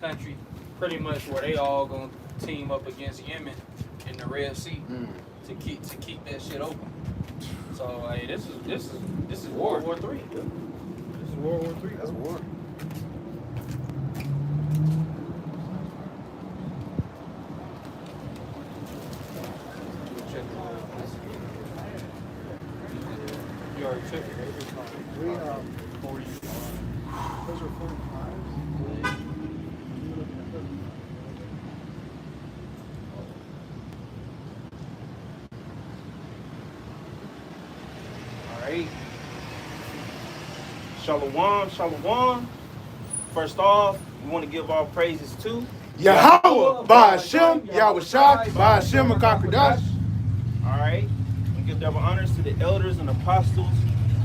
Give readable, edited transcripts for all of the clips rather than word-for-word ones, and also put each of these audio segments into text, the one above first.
country, pretty much where they all gonna team up against Yemen in the Red Sea to keep that shit open. So hey, this is World War III. This is World War III. That's war. You already checked it. We 45. Those are 45s. Alright. Shalom, shalom. First off, we want to give all praises to Yahweh, Ba'ashem, Yahweh Shai, Ba'ashem, Akakradash. Alright. And give double honors to the elders and apostles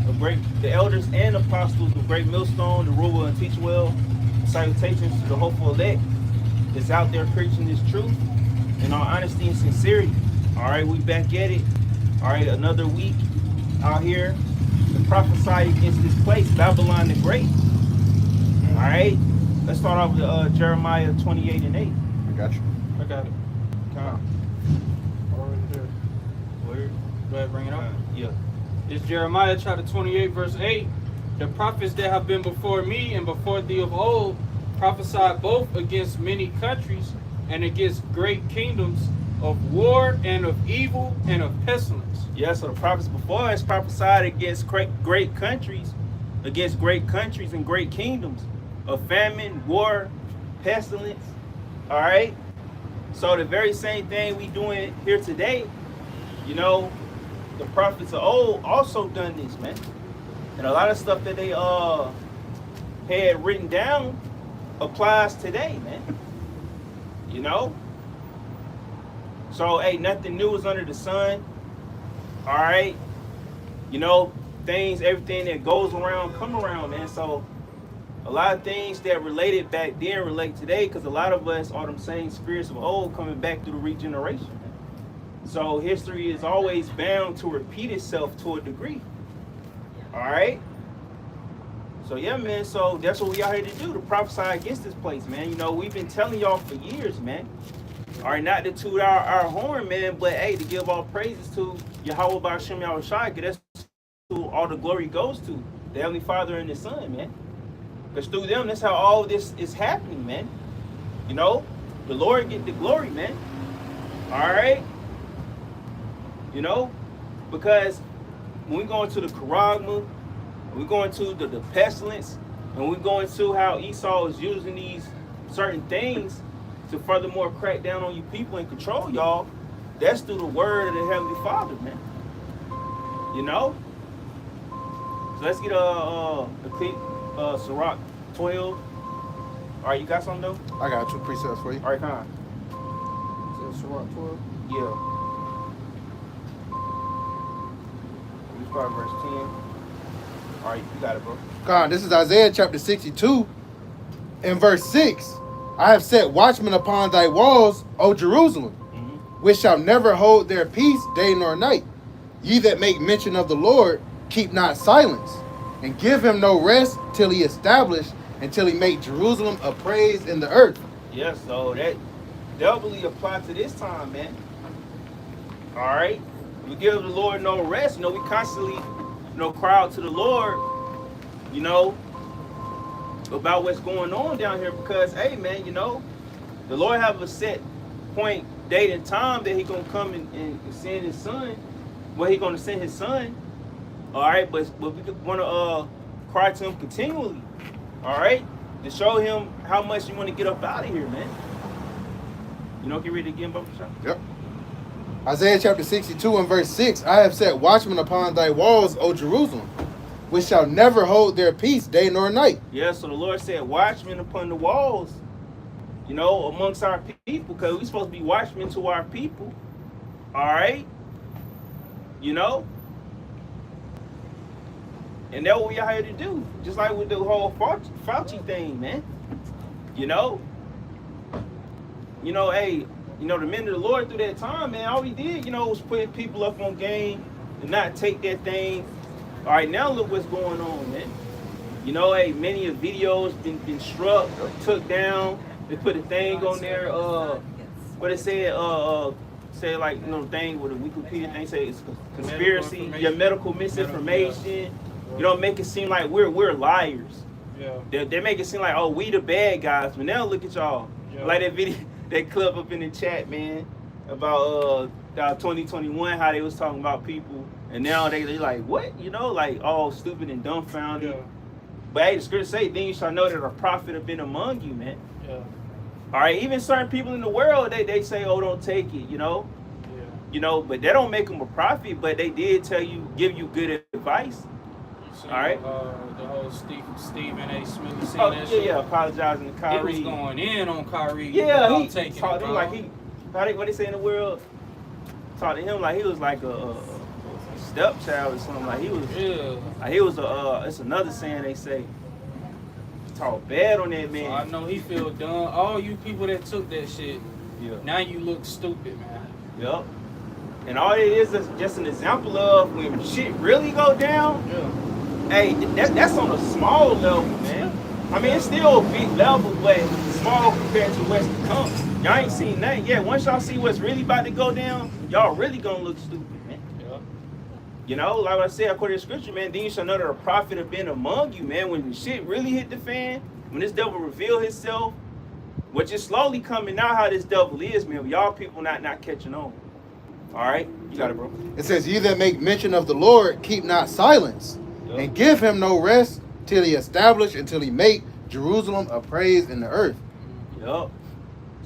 of the elders and apostles of Great Millstone, the Ruler and Teachwell. Salutations to the hopeful elect that's out there preaching this truth in all honesty and sincerity. Alright, we back at it. Alright, another week out here to prophesy against this place, Babylon the Great. Alright, let's start off with Jeremiah 28 and 8. I got you. I got it. Already there. Word. Go ahead, bring it up. Yeah. It's Jeremiah chapter 28, verse 8. The prophets that have been before me and before thee of old prophesied both against many countries and against great kingdoms of war and of evil and of pestilence. Yeah, so the prophets before us prophesied against great countries and great kingdoms of famine, war, pestilence. All right. So the very same thing we doing here today, you know, the prophets of old also done this, man. And a lot of stuff that they had written down applies today, man. You know? So hey, nothing new is under the sun. All right. You know, everything that goes around come around, man. So a lot of things that related back then relate today, because a lot of us are them same spirits of old coming back through the regeneration. So history is always bound to repeat itself to a degree. All right. So yeah, man. So that's what we out here to do, to prophesy against this place, man. You know, we've been telling y'all for years, man. All right, not to toot our horn, man, but hey, to give all praises to Yahweh Ba'ashem Yahweh Shai, because that's who all the glory goes to, the Heavenly Father and the Son, man. Because through them, that's how all this is happening, man. You know, the Lord get the glory, man. All right. You know, because when we go into the Charagma, we go into the pestilence, and we go into how Esau is using these certain things to furthermore crack down on you people and control y'all, that's through the word of the Heavenly Father, man. You know? So let's get Sirach 12. All right, you got something though? I got 2 precepts for you. All right, come on. Is it Sirach 12? Yeah. We start verse 10. All right, you got it, bro. God, this is Isaiah chapter 62 and verse 6. I have set watchmen upon thy walls, O Jerusalem, which shall never hold their peace day nor night. Ye that make mention of the Lord, keep not silence, and give him no rest till he establish, until he make Jerusalem a praise in the earth. Yeah, so that doubly apply to this time, man. All right. We give the Lord no rest. You know, we constantly, cry out to the Lord, about what's going on down here, because hey, man, the Lord have a set point, date, and time that he gonna come and send his son. Well, he gonna send his son. All right, but we want to cry to him continually. All right, to show him how much you want to get up out of here, man. Can you read it again, Bubba? Yep. Isaiah chapter 62 and verse 6. I have set watchmen upon thy walls, O Jerusalem, which shall never hold their peace day nor night. Yeah, so the Lord said watchmen upon the walls, amongst our people, because we're supposed to be watchmen to our people. All right? And that's what we are here to do. Just like with the whole Fauci thing, man. Hey, the men of the Lord through that time, man, all he did, was putting people up on game and not take that thing. All right, now look what's going on, man. Hey, many of videos been struck or took down. They put a thing on there. What it said. Say like thing with a Wikipedia thing. Say it's conspiracy. Medical misinformation. You know, make it seem like we're liars. Yeah. They make it seem like, oh, we the bad guys, but now look at y'all. Yeah. Like that video, that clip up in the chat, man, about 2021, how they was talking about people, and now they like, what? You know, like all stupid and dumbfounded. Yeah. But hey, the scripture say, then you shall know that a prophet have been among you, man. Yeah. All right, even certain people in the world, they say, oh, don't take it, you know. Yeah. You know, but that don't make them a prophet, but they did give you good advice. So, all right. The whole Stephen A. Smith. You seen Oh, that yeah, shit? yeah, apologizing to Kyrie. He was going in on Kyrie. Yeah, about he taking talked it, to him like what they say in the world, talked to him like he was like a stepchild or something. Like he was, it's another saying they say. Talk bad on that man. So I know he feel dumb. All you people that took that shit, Yeah. now you look stupid, man. Yep. And all it is just an example of when shit really go down. Yeah. Hey, that's on a small level, man. I mean, it's still a big level, but small compared to what's to come. Y'all ain't seen nothing yet. Once y'all see what's really about to go down, y'all really gonna look stupid, man. Yeah. You know, like I said, according to scripture, man, then you shall know that a prophet have been among you, man. When the shit really hit the fan, when this devil reveal himself, which is slowly coming out how this devil is, man. Y'all people not catching on. All right? You got it, bro. It says, ye that make mention of the Lord, keep not silence, Yep. and give him no rest till he establish, until he make Jerusalem a praise in the earth. Yup.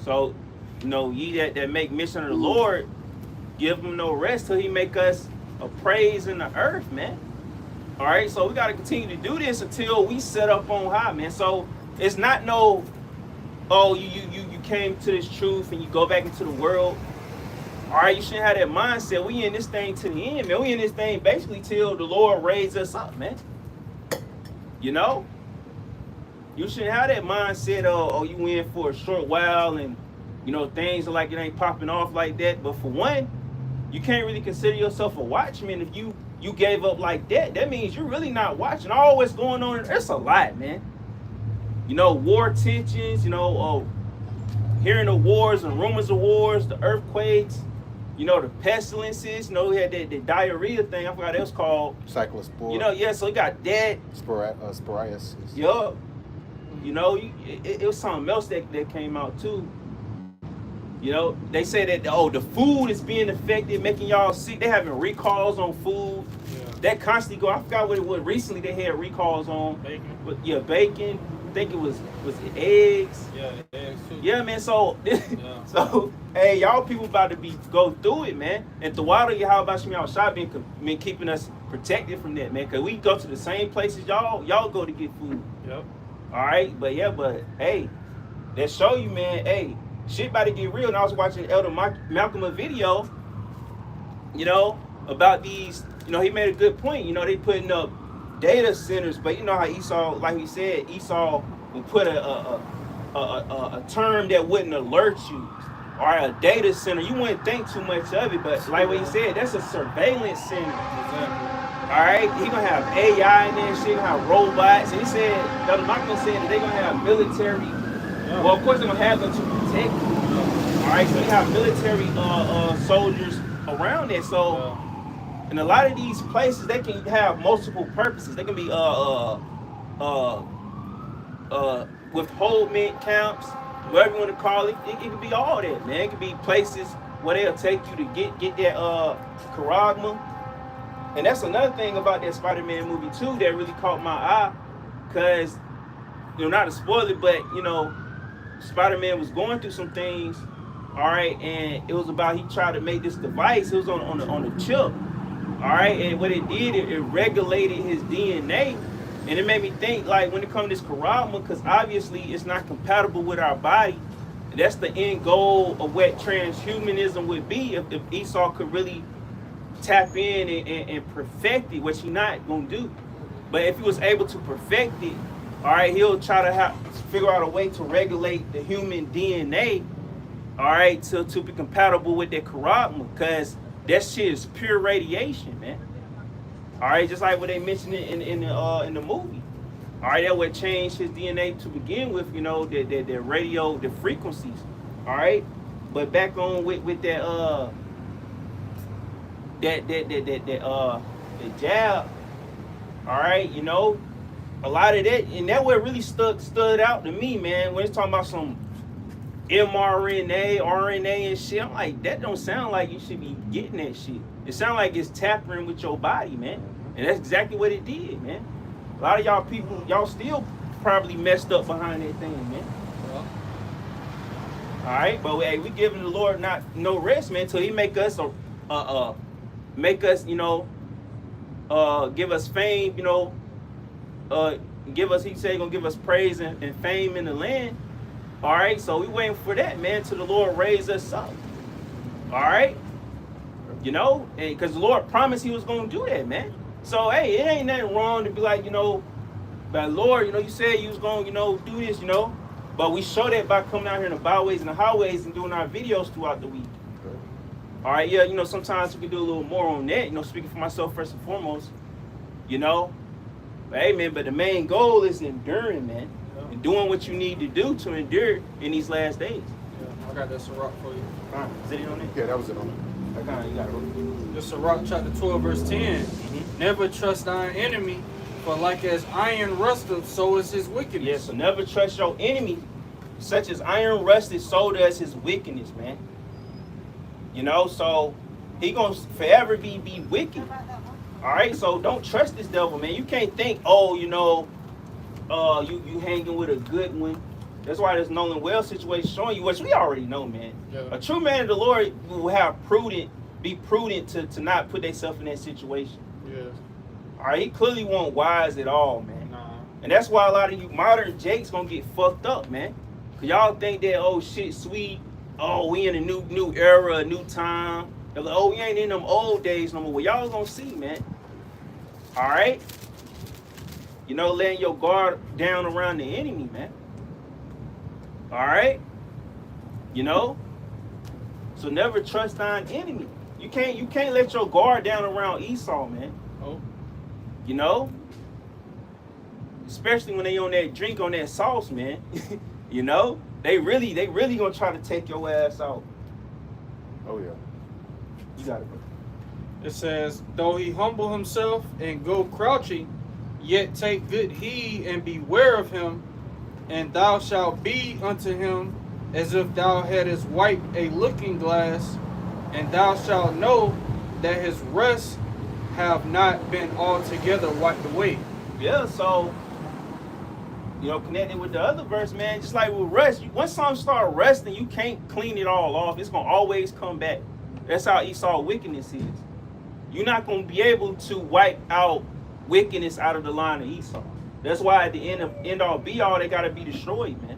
So, ye that make mention of the Lord, give him no rest till he make us a praise in the earth, man. All right, so we got to continue to do this until we set up on high, man. So it's not no, oh, you came to this truth and you go back into the world. All right, you shouldn't have that mindset. We in this thing to the end, man. We in this thing basically till the Lord raise us up, man. You know? You shouldn't have that mindset of, oh, you in for a short while and, things are like it ain't popping off like that. But for one, you can't really consider yourself a watchman if you gave up like that. That means you're really not watching all what's going on. It's a lot, man. War tensions, hearing the wars and rumors of wars, the earthquakes, the pestilences. We had the diarrhea thing. I forgot what it was called. Cyclospora. So you got that. Sporiasis. Yup. It was something else that came out too. They say that, the food is being affected, making y'all sick. They having recalls on food. Yeah. That constantly go. I forgot what it was. Recently they had recalls on. Bacon. But yeah, bacon. I think it was it eggs. Yeah, eggs too. Yeah, man. So, Yeah. so hey, y'all people about to go through it, man. And the water, how about Shemi Al-Shai been keeping us protected from that, man. Cause we go to the same places y'all go to get food. Yep. All right, but hey, that show you, man. Hey, shit about to get real. And I was watching Elder Malcolm a video, about these. He made a good point. They putting up data centers, but how Esau, like he said, Esau will put a term that wouldn't alert you, or a data center. You wouldn't think too much of it, but like what he said, that's a surveillance center. Exactly. All right, he gonna have AI in there, and shit, gonna have robots, and he said, Elder Malcolm said that they gonna have military. Yeah. Well, of course they're gonna have them to protect you. All right, so they have military soldiers around there. So. And a lot of these places, they can have multiple purposes. They can be withholdment camps, whatever you want to call it. It can be all that, man. It can be places where they'll take you to get that charagma. And that's another thing about that Spider-Man movie too that really caught my eye, because not to spoil it, but Spider-Man was going through some things, all right, and it was about he tried to make this device. It was on a chip. All right, and what it did, it regulated his DNA, and it made me think, like, when it comes to this charagma, because obviously it's not compatible with our body. That's the end goal of what transhumanism would be if Esau could really tap in and perfect it, which he's not going to do. But if he was able to perfect it, all right, he'll try to figure out a way to regulate the human DNA, all right, to be compatible with that charagma, because that shit is pure radiation, man. All right, just like what they mentioned in the movie. All right, that would change his DNA to begin with, you know, the radio, the frequencies. All right, but back on with that the jab. All right, you know, a lot of that, and that what really stood out to me, man. When it's talking about some mRNA, RNA and shit, I'm like, that don't sound like you should be getting that shit. It sounds like it's tampering with your body, man. And that's exactly what it did, man. A lot of y'all people, y'all still probably messed up behind that thing, man. Yeah. All right, but hey, we giving the Lord no rest, man, till He make us you know, give us fame, you know, He said He gonna give us praise and fame in the land. All right, so we waiting for that, man, till the Lord raise us up. All right, you know, because the Lord promised He was gonna do that, man. So hey, it ain't nothing wrong to be like, you know, but Lord, you know, you said you was gonna, you know, do this, you know. But we show that by coming out here in the byways and the highways and doing our videos throughout the week. All right, yeah, you know, sometimes we can do a little more on that, you know, speaking for myself first and foremost, you know. But hey, man, but the main goal is enduring, man, and doing what you need to do to endure in these last days. Yeah, I got this rock for you. Fine. Is it on it? Yeah, that was it on it. I kind of, you got it. This is Sirach chapter 12, verse 10. Mm-hmm. Never trust thine enemy, for like as iron rusteth, so is his wickedness. Yeah, so never trust your enemy, such as iron rusted, so does his wickedness, man. You know, so he gonna forever be wicked. All right, so don't trust this devil, man. You can't think, oh, you know, you hanging with a good one. That's why this Nolan Wells situation showing you, which we already know, man. Yeah. A true man of the Lord will be prudent to not put themselves in that situation. Yeah. All right, he clearly won't wise at all, man. Nah. And that's why a lot of you modern Jakes gonna get fucked up, man. Cause y'all think that, oh shit, sweet. Oh, we in a new era, a new time. They're like, oh, we ain't in them old days no more. Well, y'all gonna see, man. All right. You know, laying your guard down around the enemy, man. All right. You know. So never trust thine enemy. You can't let your guard down around Esau, man. Oh. You know. Especially when they on that drink, on that sauce, man. You know. They really gonna try to take your ass out. Oh yeah. You got it, bro. It says, though he humble himself and go crouching, yet take good heed and beware of him, and thou shalt be unto him as if thou hadst wiped a looking glass, and thou shalt know that his rest have not been altogether wiped away. Yeah, so you know, connected with the other verse, man, just like with rest, once something start resting, you can't clean it all off. It's gonna always come back. That's how Esau wickedness is. You're not gonna be able to wipe out wickedness out of the line of Esau. That's why at the end all be all, they gotta be destroyed, man.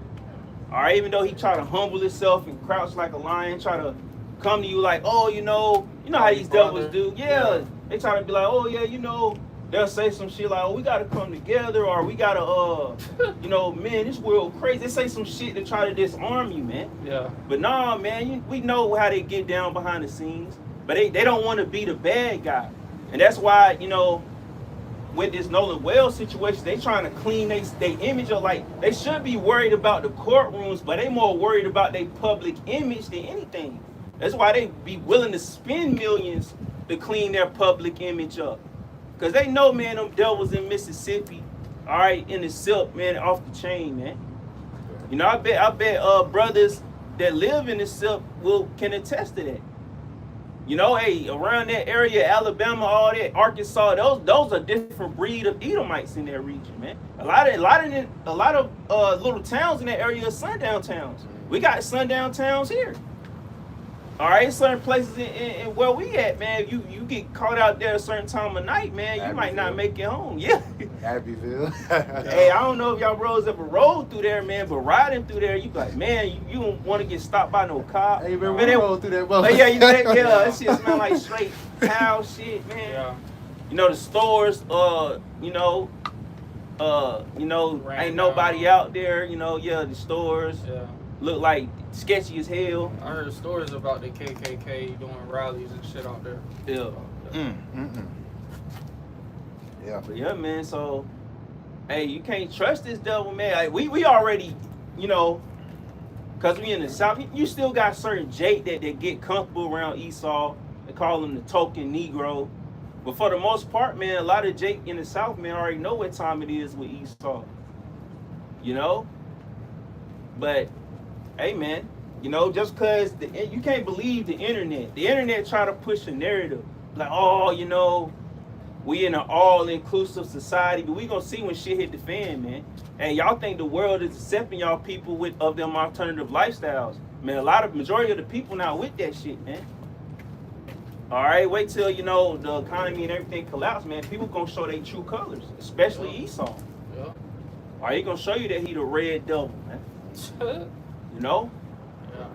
All right, even though he try to humble himself and crouch like a lion, try to come to you like, oh, you know how these devils do. Yeah, they try to be like, oh yeah, you know. They'll say some shit like, oh, we gotta come together, or we gotta, you know, man, this world crazy. They say some shit to try to disarm you, man. Yeah. But nah, man, we know how they get down behind the scenes. But they don't want to be the bad guy. And that's why, you know, with this Nolan Wells situation, they trying to clean their image of, like, they should be worried about the courtrooms, but they more worried about their public image than anything. That's why they be willing to spend millions to clean their public image up. Because they know, man, them devils in Mississippi, all right, in the silk, man, off the chain, man. You know, I bet brothers that live in the silk can attest to that. You know, hey, around that area, Alabama, all that, Arkansas, those are different breed of Edomites in that region, man. A lot of little towns in that area are sundown towns. We got sundown towns here. All right, certain places in where we at, man, if you get caught out there a certain time of night, man, you might not make it home. Yeah. Abbeville. Hey, I don't know if y'all bros ever rode through there, man, but riding through there, you be like, man, you don't want to get stopped by no cop. Hey, man, Man, we rode through that motherfucker. But yeah, that shit smell like straight cow shit, man. Yeah. You know, the stores, ain't nobody out there, the stores Yeah. look like sketchy as hell. I heard stories about the KKK doing rallies and shit out there. Yeah. Yeah. But yeah, man, so hey, you can't trust this devil, man. Like, we already, you know, because we in the South, you still got certain Jake that get comfortable around Esau. They call him the token Negro. But for the most part, man, a lot of Jake in the South, man, already know what time it is with Esau. You know? But, hey, man, you know, just because you can't believe the internet. The internet try to push a narrative. Like, oh, you know, we in an all-inclusive society, but we gonna see when shit hit the fan, man. And y'all think the world is accepting y'all people of them alternative lifestyles. Man, majority of the people not with that shit, man. All right, wait till, you know, the economy and everything collapse, man. People gonna show their true colors, especially Esau. Yeah. All right, he gonna show you that he the red devil, man. You know? Yeah.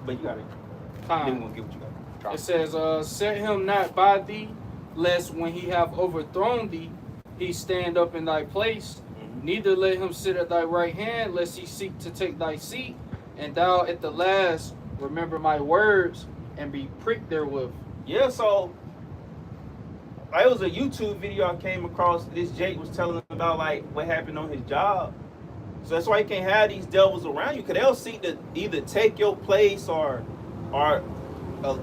But you got it. Fine. Then we gonna get what you got. It says, set him not by thee, lest when he have overthrown thee, he stand up in thy place. Neither let him sit at thy right hand, lest he seek to take thy seat. And thou at the last remember my words, and be pricked therewith. Yeah, so it was a YouTube video I came across. This Jake was telling him about like what happened on his job. So that's why you can't have these devils around you, because they'll seek to either take your place or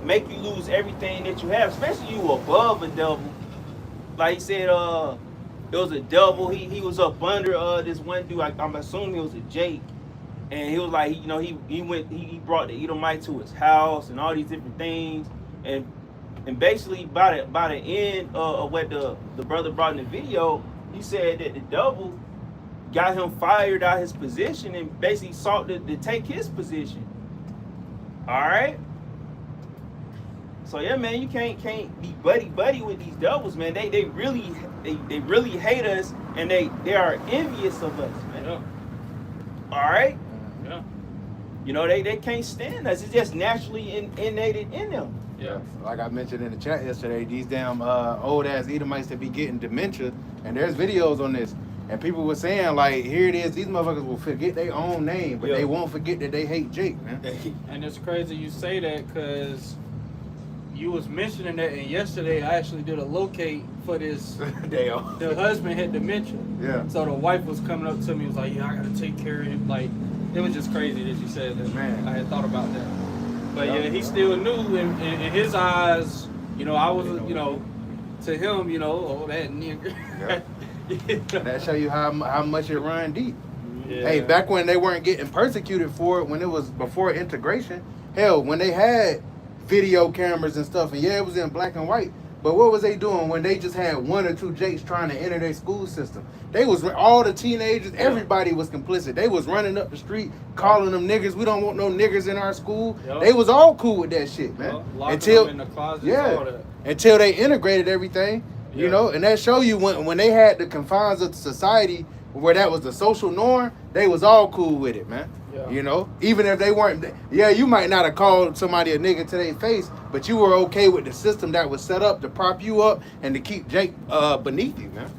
make you lose everything that you have, especially you above a devil. Like he said, it was a devil. He was up under this one dude. I'm assuming it was a Jake. And he was like, you know, he brought the Edomite to his house and all these different things, and basically by the end of what the brother brought in the video, he said that the devil got him fired out his position and basically sought to take his position. All right. So yeah, man, you can't be buddy with these devils, man. They really hate us, and they are envious of us, man. Yeah. All right. Yeah. You know, they can't stand us. It's just naturally innate in them. Yeah. Like I mentioned in the chat yesterday, these damn old ass Edomites that be getting dementia, and there's videos on this, and people were saying like, here it is, these motherfuckers will forget their own name, but they won't forget that they hate Jake, man. And it's crazy you say that, because you was mentioning that, and yesterday I actually did a locate for this. Damn. The husband had dementia. Yeah. So the wife was coming up to me, was like, yeah, I gotta take care of him. Like, it was just crazy that you said that. Man. I had thought about that. But yeah, he still knew in his eyes, you know, I was, you know, to him, you know, oh, that nigga. Yeah. That show you how much it run deep. Yeah. Hey, back when they weren't getting persecuted for it, when it was before integration, hell, when they had video cameras and stuff, and yeah, it was in black and white, but what was they doing when they just had one or two Jakes trying to enter their school system? They was, all the teenagers, everybody was complicit. They was running up the street, calling them niggers. We don't want no niggers in our school. Yep. They was all cool with that shit, man. Locking them in the closet, all that. Until they integrated everything, you know, and that show you when they had the confines of society where that was the social norm, they was all cool with it, man. Yeah. You know, even if they weren't, you might not have called somebody a nigga to their face, but you were okay with the system that was set up to prop you up and to keep Jake beneath you, man.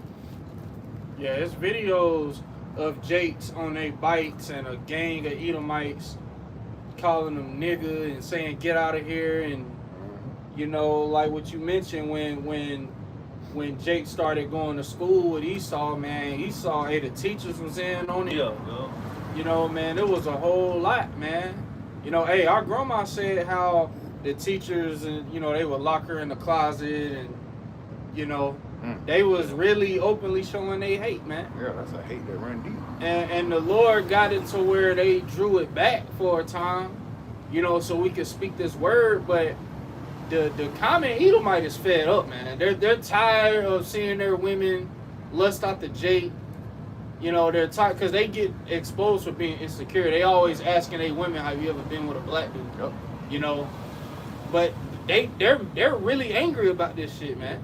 Yeah, it's videos of Jakes on their bikes and a gang of Edomites calling them nigga and saying get out of here, and you know, like what you mentioned when Jake started going to school with Esau, man, Esau, the teachers was in on it. Yeah. You know, man, it was a whole lot, man. You know, our grandma said how the teachers, and you know, they would lock her in the closet, and you know, they was really openly showing they hate, man. Yeah, that's a hate that run deep. And the Lord got it to where they drew it back for a time, you know, so we could speak this word. But the common Edomite is fed up, man. They're tired of seeing their women lust out the Jake. You know, they're tired because they get exposed for being insecure. They always asking their women, have you ever been with a black dude? Yep. You know, but they're really angry about this shit, man.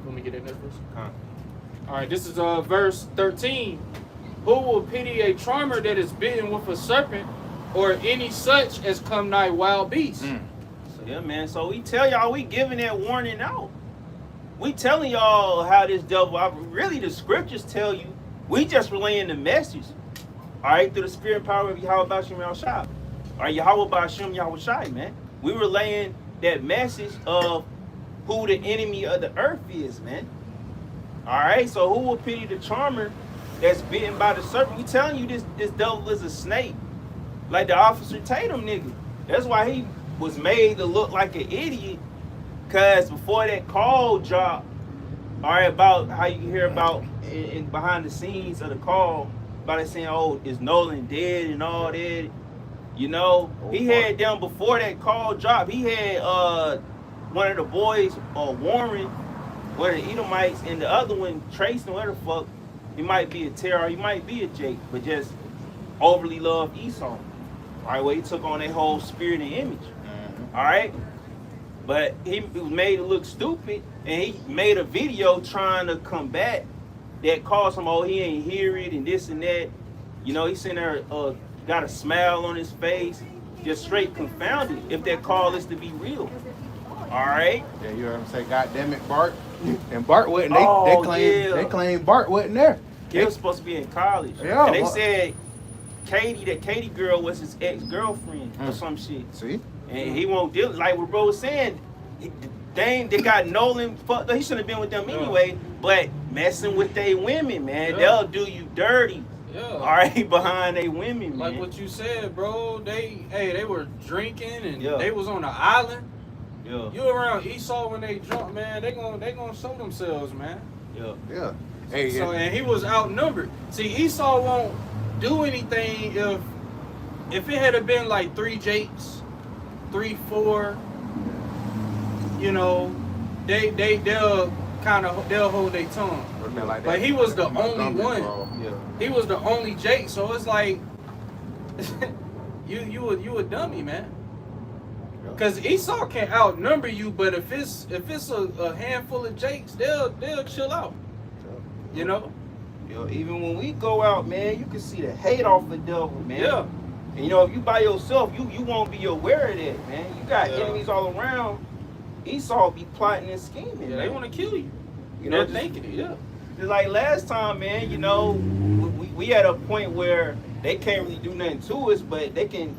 Let me get in this verse. All right, this is verse 13. Who will pity a charmer that is bitten with a serpent, or any such as come nigh wild beasts? So yeah, man. So we tell y'all, we giving that warning out. We telling y'all how this devil. Really, the scriptures tell you. We just relaying the message. All right, through the spirit and power of Yahweh Bashim Yahushai. All right, Yahweh Bashim Yahushai, man. We relaying that message of who the enemy of the earth is, man. All right, so who will pity the charmer that's bitten by the serpent? We telling you this devil is a snake, like the Officer Tatum nigga. That's why he was made to look like an idiot. Cause before that call dropped, all right, about how you hear about in behind the scenes of the call, about it saying, oh, is Nolan dead and all that. You know, he had them before that call dropped. He had one of the boys, Warren, one of the Edomites, and the other one, Trace, and whatever the fuck. He might be a Terror, he might be a Jake, but just overly loved Esau. All right, well, he took on that whole spirit and image. All right, but he was made to look stupid, and he made a video trying to combat that, caused him, oh, he ain't hear it and this and that. You know, he sitting there, got a smile on his face, just straight confounded if that call is to be real. All right. Yeah, you heard him say, "God damn it, Bart," and Bart wasn't. They claimed Bart wasn't there. He was supposed to be in college. Yeah, and they said Katie girl was his ex-girlfriend or some shit. See? And he won't deal, like what bro was saying. They got Nolan fucked up. He shouldn't have been with them anyway. But messing with they women, man, they'll do you dirty. Yeah. All right, behind they women, man. Like what you said, bro. They were drinking and Yeah. they was on the island. Yeah. You around Esau when they drunk, man. They gonna show themselves, man. Yeah. Yeah. Hey, So and he was outnumbered. See, Esau won't do anything if it had been like 3 Jakes, 3, 4. You know, they'll hold their tongue. like But he was the only one. Yeah. He was the only Jake, so it's like you a dummy, man. Cause Esau can outnumber you, but if it's a handful of Jakes, they'll chill out. You know? Yo, even when we go out, man, you can see the hate off the devil, man. Yeah. And you know, if you by yourself, you won't be aware of that, man. You got enemies all around. Esau be plotting and scheming. Yeah, man. they want to kill you. You know, They're thinking it. Yeah. just like last time, man. You know, we at a point where they can't really do nothing to us, but they can,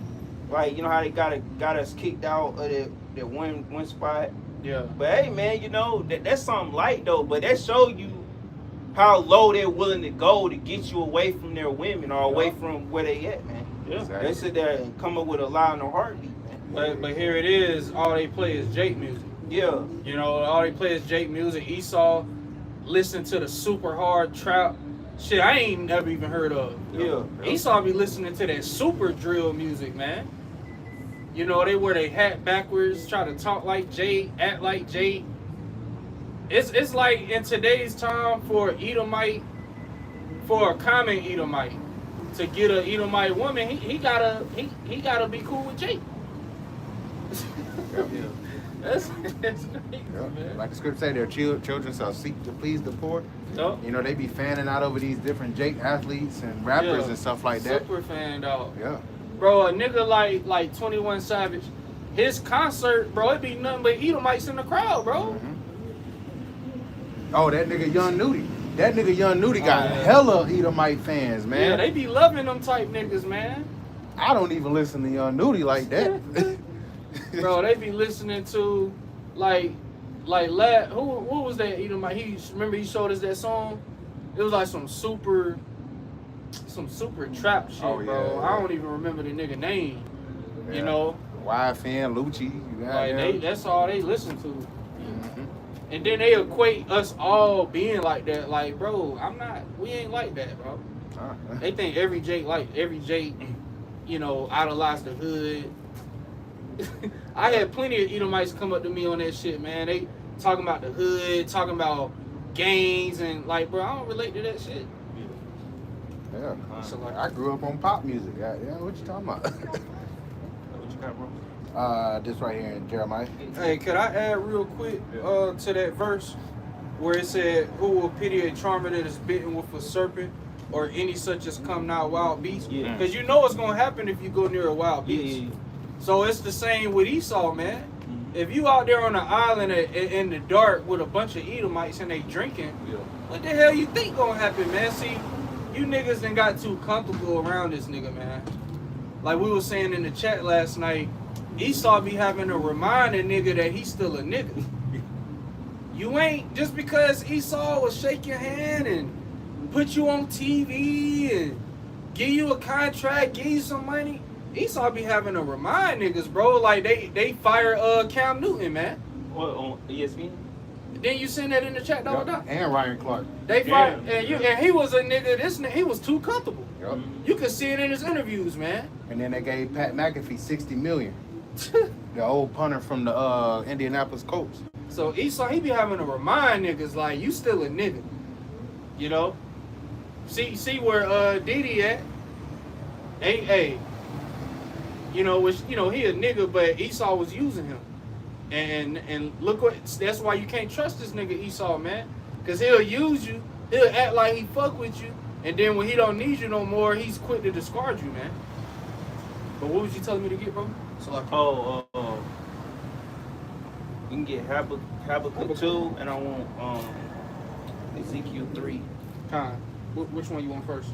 like, you know how they got us kicked out of that one spot. Yeah. But hey, man, you know that's something light though. But that show you how low they're willing to go to get you away from their women or away from where they at, man. Yeah. Exactly. They sit there and come up with a lie in a heartbeat, man. But here it is. All they play is Jake music. Yeah. You know, all they play is Jake music. Esau listen to the super hard trap shit I ain't never even heard of. Yeah. Esau be listening to that super drill music, man. You know, they wear their hat backwards, try to talk like Jake, act like Jake. It's like in today's time for a common Edomite to get a Edomite woman, he gotta be cool with Jake. Yeah. That's great, Yeah. man. Like the script say, their children shall seek to please the poor. Yup. You know, they be fanning out over these different Jake athletes and rappers Yeah. and stuff like that. Super fan, dog. Yeah. Bro, a nigga like 21 Savage, his concert, bro, it be nothing but Edomites in the crowd, bro. Mhm. Oh, that nigga Young Nudie. That nigga Young Nudie got yeah. hella Edomite fans, man. Yeah, they be loving them type niggas, man. I don't even listen to Young Nudie like that. Bro, they be listening to who was that Edomite? Remember he showed us that song? It was like some super trap shit, Oh, yeah, bro. yeah. I don't even remember the nigga name. Yeah. You know, YFN, Lucci. You got like him. that's all they listen to. Mhm. And then they equate us all being like that. Like, bro, we ain't like that, bro. They think every Jake, you know, idolize the hood. I had plenty of Edomites come up to me on that shit, man. They talking about the hood, talking about gangs, and like, bro, I don't relate to that shit. Yeah. So, like, I grew up on pop music. Yeah, what you talking about? What you got, bro? This right here in Jeremiah. Hey, could I add real quick to that verse where it said, "Who will pity a charmer that is bitten with a serpent, or any such as come not wild beast?" Yeah. Because you know what's gonna happen if you go near a wild beast. Yeah. So it's the same with Esau, man. If you out there on the island in the dark with a bunch of Edomites and they drinking, what the hell you think gonna happen, man? See, you niggas done got too comfortable around this nigga, man. Like we was saying in the chat last night, Esau be having to remind a nigga that he's still a nigga. You ain't, just because Esau will shake your hand and put you on TV and give you a contract, give you some money. Esau be having to remind niggas, bro. Like they fire Cam Newton, man. What, on ESPN? Then you send that in the chat, dog. Yep. And Ryan Clark. They Yeah. fired, and he was a nigga. He was too comfortable. Yep. You could see it in his interviews, man. And then they gave Pat McAfee $60 million. The old punter from the Indianapolis Colts. So Esau, he be having to remind niggas like you still a nigga, you know. See where Diddy at? Hey, you know, which he a nigga, but Esau was using him, and look what. That's why you can't trust this nigga Esau, man, cause he'll use you, he'll act like he fuck with you, and then when he don't need you no more, he's quick to discard you, man. But what was you telling me to get, bro? So like, You can get Habakkuk 2, and I want Ezekiel 3. Con. Which one you want first?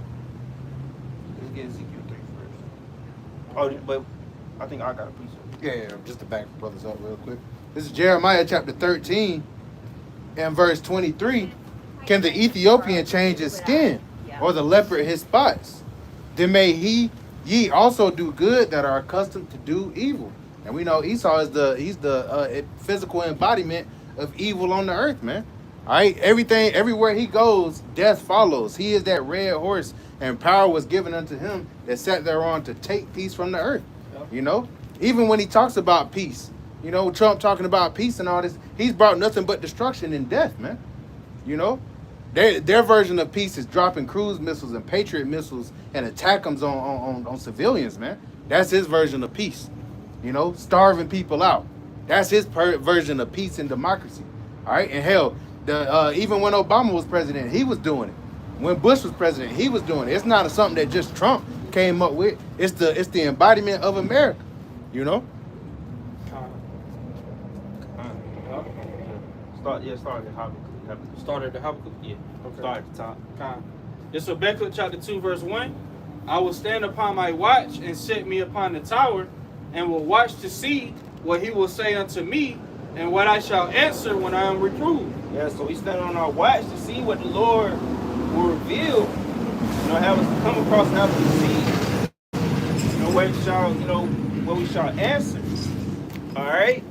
Let's get Ezekiel 3 first. Oh, but I think I got a piece of it. Yeah, just to back the brothers up real quick. This is Jeremiah chapter 13 and verse 23. Can the Ethiopian change his skin, or the leopard his spots? Then may ye also do good that are accustomed to do evil. And we know Esau is the physical embodiment of evil on the earth, man. All right, everywhere he goes, death follows. He is that red horse, and power was given unto him that sat thereon to take peace from the earth. Yep. You know, even when he talks about peace, you know, Trump talking about peace and all this, he's brought nothing but destruction and death, man. You know, their version of peace is dropping cruise missiles and Patriot missiles and attack them on civilians, man. That's his version of peace. You know, starving people out. That's his version of peace and democracy. All right, and hell, even when Obama was president, he was doing it. When Bush was president, he was doing it. It's not something that just Trump came up with. It's the embodiment of America. You know. Start at Habakkuk. Started the Habakkuk? Yeah. Okay. Start at the top. Con. It's Habakkuk chapter 2, verse 1. I will stand upon my watch and set me upon the tower, and will watch to see what he will say unto me, and what I shall answer when I am reproved. Yeah, so we stand on our watch to see what the Lord will reveal. You know, have us come across and have us see. You know, what we shall answer. All right?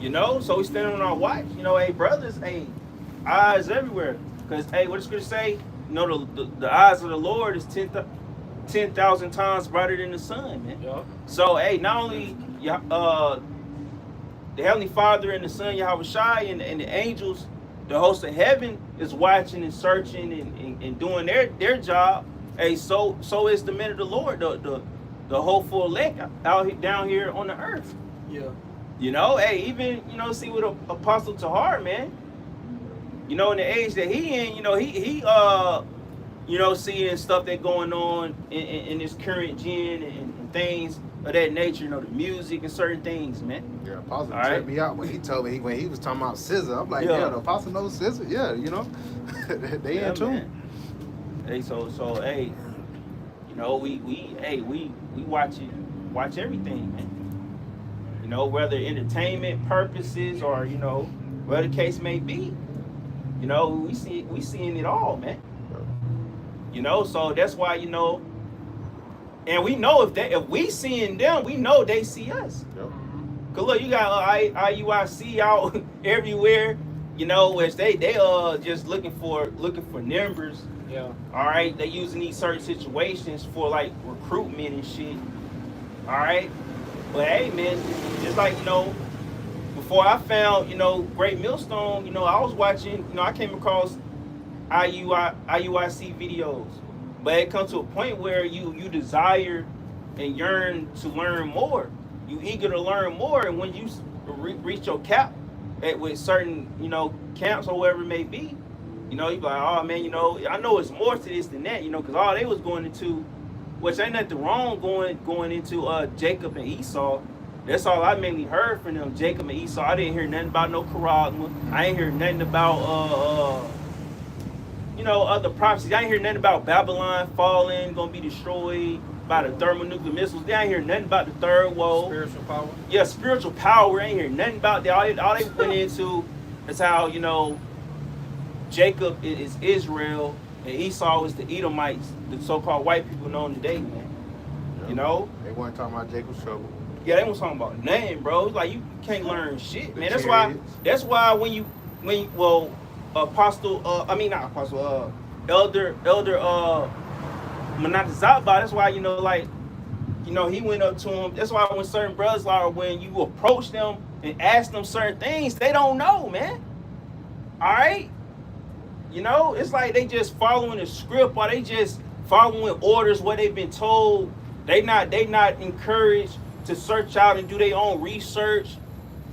You know, so we stand on our watch. You know, hey, brothers, hey, eyes everywhere. Because, hey, what the scripture say? You know, the eyes of the Lord is 10,000 times brighter than the sun, man. Yeah. So, hey, not only the Heavenly Father and the Son, Yahweh Shai, and the angels, the host of heaven is watching and searching and doing their job. Hey, so is the men of the Lord, the hopeful elect down here on the earth. Yeah. You know, hey, even, you know, see with Apostle Tahar, man. You know, in the age that he in, you know, he you know, seeing stuff that going on in this current gen and things of that nature, you know, the music and certain things, man. Yeah, Apostle All checked right. me out when he told me when he was talking about scissor. I'm like, Yeah. yeah, the Apostle knows scissor. Yeah, you know, they Yeah, in tune. man. Hey, so hey, you know, we watch everything, man. You know, whether entertainment purposes or, you know, whatever the case may be. You know, we seeing it all, man. You know, so that's why, you know, and we know if we seeing them, we know they see us. Yep. Cause look, you got IUIC out everywhere, you know, which they just looking for numbers. Yeah. All right, they using these certain situations for like recruitment and shit. All right, but hey, man, just like, you know, before I found, you know, Great Millstone, you know, I was watching, you know, I came across IUIC videos, but it comes to a point where you desire and yearn to learn more. You eager to learn more, and when you reach your cap with certain, you know, camps or whatever it may be, you know, you be like, oh man, you know, I know it's more to this than that, you know, because all they was going into, which ain't nothing wrong going into Jacob and Esau. That's all I mainly heard from them, Jacob and Esau. I didn't hear nothing about no Charagma. I ain't hear nothing about you know, other prophecies. I ain't hear nothing about Babylon falling, gonna be destroyed by the thermonuclear missiles. They ain't hear nothing about the third woe. Spiritual power. Yeah, spiritual power. I ain't hear nothing about that. All they went into That's how, you know, Jacob is Israel and Esau is the Edomites, the so-called white people known today, man. You know? They weren't talking about Jacob's trouble. Yeah, they was talking about nothing, bro. It's like you can't learn shit, man. That's chariots. why when Elder Monatizaba, that's why, you know, like, you know, he went up to him. That's why when certain brothers are, when you approach them and ask them certain things, they don't know, man. All right? You know, it's like they just following the script, or they just following orders, what they've been told. They not encouraged to search out and do their own research.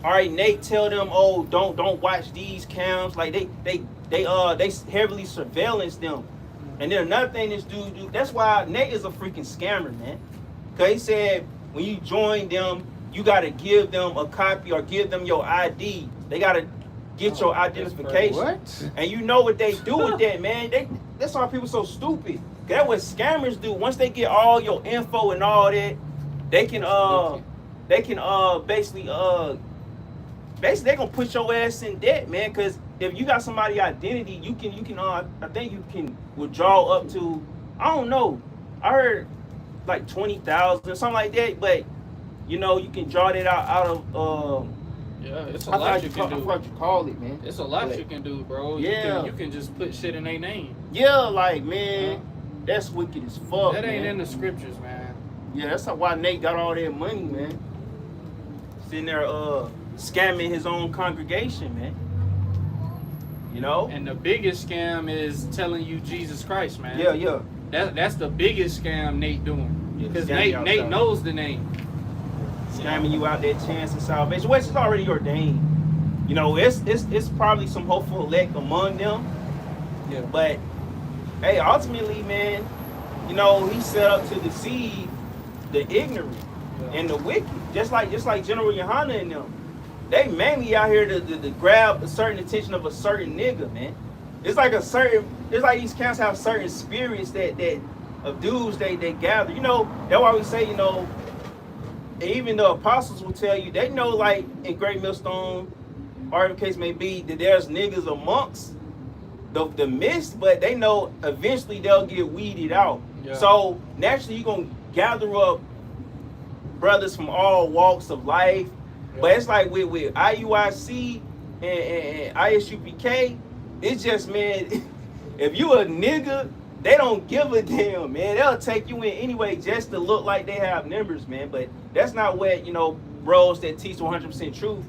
All right, Nate tell them, oh, don't watch these cams. Like they heavily surveillance them. And then another thing this dude do, that's why Nate is a freaking scammer, man. Cause he said when you join them, you gotta give them a copy or give them your ID. They gotta get your identification. What? And you know what they do with that, man. That's why people so stupid. That's what scammers do. Once they get all your info and all that, they can basically they gonna put your ass in debt, man. Cause if you got somebody's identity, you can I think you can withdraw up to, I don't know, I heard like 20,000 something like that, but you know you can draw that out of Yeah, it's a I lot you can forgot do. what you call it, man. It's a lot you can do, bro. Yeah. You can just put shit in their name. Yeah, like, man, that's wicked as fuck. That ain't man. in the scriptures, man. Yeah, that's why Nate got all that money, man. Sitting there scamming his own congregation, man. You know? And the biggest scam is telling you Jesus Christ, man. Yeah. That's the biggest scam Nate doing. Yeah, Because scam you Nate outside. knows the name. Scamming you out that chance of salvation, which is already ordained. You know, it's probably some hopeful elect among them. Yeah. But hey, ultimately, man, you know, he set up to deceive the ignorant and the wicked. Just like General Yohana and them. They mainly out here to grab a certain attention of a certain nigga, man. It's like these camps have certain spirits that of dudes they gather. You know, that's why we say, you know, even the apostles will tell you, they know, like in Great Millstone, or the case may be, that there's niggas amongst the midst, but they know eventually they'll get weeded out. Yeah. So naturally you're gonna gather up brothers from all walks of life. Yeah. But it's like with IUIC and ISUPK, it's just, man, if you a nigga, they don't give a damn, man. They'll take you in anyway just to look like they have numbers, man. But that's not what, you know, bros that teach 100% truth.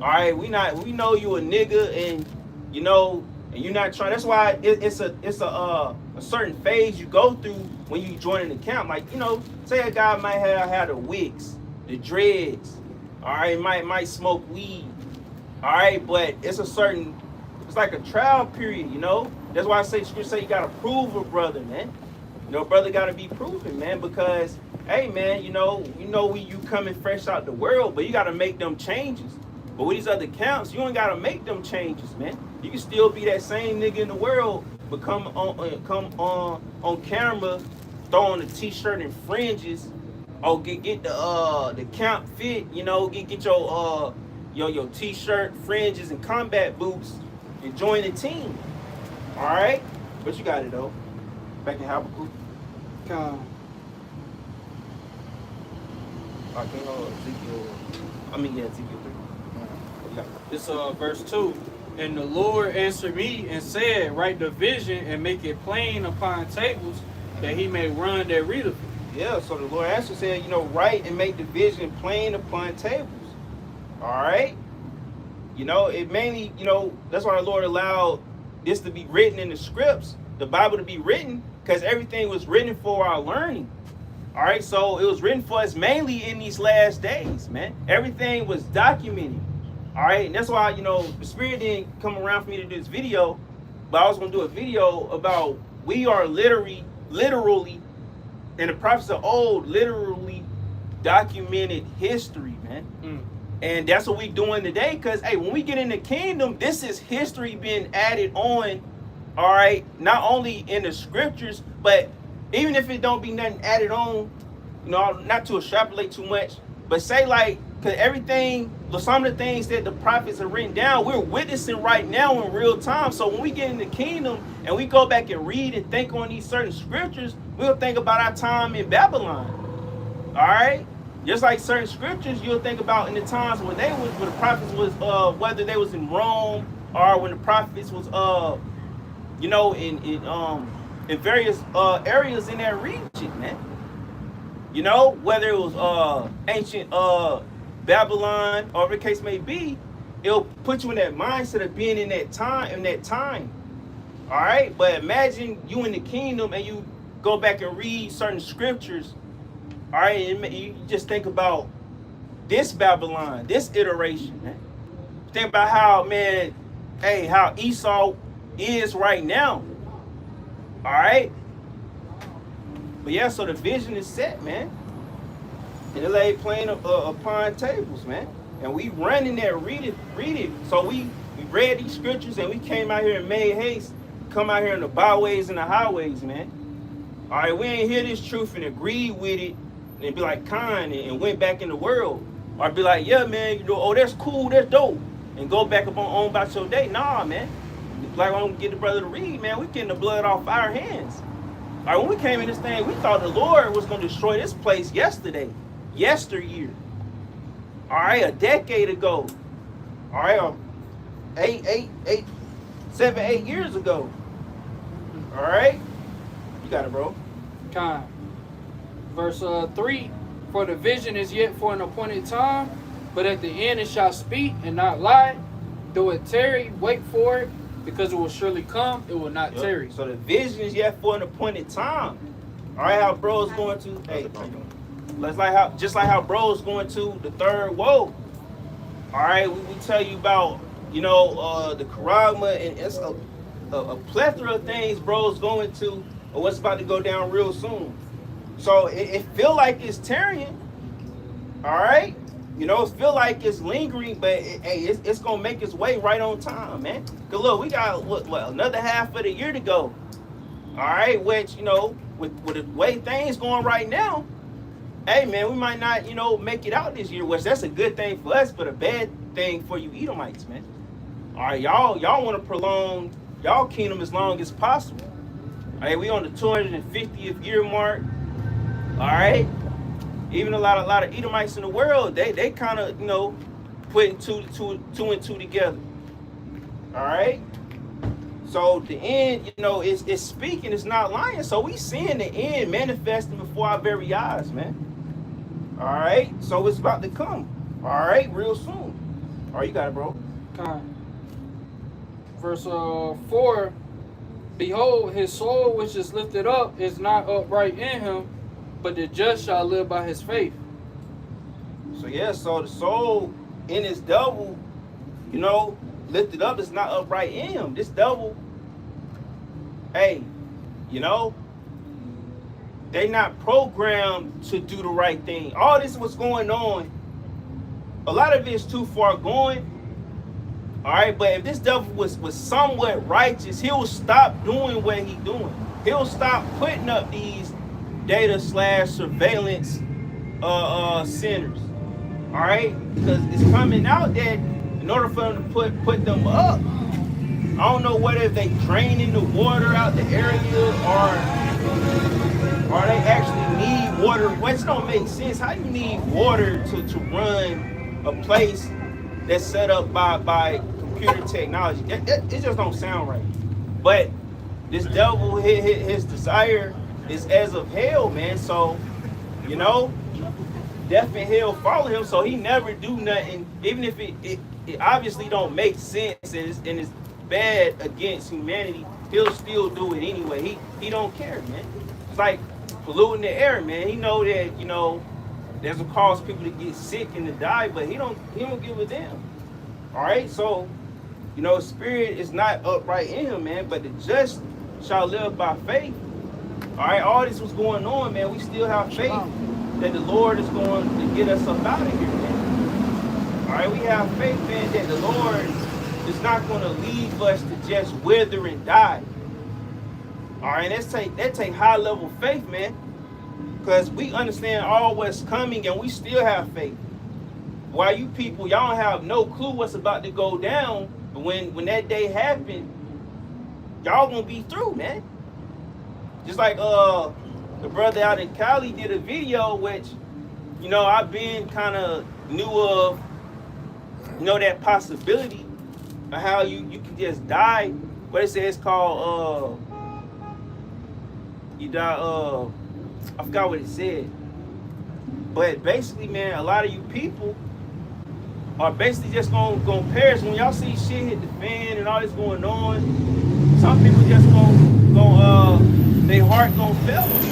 All right, we know you a nigga, and you know, and you're not trying. That's why it's a certain phase you go through when you join the camp. Like, you know, say a guy might have had the wigs, the dreads. All right, might smoke weed. All right, but it's like a trial period, you know. That's why I say you gotta prove a brother, man. You know, brother gotta be proven, man, because hey, man, you know when you coming fresh out the world, but you gotta make them changes. But with these other camps, you ain't gotta make them changes, man. You can still be that same nigga in the world, but come on camera, throw on a t-shirt and fringes, or get the camp fit, you know, get your t-shirt, fringes, and combat boots, and join the team. All right, but you got it though. Back in Habakkuk. Ezekiel 3. It's verse 2. And the Lord answered me and said, write the vision and make it plain upon tables, that he may run that readeth it. Yeah, so the Lord answered, said, you know, write and make the vision plain upon tables. All right. You know, it mainly, you know, that's why the Lord allowed this to be written in the scripts, the Bible to be written, because everything was written for our learning. All right, so it was written for us mainly in these last days, man. Everything was documented. All right, and that's why, you know, the Spirit didn't come around for me to do this video, but I was going to do a video about we are literally, and the prophets of old literally documented history, man. And that's what we doing today, because, hey, when we get in the kingdom, this is history being added on, all right, not only in the scriptures, but even if it don't be nothing added on, you know, not to extrapolate too much, but say like Because everything, some of the things that the prophets have written down, we're witnessing right now in real time. So when we get in the kingdom and we go back and read and think on these certain scriptures, we'll think about our time in Babylon. All right? Just like certain scriptures, you'll think about in the times when the prophets was, whether they was in Rome or when the prophets was, in various areas in that region, man. Whether it was ancient Babylon or whatever the case may be, it'll put you in that mindset of being in that time. All right? But imagine you in the kingdom and you go back and read certain scriptures. All right? And you just think about this Babylon, this iteration, man. Think about how Esau is right now. All right? But yeah, so the vision is set, man. And it lay plain upon tables, man. And we run in there, read it. So we read these scriptures and we came out here and made haste. Come out here in the byways and the highways, man. All right, we ain't hear this truth and agree with it and be like kind and went back in the world. Or be like, yeah, man, oh, that's cool, that's dope. And go back up on about your day. Nah, man. Like I'm gonna get the brother to read, man. We getting the blood off our hands. All right, when we came in this thing, we thought the Lord was going to destroy this place yesterday, yesteryear. All right, a decade ago. All right, 7, 8 years ago. All right, you got it, bro. Kind. Verse 3, for the vision is yet for an appointed time, but at the end it shall speak and not lie. Though it tarry, wait for it, because it will surely come, it will not tarry. So the vision is yet for an appointed time. All right, how bro's going to, just like how bro's going to the third woe. All right, we tell you about, the Karama, and it's a plethora of things bro's going to, or what's about to go down real soon. So it feel like it's tarrying. All right. It feel like it's lingering, but it's gonna make its way right on time, man. Cause look, we got another half of the year to go. All right, which with the way things going right now, hey man, we might not make it out this year. Which that's a good thing for us, but a bad thing for you Edomites, man. All right, y'all want to prolong y'all kingdom as long as possible. All right, we on the 250th year mark. All right. Even a lot of Edomites in the world, they kind of, putting two and two together. All right? So the end, it's speaking, it's not lying. So we seeing the end manifesting before our very eyes, man. All right? So it's about to come. All right? Real soon. All right, you got it, bro. Kind. Verse 4, behold, his soul which is lifted up is not upright in him, but the just shall live by his faith. So yeah, so the soul in this devil, lifted up is not upright in him. This devil, hey, they not programmed to do the right thing. All this what's going on, a lot of it is too far going. All right, but if this devil was somewhat righteous, he'll stop doing what he's doing. He'll stop putting up these data/surveillance centers. All right, because it's coming out that in order for them to put them up, I don't know whether they draining the water out the area or they actually need water, which don't make sense. How you need water to run a place that's set up by computer technology? It just don't sound right. But this devil, his desire is as of hell, man. So, death and hell follow him. So he never do nothing, even if it obviously don't make sense and it's bad against humanity. He'll still do it anyway. He don't care, man. It's like polluting the air, man. He know that that's what cause people to get sick and to die, but he don't give a damn. All right, so spirit is not upright in him, man. But the just shall live by faith. All right, all this was going on, man. We still have faith that the Lord is going to get us up out of here, man. All right, we have faith, man, that the Lord is not going to leave us to just wither and die. All right, that take high level faith, man, because we understand all what's coming and we still have faith. why you people, y'all don't have no clue what's about to go down. But when that day happened, y'all gonna be through, man. Just like the brother out in Cali did a video, which, you know, I've been kind of knew of, you know, that possibility of how you can just die. What it says, it's called you die, I forgot what it said. But basically, man, a lot of you people are basically just gonna perish. When y'all see shit hit the fan and all this going on, some people just gonna their heart gonna fail them.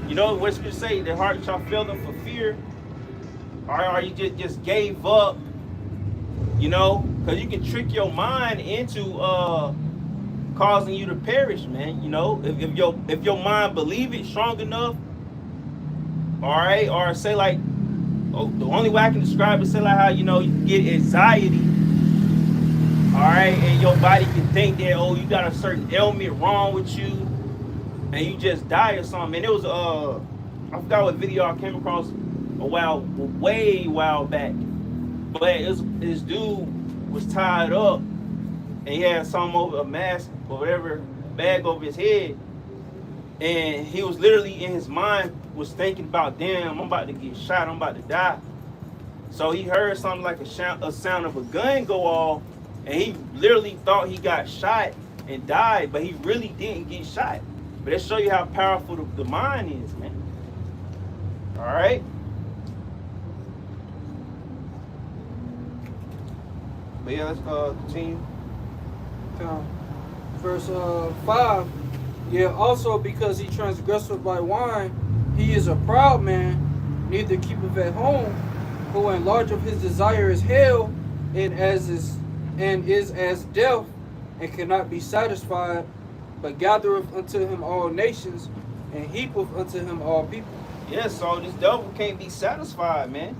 You know what you say? Their heart shall fail them for fear, or you just gave up. You know, because you can trick your mind into causing you to perish, man. You know, if your mind believe it strong enough, all right, or say like, oh, the only way I can describe it, say like how, you know, you get anxiety, all right, and your body can think that, oh, you got a certain ailment wrong with you, and you just die or something. And it was I forgot what video I came across way while back, but this dude was tied up, and he had some over a mask or whatever bag over his head, and he was literally in his mind was thinking about, damn, I'm about to get shot, I'm about to die. So he heard something like a sound of a gun go off, and he literally thought he got shot and died, but he really didn't get shot. But it show you how powerful the mind is, man. All right. But yeah, let's continue. Verse 5. Yeah, also because he transgresseth by wine, he is a proud man, neither keepeth at home, who enlargeth his desire is hell, and is as death, and cannot be satisfied, but gathereth unto him all nations, and heapeth unto him all people. Yeah, so this devil can't be satisfied, man.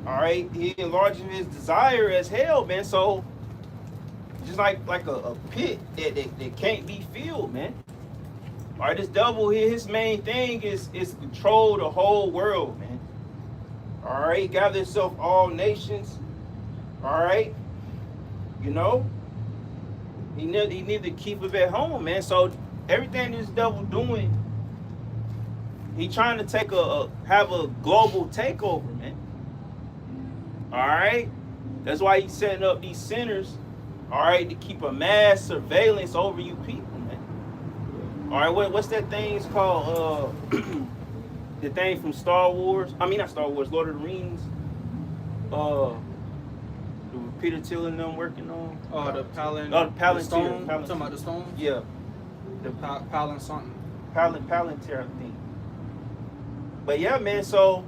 All right, he enlarges his desire as hell, man. So just like a pit that can't be filled, man. All right, this devil here, his main thing is control the whole world, man. All right, he gathered himself all nations. All right, you know, he need to keep it at home, man. So everything this devil doing, he trying to have a global takeover, man. All right, that's why he's setting up these centers, all right, to keep a mass surveillance over you people. All right, what's that thing? It's called the thing from Star Wars. I mean, not Star Wars, Lord of the Rings. Peter Thiel and them working on. Oh, the Palantir. Oh, the Palantir. Stone. Talking about the stones? Yeah. The Palan something. Palantir thing. But yeah, man. So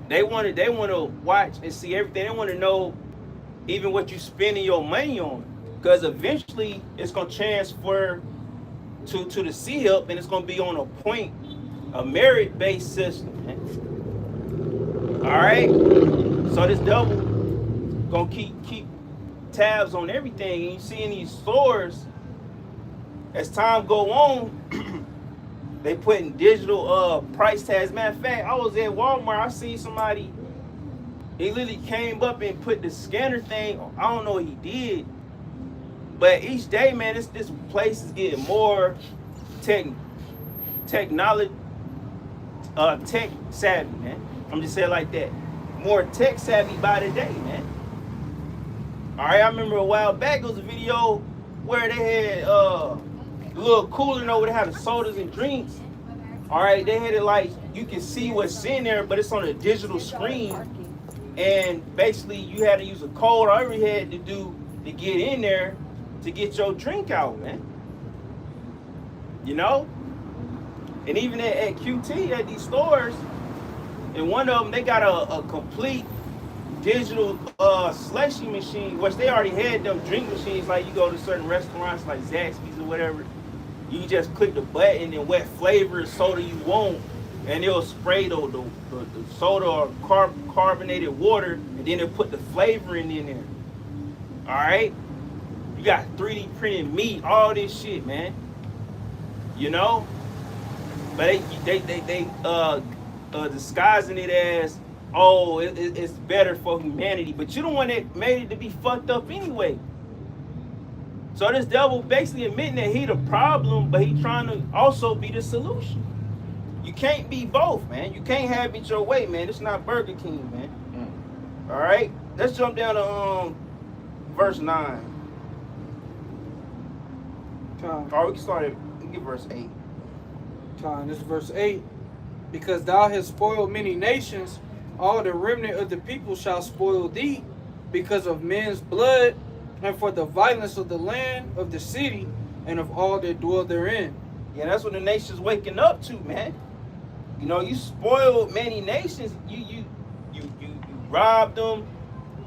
they want to watch and see everything. They want to know even what you spending your money on, because eventually it's gonna transfer to the C-Help, and it's gonna be on a merit-based system, man. All right. So this devil gonna keep tabs on everything, and you see in these stores, as time go on, they putting digital price tags. Matter of fact, I was at Walmart, I seen somebody, he literally came up and put the scanner thing, I don't know what he did, but each day, man, this place is getting more tech savvy, man. I'm just saying like that. More tech savvy by the day, man. All right, I remember a while back, there was a video where they had a little cooler, you know, where they had the sodas and drinks. All right, they had it like, you can see what's in there, but it's on a digital screen. And basically, you had to use a code, all you had to do to get in there to get your drink out, man. You know? And even at QT, at these stores, and one of them, they got a complete digital slushy machine, which they already had them drink machines, like you go to certain restaurants like Zaxby's or whatever, you just click the button and what flavor of soda you want, and it'll spray the soda or carbonated water, and then it'll put the flavoring in there. All right? You got 3D printed meat, all this shit, man. You know? But they disguising it as, oh, it's better for humanity. But you're the one that made it to be fucked up anyway. So this devil basically admitting that he the problem, but he trying to also be the solution. You can't be both, man. You can't have it your way, man. It's not Burger King, man. All right, let's jump down to verse 9. Or we can start at get verse 8. This is verse 8. Because thou hast spoiled many nations, all the remnant of the people shall spoil thee, because of men's blood, and for the violence of the land, of the city, and of all that dwell therein. Yeah, that's what the nation's waking up to, man. You know, you spoiled many nations. You robbed them,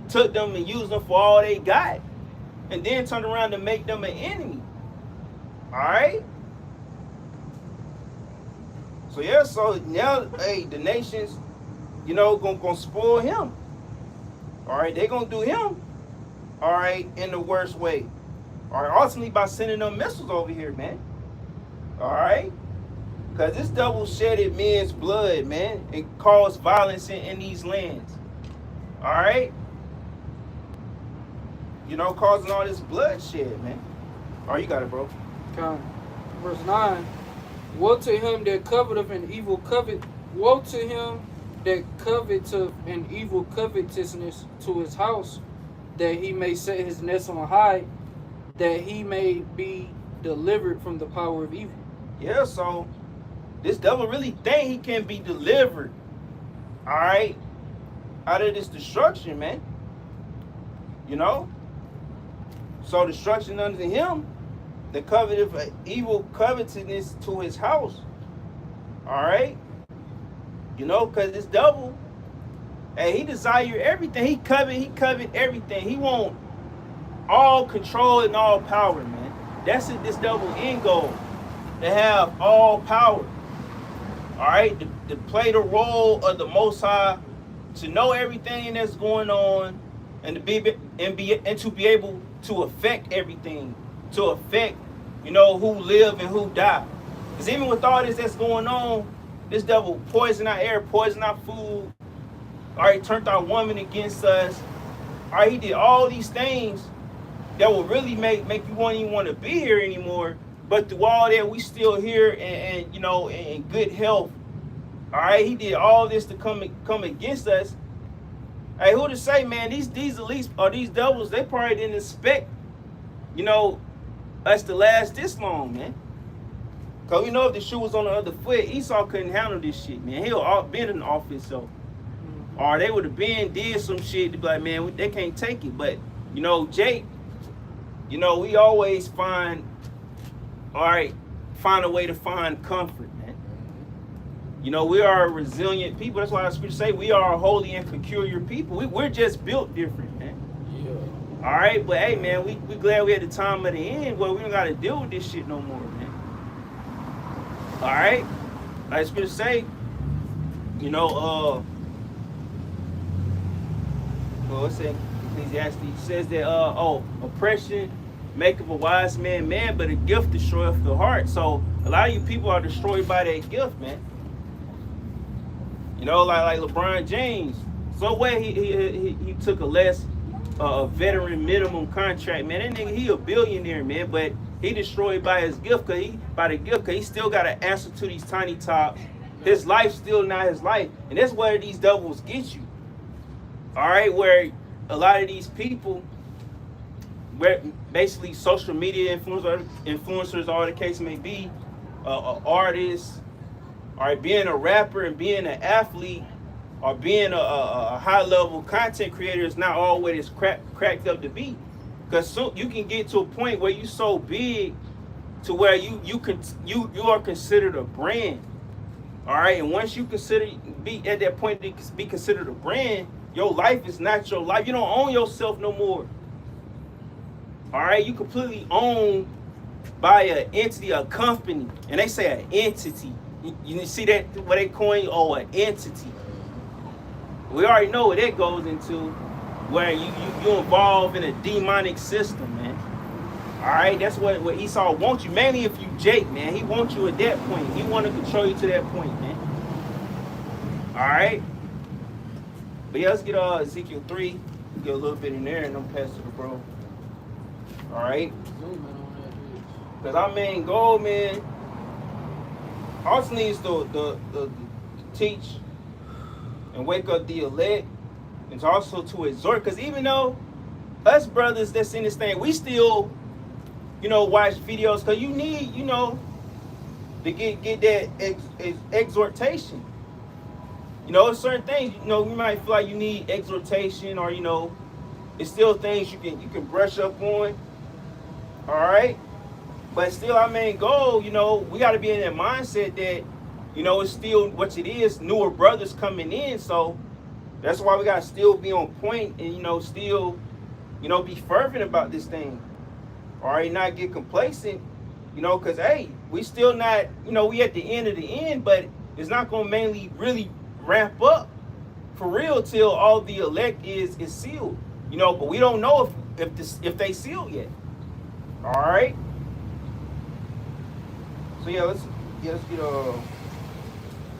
took them and used them for all they got, and then turned around to make them an enemy. All right. So yeah, so now, hey, the nations, you know, gonna spoil him. All right, they gonna do him, all right, in the worst way. All right, ultimately by sending them missiles over here, man. All right, because this devil shedded men's blood, man, and caused violence in these lands. All right, you know, causing all this bloodshed, man. All right, you got it, bro. Verse 9. Woe to him that coveteth an evil covet. Woe to him that coveteth an evil covetousness to his house, that he may set his nest on high, that he may be delivered from the power of evil. Yeah, so this devil really think he can be delivered, all right, out of this destruction, man. You know? So destruction unto him, the coveteth evil covetousness to his house. All right? You know, because this devil, hey, he desire everything. He covet everything. He want all control and all power, man. That's it, this devil end goal. To have all power. All right? To play the role of the Most High, to know everything that's going on, and to be able to affect everything. To affect, you know, who live and who die. Because even with all this that's going on, this devil poison our air, poison our food. All right, turned our woman against us. All right, he did all these things that will really make you won't even want to be here anymore. But through all that, we still here and you know, in good health. All right, he did all this to come against us. Hey, who to say, man? These elites or these devils, they probably didn't expect, you know, us to last this long, man. Cause we know if the shoe was on the other foot, Esau couldn't handle this shit, man. He'll all been in the office, so. Or they would have been did some shit to be like, man, they can't take it. But, you know, Jake, you know, we always find a way to find comfort, man. You know, we are a resilient people. That's why the scripture say we are a holy and peculiar people. We're just built different, man. Yeah. All right, but hey, man, we glad we had the time at the end where we don't got to deal with this shit no more, man. All right, like the scripture say, you know, well, it says Ecclesiastes says that oppression maketh a wise man mad, but a gift destroyeth the heart. So a lot of you people are destroyed by that gift, man. You know, like LeBron James. So what he took a veteran minimum contract, man. That nigga, he a billionaire, man, but he destroyed by his gift, cause he still got to answer to these tiny tops. His life's still not his life, and that's where these devils get you. All right, where a lot of these people, where basically social media influencers, all the case may be, artists, all right, being a rapper and being an athlete, or being a high-level content creator is not always cracked up to be. Because so you can get to a point where you're so big to where you are considered a brand. All right, and once you be at that point to be considered a brand, your life is not your life. You don't own yourself no more. All right, you completely owned by an entity, a company, and they say an entity. You see that what they coin? Oh, an entity. We already know what that goes into, where you involved in a demonic system, man. All right, that's what Esau wants you. Mainly if you Jake, man, he wants you at that point. He want to control you to that point, man. All right. But yeah, let's get Ezekiel 3. Get a little bit in there and then pass to the bro. All right. Zoom in on that bitch. Because our main goal, man, also needs to teach and wake up the elect, and also to exhort. Because even though us brothers that's in this thing, we still, watch videos, because you need, to get that exhortation. Certain things, you might feel like you need exhortation, or it's still things you can brush up on. All right, but still, our main goal, we got to be in that mindset that, it's still what it is. Newer brothers coming in, so that's why we got to still be on point and still, be fervent about this thing. All right, not get complacent, because hey, we still not, we at the end of the end, but it's not gonna mainly really ramp up for real till all the elect is sealed, but we don't know if they sealed yet. All right. So yeah, let's get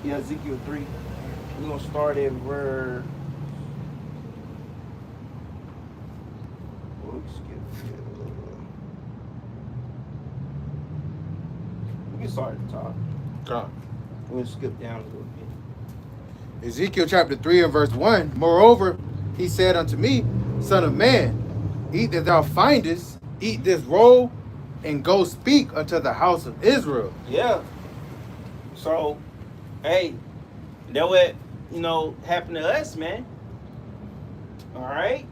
Ezekiel 3. We're gonna start at verse. We can start at the top. God. We'll skip down a little bit. Ezekiel chapter 3 and verse 1. Moreover, he said unto me, Son of man, eat that thou findest, eat this roll, and go speak unto the house of Israel. Yeah. So, hey, that what happened to us, man. All right.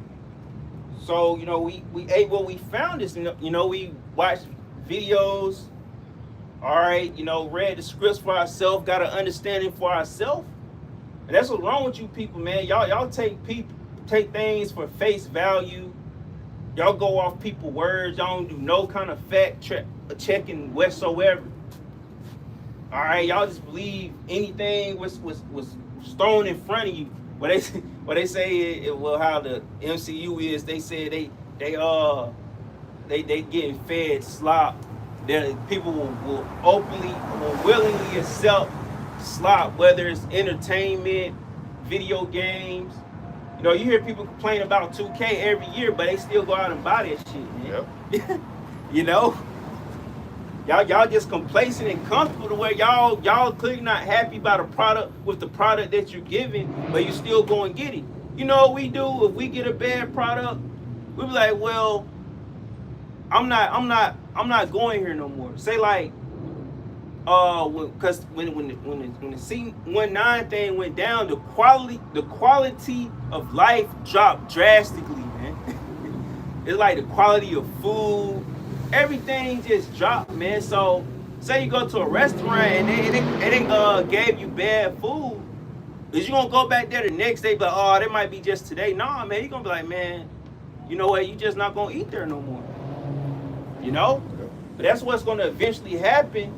So we ate what we found. This we watched videos. All right, read the scripts for ourselves, got an understanding for ourselves. And that's what's wrong with you people, man. Y'all take things for face value. Y'all go off people's words. Y'all don't do no kind of fact checking whatsoever. All right, y'all just believe anything was thrown in front of you. What they say how the MCU is. They say they getting fed slop. That people will openly or willingly accept slop, whether it's entertainment, video games. You hear people complain about 2K every year, but they still go out and buy that shit, man. Yep. Y'all just complacent and comfortable to where y'all clearly not happy about the product that you're giving, but you still go and get it. You know what we do if we get a bad product? We be like, well, I'm not going here no more. Say like, because when the C19 thing went down, the quality of life dropped drastically, man. It's like the quality of food, everything just dropped, man. So say you go to a restaurant and they gave you bad food, is you gonna go back there the next day, but that might be just today? Nah, man, you gonna be like, man, you know what? You just not gonna eat there no more. But that's what's going to eventually happen,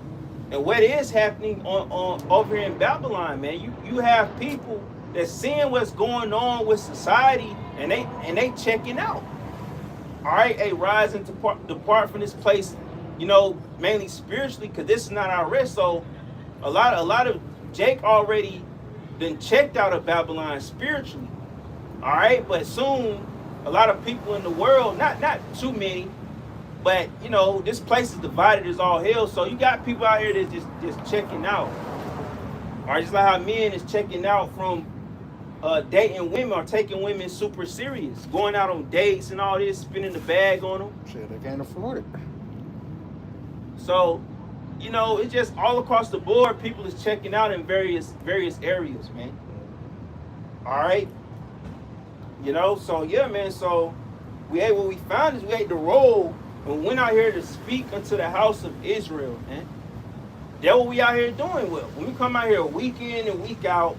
and what is happening on over here in Babylon, man. You have people that's seeing what's going on with society, and they checking out. All right, hey, rise and depart from this place, mainly spiritually, because this is not our rest. So a lot of Jake already been checked out of Babylon spiritually. All right, but soon a lot of people in the world, not too many. But this place is divided as all hell. So you got people out here that's just checking out. All right, just like how men is checking out from dating women or taking women super serious, going out on dates and all this, spending the bag on them. Shit, they can't afford it. So, it's just all across the board. People is checking out in various areas, man. All right, So yeah, man. So we ate what we found is we ate the roll. And we went out here to speak unto the house of Israel, man. That's what we out here doing. Well, when we come out here week in and week out,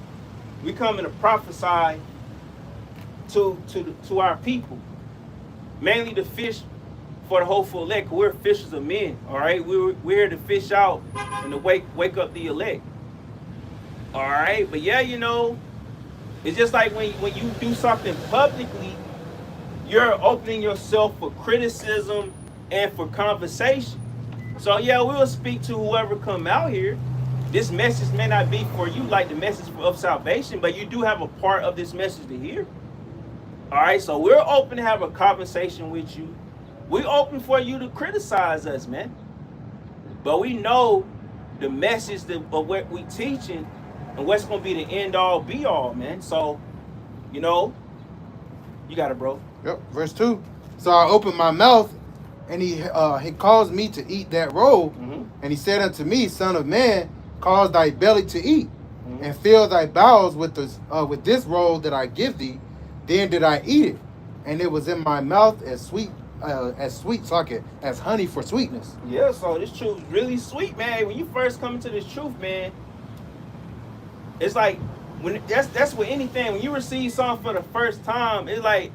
we come in to prophesy to our people. Mainly to fish for the hopeful elect. We're fishers of men, all right? We're here to fish out and to wake up the elect. All right? But yeah, it's just like when you do something publicly, you're opening yourself for criticism and for conversation. So yeah, we'll speak to whoever come out here. this message may not be for you like the message of salvation, but you do have a part of this message to hear. All right, so we're open to have a conversation with you. We're open for you to criticize us, man. But we know the message of what we teaching and what's going to be the end all be all, man. So, you know, you got it, bro. Yep. Verse 2. So I opened my mouth, and he caused me to eat that roll. Mm-hmm. And he said unto me, Son of man, cause thy belly to eat, Mm-hmm. and fill thy bowels with this roll that I give thee. Then did I eat it, and it was in my mouth as sweet socket, as honey for sweetness. Yeah, so this truth is really sweet, man. When you first come into this truth, man, it's like when that's with anything. When you receive something for the first time, it's like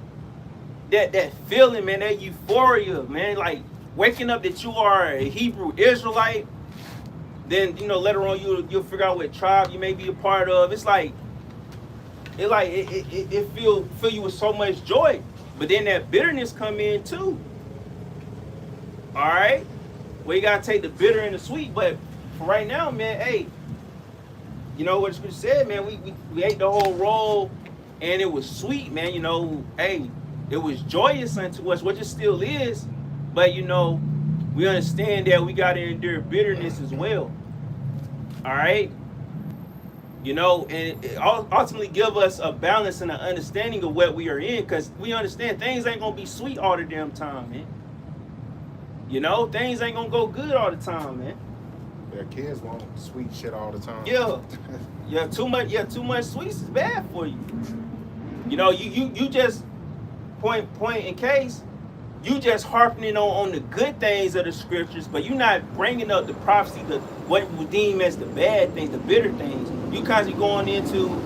that feeling, man, that euphoria, man, like waking up that you are a Hebrew Israelite. Then, you know, later on you'll figure out what tribe you may be a part of. It's like it fill you with so much joy. But then that bitterness come in too. All right? Well, you got to take the bitter and the sweet. But for right now, man, hey, you know what you said, man, we ate the whole roll and it was sweet, man. You know, hey, it was joyous unto us, which it still is. But, you know, we understand that we got to endure bitterness as well. All right? You know, and it ultimately give us a balance and an understanding of what we are in, because we understand things ain't going to be sweet all the damn time, man. You know, things ain't going to go good all the time, man. Their kids want sweet shit all the time. Yeah, too much sweets is bad for you. You know, you just point in case, you just harping on the good things of the scriptures, but you're not bringing up the prophecy, what we deem as the bad things, the bitter things. You constantly going into,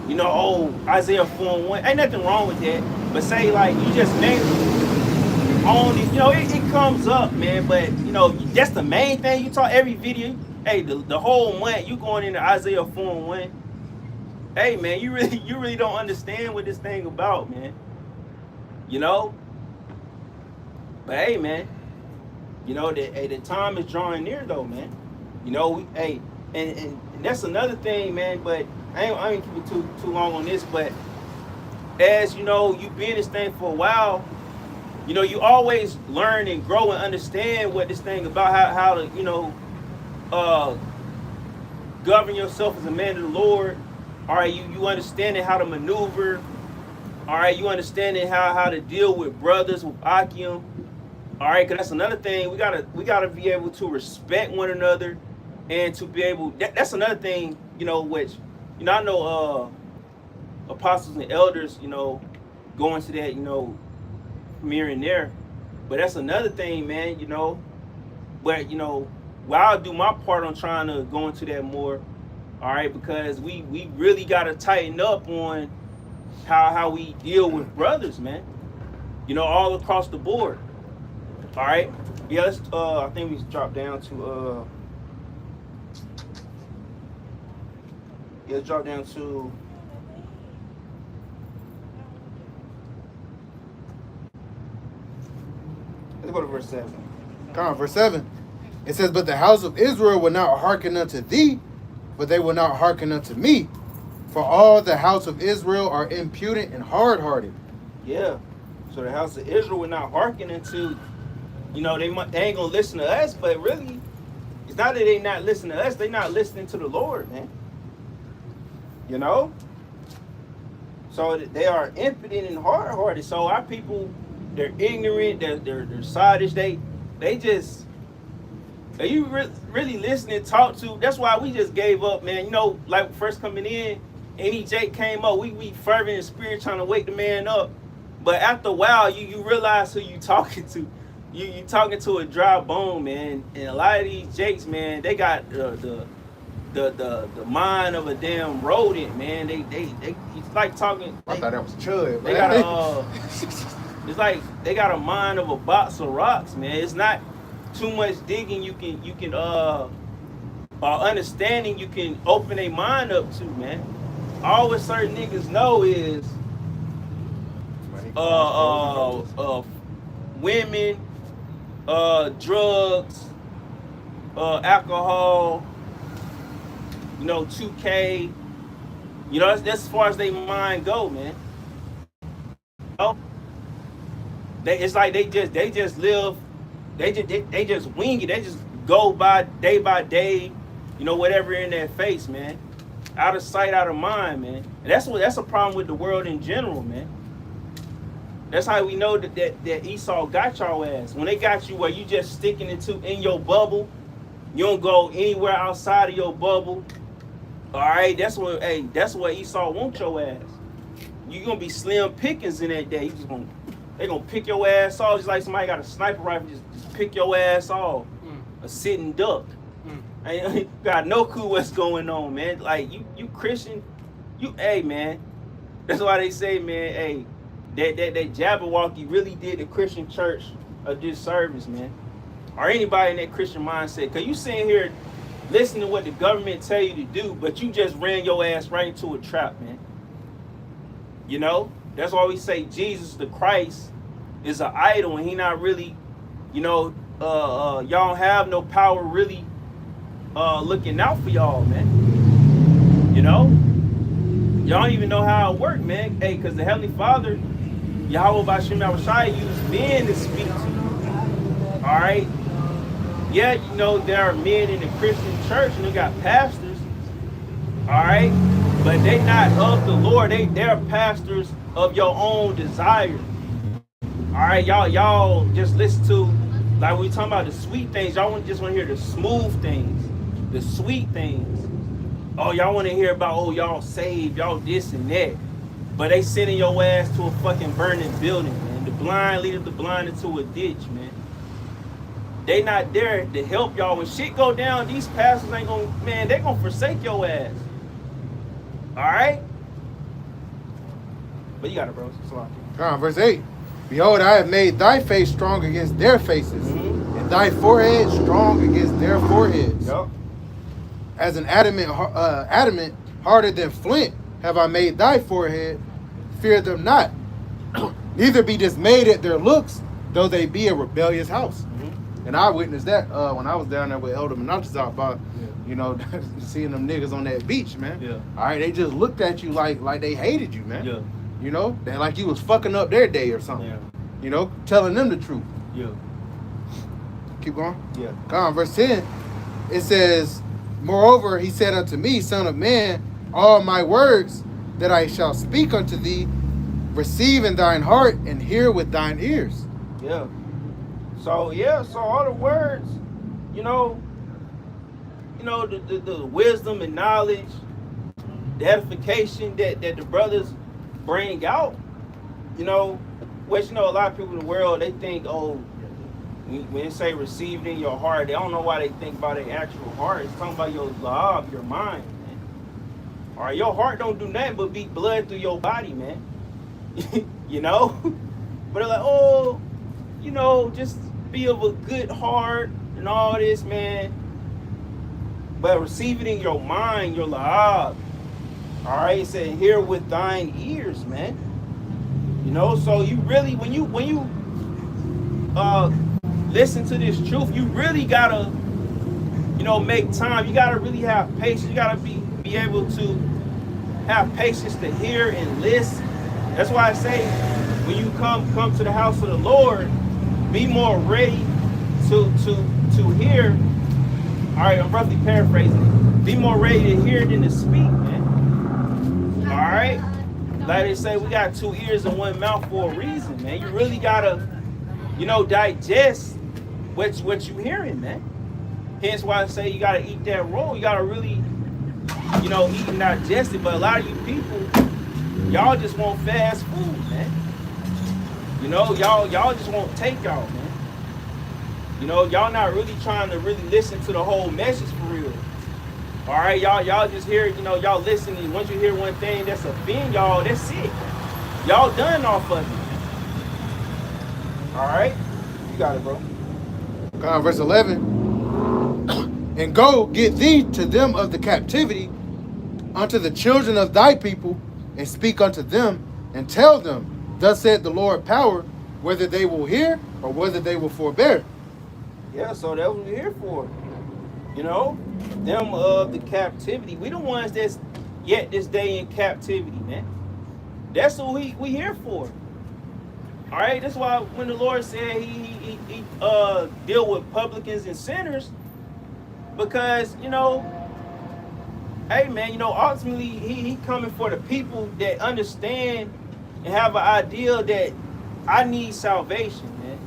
you know, Isaiah 4:1. Ain't nothing wrong with that. But say, like, you just name on it. You know, it comes up, man. But, you know, that's the main thing you talk every video. Hey, the whole month, you going into Isaiah 4:1. Hey, man, you really don't understand what this thing about, man. You know? But, hey, man, you know, the time is drawing near, though, man. You know, and that's another thing, man, but I ain't keep it too long on this, but as, you know, you be in this thing for a while, you know, you always learn and grow and understand what this thing about, how to, you know, govern yourself as a man of the Lord. All right, you understanding how to maneuver. All right, you understanding how to deal with brothers, with Akim. All right, because that's another thing. We gotta be able to respect one another, and to be able. That's another thing, you know. Which, you know, I know apostles and elders, you know, go into that, you know, from here and there. But that's another thing, man. You know, but you know, well, I'll do my part on trying to go into that more. All right, because we really gotta tighten up on how we deal with brothers, man. You know, all across the board. All right. Yeah, let's I think we drop down to let's drop down to let's go to verse 7. Come on, verse 7. It says, But the house of Israel will not hearken unto thee, but they will not hearken unto me. For all the house of Israel are impudent and hard-hearted. Yeah. So the house of Israel will not hearken unto, you know, they ain't gonna listen to us, but really, it's not that they not listening to us, they not listening to the Lord, man. You know? So they are impotent and hard-hearted. So our people, they're ignorant, they're sottish, they just, are you really listening, talk to? That's why we just gave up, man. You know, like first coming in, NEJ came up, we fervent in spirit trying to wake the man up. But after a while, you realize who you talking to. You talking to a dry bone, man. And a lot of these jakes, man, they got the mind of a damn rodent, man. They it's like talking. I thought that was Chud. They got it's like they got a mind of a box of rocks, man. It's not too much digging you can or understanding you can open a mind up to, man. All what certain niggas know is women, drugs, alcohol, 2K. That's as far as they mind go, man. It's like they just live, they just wing it. They just go by day, whatever in their face, man. Out of sight, out of mind, man. And that's a problem with the world in general, man. That's how we know that Esau got y'all ass. When they got you where you just sticking in your bubble, you don't go anywhere outside of your bubble. All right, that's what Esau wants your ass. You gonna be slim pickings in that day. They gonna pick your ass off just like somebody got a sniper rifle, just pick your ass off. A sitting duck. I ain't got no clue what's going on, man. Like you Christian, hey man. That's why they say, man, hey, that Jabberwocky really did the Christian church a disservice, man. Or anybody in that Christian mindset. Cause you sitting here listening to what the government tell you to do, but you just ran your ass right into a trap, man. That's why we say Jesus the Christ is an idol and he not really, y'all don't have no power really looking out for y'all, man. Y'all don't even know how it works, man. Hey, because the Heavenly Father, Yahweh Bashim Yahushai, used men to speak to you. All right? Yeah, there are men in the Christian church and they got pastors. All right? But they not of the Lord. They're pastors of your own desire. All right, y'all just listen to, like we talking about the sweet things. Y'all just want to hear the smooth things, the sweet things. Oh, y'all want to hear about, y'all saved, y'all this and that. But they sending your ass to a fucking burning building, man. The blind leading the blind into a ditch, man. They not there to help y'all. When shit go down, these pastors ain't gonna, man, they gonna forsake your ass. All right? But you got it, bro. Verse 8. Behold, I have made thy face strong against their faces, and thy forehead strong against their foreheads. Yep. As an adamant harder than flint, have I made thy forehead. Fear them not, neither be dismayed at their looks, though they be a rebellious house. And I witnessed that when I was down there with Elder Menachos about, seeing them niggas on that beach, man. Yeah. All right, they just looked at you like they hated you, man. Yeah. They like you was fucking up their day or something. Yeah. Telling them the truth. Yeah. Keep going. Yeah. Come on, verse 10. It says, moreover, he said unto me, Son of man, all my words that I shall speak unto thee, receive in thine heart and hear with thine ears. Yeah. So all the words, the wisdom and knowledge, the edification that the brothers bring out, which a lot of people in the world, they think, when they say receive it in your heart, they don't know why they think about their actual heart. It's talking about your love, your mind, man. All right, your heart don't do nothing but beat blood through your body, man. But they're like, just be of a good heart and all this, man. But receive it in your mind, your lahab. All right, it said, hear with thine ears, man. So you really, when you listen to this truth, you really gotta, make time. You gotta really have patience. You gotta be able to have patience to hear and listen. That's why I say, when you come to the house of the Lord, be more ready to hear. All right, I'm roughly paraphrasing it. Be more ready to hear than to speak, man. All right? Like they say, we got 2 ears and 1 mouth for a reason, man. You really gotta, digest what you hearing, man. Hence why I say you gotta eat that roll. You gotta really, eat and digest it. But a lot of you people, y'all just want fast food, man. Y'all just want takeout, man. Y'all not really trying to really listen to the whole message for real. All right, y'all just hear, y'all listening. Once you hear one thing that's offend y'all, that's it. Y'all done off of it. All right, you got it, bro. Come on, verse 11. And go get thee to them of the captivity, unto the children of thy people, and speak unto them, and tell them, thus said the Lord power, whether they will hear or whether they will forbear. Yeah, so that's what we're here for. them of the captivity. We the ones that's yet this day in captivity, man. That's what we here for. All right, that's why when the Lord said he deal with publicans and sinners, because hey man, ultimately he coming for the people that understand and have an idea that I need salvation, man.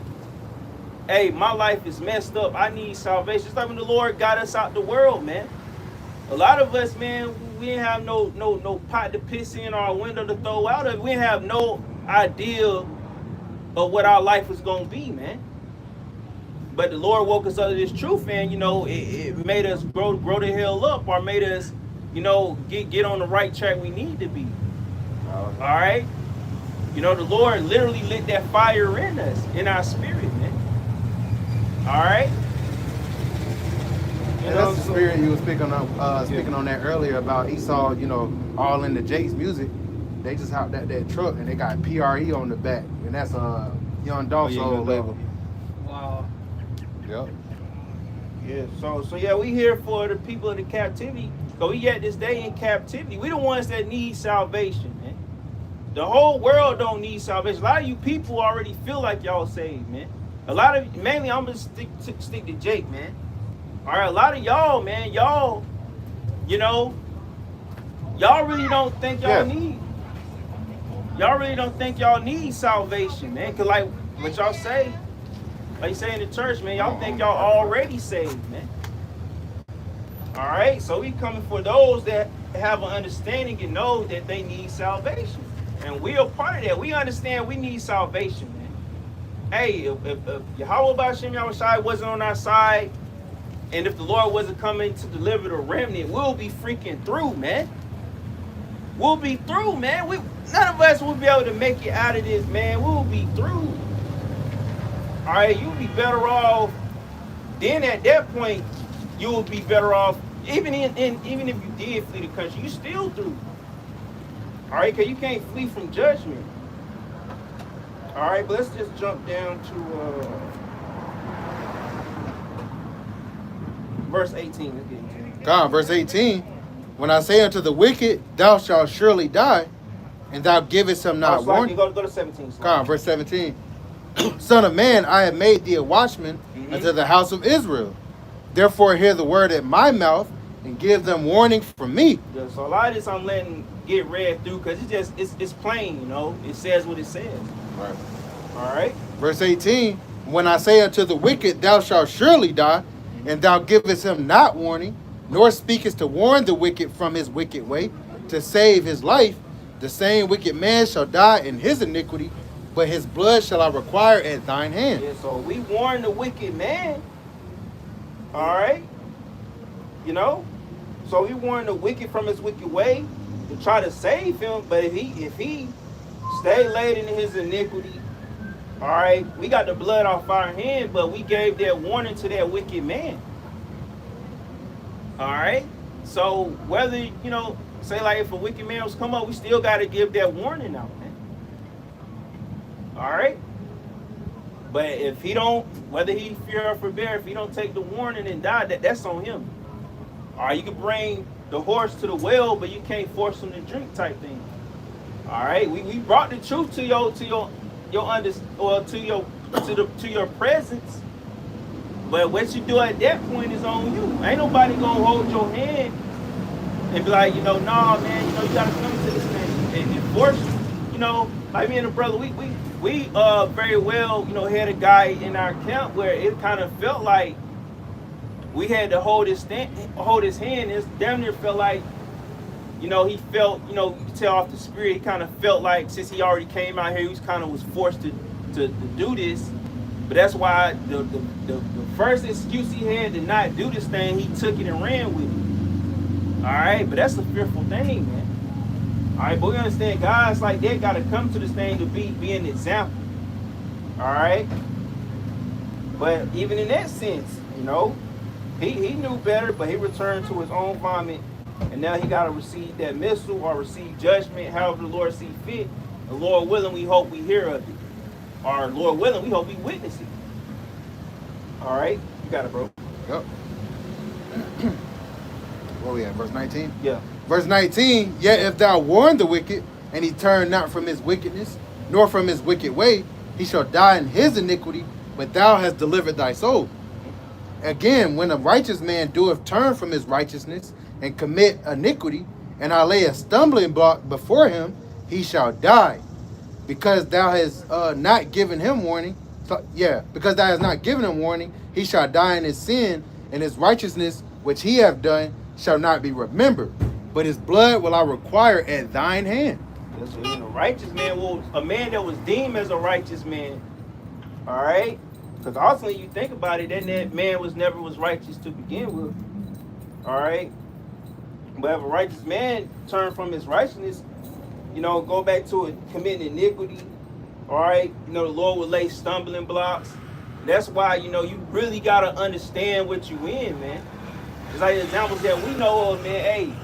Hey, my life is messed up. I need salvation. It's like when the Lord got us out the world, man. A lot of us, man, we didn't have no pot to piss in or a window to throw out of. We didn't have no idea of what our life was gonna be, man. But the Lord woke us up to this truth, and it made us grow the hell up, or made us, get on the right track we need to be. All right. The Lord literally lit that fire in us, in our spirit, man. All right. And that's the spirit you were speaking on that earlier about Esau, all in the Jake's music. They just hopped that truck and they got PRE on the back. And that's a Young Dolph's old label. Wow. Yep. Yeah, so yeah, we here for the people of the captivity. So we yet this day in captivity. We the ones that need salvation, man. The whole world don't need salvation. A lot of you people already feel like y'all saved, man. Mainly I'm gonna stick to Jake, man. All right, a lot of y'all, man, y'all really don't think y'all need. Y'all really don't think y'all need salvation, man. Cause like what y'all say, like you say in the church, man, y'all think y'all already saved, man. All right, so we coming for those that have an understanding and know that they need salvation. And we are part of that. We understand we need salvation, man. Hey, if Yahweh B'Shem Yahushai wasn't on our side, and if the Lord wasn't coming to deliver the remnant, we'll be freaking through, man. We'll be through, man. None of us will be able to make it out of this, man. We'll be through. All right, you'll be better off. Then at that point, you will be better off. Even if you did flee the country, you still through. All right, because you can't flee from judgment. All right, but let's just jump down to verse 18. Let's get into it. God, verse 18. When I say unto the wicked, thou shalt surely die, and thou givest him not warning. Go to 17. God, verse 17. Son of man, I have made thee a watchman unto the house of Israel. Therefore hear the word at my mouth, and give them warning from me. Yeah, so a lot of this I'm letting get read through because it's plain, It says what it says. Right. All right. Verse 18. When I say unto the wicked, thou shalt surely die, and thou givest him not warning, nor speakest to warn the wicked from his wicked way, to save his life, the same wicked man shall die in his iniquity, but his blood shall I require at thine hand. Yeah, so we warn the wicked man. All right. So we warn the wicked from his wicked way to try to save him, but if he stay laid in his iniquity, all right, we got the blood off our hand, but we gave that warning to that wicked man. All right. So whether, say like if a wicked man was come up, we still got to give that warning out, man. All right. But if he don't, whether he fear or forbear, if he don't take the warning and die, that's on him. All right. You can bring the horse to the well, but you can't force him to drink type thing. All right. We brought the truth to your presence. But what you do at that point is on you. Ain't nobody gonna hold your hand and be like, nah, man, you gotta come to this thing and force you. Like me and the brother, we very well, had a guy in our camp where it kind of felt like we had to hold his hand. It damn near felt like, he felt, you could tell off the spirit. He kind of felt like since he already came out here, he was forced to do this. But that's why the first excuse he had to not do this thing, he took it and ran with it. All right, but that's a fearful thing, man. All right, but we understand guys like that got to come to this thing to be an example. All right, but even in that sense, he knew better, but he returned to his own vomit, and now he got to receive that missile or receive judgment, however the Lord see fit. The Lord willing, we hope we hear of it. Or Lord willing, we hope we witness it. All right, you got it, bro. Yep. where we at? Verse 19? Yeah. Verse 19, yet if thou warn the wicked, and he turn not from his wickedness, nor from his wicked way, he shall die in his iniquity, but thou hast delivered thy soul. Again, when a righteous man doeth turn from his righteousness, and commit iniquity, and I lay a stumbling block before him, he shall die. Because thou hast not given him warning. So, because thou hast not given him warning, he shall die in his sin, and his righteousness which he hath done shall not be remembered. But his blood will I require at thine hand. A righteous man a man that was deemed as a righteous man. All right? Because ultimately, you think about it, that man never was righteous to begin with. All right? But if a righteous man turn from his righteousness, go back to it, committing iniquity, all right? The Lord will lay stumbling blocks. That's why, you really got to understand what you in, man. It's like the examples that we know of, man.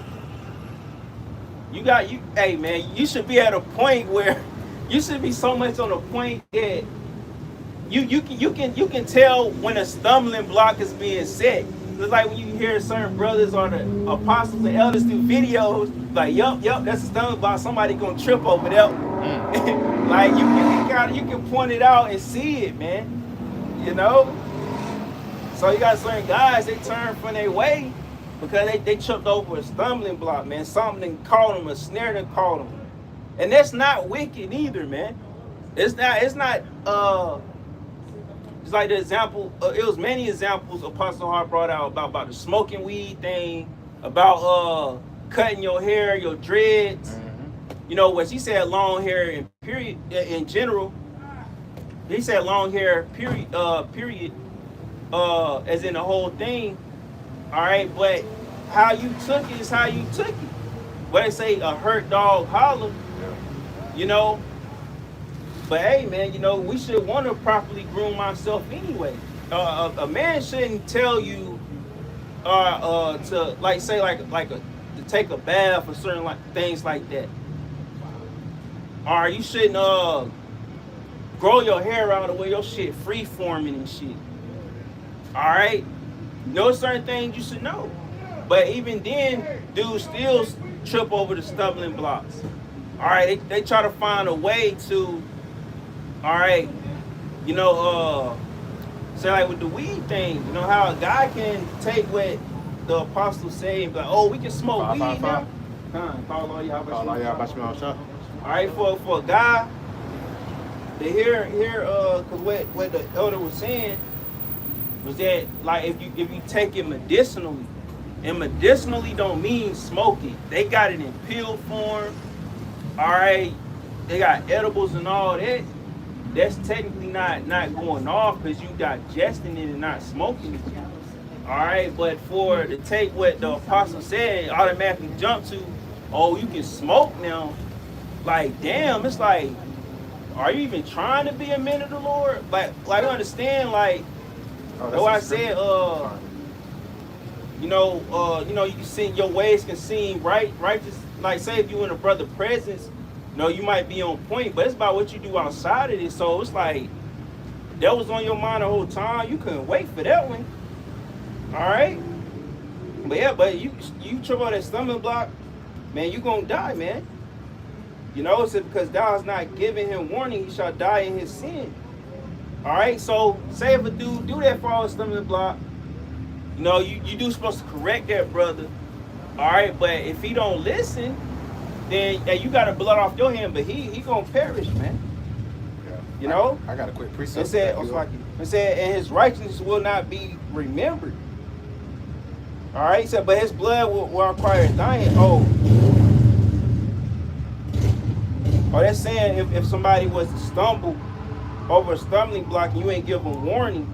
Hey, man, you should be at a point where you should be so much on a point that you can tell when a stumbling block is being set. It's like when you hear certain brothers or the apostles and elders do videos, like, yup, that's a stumbling block. Somebody gonna trip over that. Like you can point it out and see it, man. So you got certain guys, they turn from their way because they tripped over a stumbling block, man. Something caught them, a snare that caught them, and that's not wicked either, man. It's not. It's like the example. It was many examples Apostle Hart brought out about the smoking weed thing, about cutting your hair, your dreads. Mm-hmm. When she said long hair in general, he said long hair period, as in the whole thing. All right, but how you took it is how you took it. What they say, a hurt dog holler. But hey, man, we should want to properly groom ourselves anyway. A man shouldn't tell you to to take a bath or certain things like that. Or you shouldn't grow your hair out the way your shit free forming and shit. All right, certain things you should know. But even then, dudes still trip over the stumbling blocks. All right, they try to find a way to. All right, say like with the weed thing, how a guy can take what the apostles say and be like, oh, we can smoke weed now. All right, for a guy to hear, cause what the elder was saying was that like if you take it medicinally, and medicinally don't mean smoking. They got it in pill form. All right, they got edibles and all that. That's technically not going off because you digesting it and not smoking it. All right, but to take what the apostle said, automatically jump to, oh, you can smoke now. Like, damn, it's like, are you even trying to be a man of the Lord? Like I understand, like, that's what I said. You can see your ways can seem righteous. Like, say if you in a brother presence. You might be on point, but it's about what you do outside of it. So it's like that was on your mind the whole time. You couldn't wait for that one. All right. But you trip on that stumbling block, man, you gonna die, man. It's because thou hast not given him warning, he shall die in his sin. All right. So say if a dude do that for all stumbling block, you do supposed to correct that brother. All right. But if he don't listen, then you got to blood off your hand, but he gonna perish, man. Yeah. I got a quick precept. It said, and his righteousness will not be remembered. All right, so but his blood will require dying. Oh, that's saying if somebody was to stumble over a stumbling block and you ain't give them warning,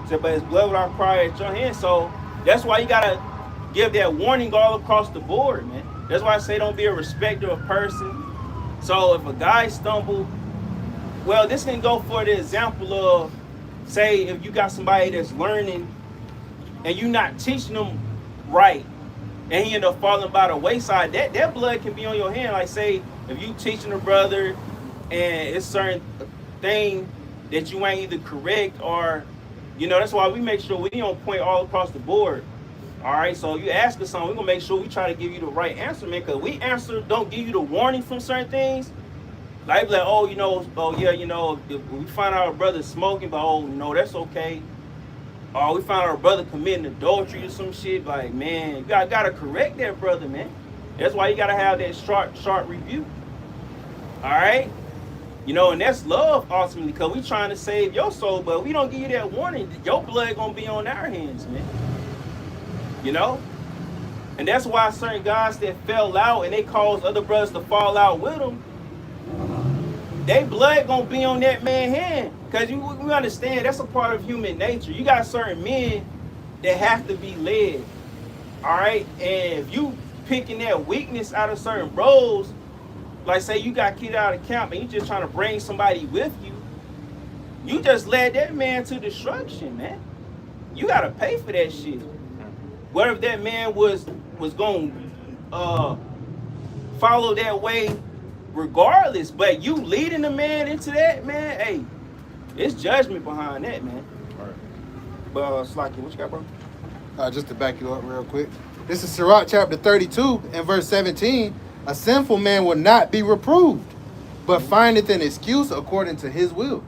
So, but his blood will require at your hand. So that's why you gotta give that warning all across the board, man. That's why I say don't be a respecter of person. So if a guy stumble, well, this can go for the example of, say, if you got somebody that's learning and you not teaching them right, and he end up falling by the wayside, that blood can be on your hand. Like, say, if you teaching a brother and it's certain thing that you ain't either correct or You know, that's why we make sure we on point all across the board. All right, so you ask us something, we're gonna make sure we try to give you the right answer, man. Cause we don't give you the warning from certain things. Like, oh, you know, oh yeah, you know, if we find out our brother smoking, but oh no, that's okay. Or we found our brother committing adultery or some shit. Like, man, you gotta correct that brother, man. That's why you gotta have that sharp review. All right, you know, and that's love ultimately, cause we trying to save your soul, but we don't give you that warning. Your blood gonna be on our hands, man. You know, and that's why certain guys that fell out and they cause other brothers to fall out with them, they blood gonna be on that man's hand. Cause we understand that's a part of human nature. You got certain men that have to be led. All right, and if you picking that weakness out of certain bros, like say you got kicked out of camp and you just trying to bring somebody with you, you just led that man to destruction, man. You gotta pay for that shit. What if that man was gonna follow that way regardless, but you leading the man into that, man, hey, it's judgment behind that, man. All right. But Slocky, what you got, bro? Just to back you up real quick. This is Sirach chapter 32 and verse 17. A sinful man will not be reproved, but findeth an excuse according to his will.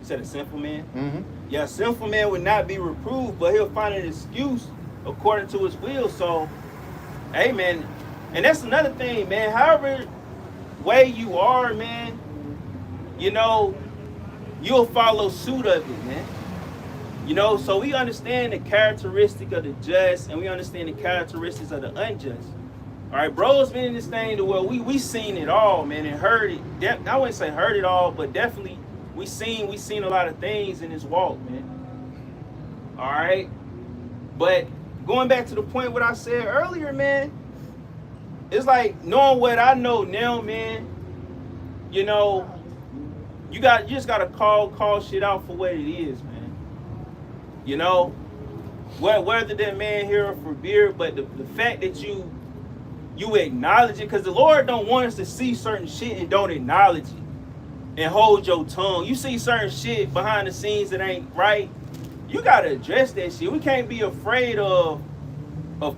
You said a sinful man? Mm-hmm. Yeah, a sinful man would not be reproved, but he'll find an excuse according to his will. So, hey, man, and that's another thing, man. However way you are, man, you know, you'll follow suit of it, man. You know, so we understand the characteristic of the just and we understand the characteristics of the unjust. All right, bro's been in this thing to where we seen it all, man, and heard it. I wouldn't say heard it all, but definitely we seen a lot of things in this walk, man. All right, but going back to the point what I said earlier, man, it's like knowing what I know now, man. You know, you just gotta call shit out for what it is, man. You know, whether that man here for beer, but the fact that you acknowledge it, because the Lord don't want us to see certain shit and don't acknowledge it and hold your tongue. You see certain shit behind the scenes that ain't right, you gotta address that shit. We can't be afraid of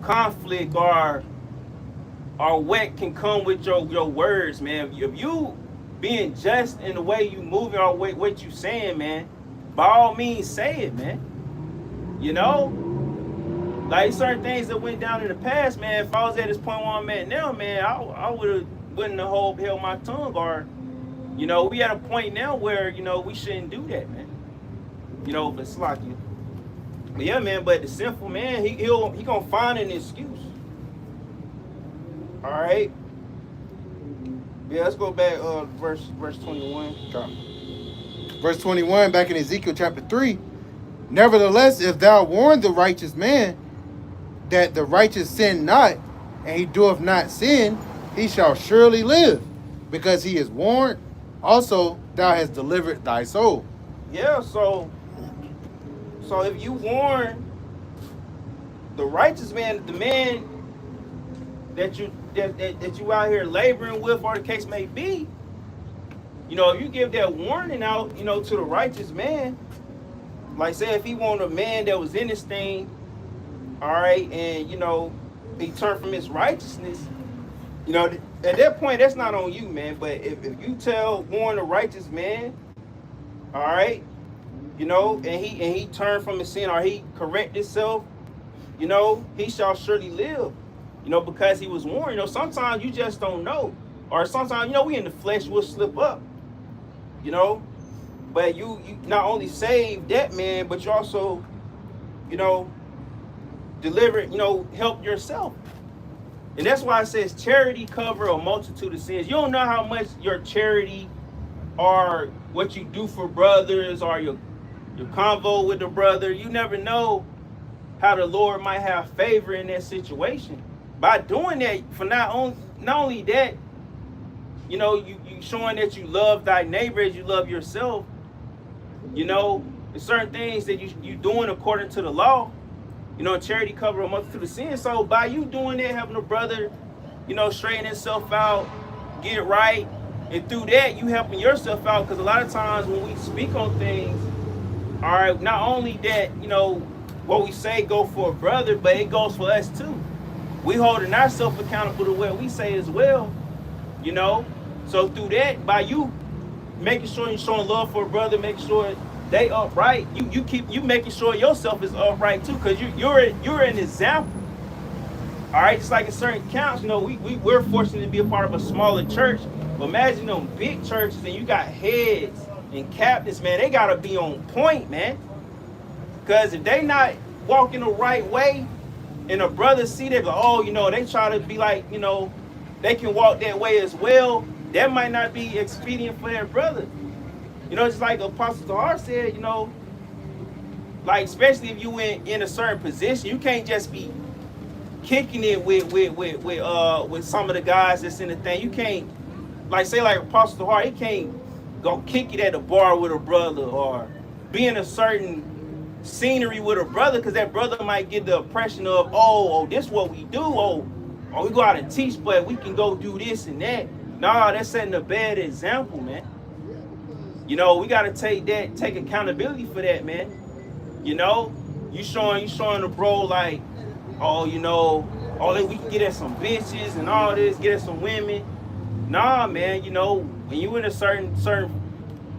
conflict or what can come with your words, man. If you being just in the way you moving or what you saying, man, by all means say it, man. You know, like certain things that went down in the past, man. If I was at this point where I'm at now, man, I wouldn't have held my tongue. Or, you know, we at a point now where, you know, we shouldn't do that, man. You know, but Slocky. But yeah, man. But the sinful man, he gonna find an excuse. All right. Yeah, let's go back verse 21. Verse 21, back in Ezekiel chapter 3. Nevertheless, if thou warn the righteous man that the righteous sin not, and he doeth not sin, he shall surely live, because he is warned. Also, thou hast delivered thy soul. Yeah, so if you warn the righteous man, the man that you out here laboring with, or the case may be, you know, if you give that warning out, you know, to the righteous man, like say if he wanted a man that was in this thing, all right, and you know, he turned from his righteousness, you know, at that point that's not on you, man. But if you warn a righteous man, all right, you know, and he turned from his sin or he correct himself, you know, he shall surely live, you know, because he was warned. You know, sometimes you just don't know, or sometimes, you know, we in the flesh, we'll slip up, you know. But you not only save that man, but you also, you know, deliver, you know, help yourself. And that's why it says charity cover a multitude of sins. You don't know how much your charity or what you do for brothers or your convo with the brother, you never know how the Lord might have favor in that situation. By doing that, for not only that, you know, you showing that you love thy neighbor as you love yourself. You know, there's certain things that you doing according to the law. You know, charity cover a multitude of sins. So by you doing that, having a brother, you know, straighten himself out, get it right, and through that you helping yourself out. Because a lot of times when we speak on things, All right, not only that, you know, what we say go for a brother, but it goes for us too. We holding ourselves accountable to what we say as well, you know. So through that, by you making sure you're showing love for a brother, making sure they upright, you making sure yourself is upright too, because you're an example. All right, just like in certain counts, you know, we're fortunate to be a part of a smaller church. But imagine them big churches and you got heads and captains, man. They gotta be on point, man. Because if they not walking the right way, and a brother see that, like, oh, you know, they try to be like, you know, they can walk that way as well. That might not be expedient for that brother. You know, just like Apostle Tahar said, you know, like especially if you in a certain position, you can't just be kicking it with some of the guys that's in the thing. You can't, like say like Apostle Tahar, he can't go kick it at a bar with a brother or be in a certain scenery with a brother, because that brother might get the impression of, oh, this what we do, oh, we go out and teach, but we can go do this and that. Nah, that's setting a bad example, man. You know, we gotta take accountability for that, man. You know, you showing the bro like, oh, you know, oh, we can get at some bitches and all this, get at some women. Nah, man, you know, when you in a certain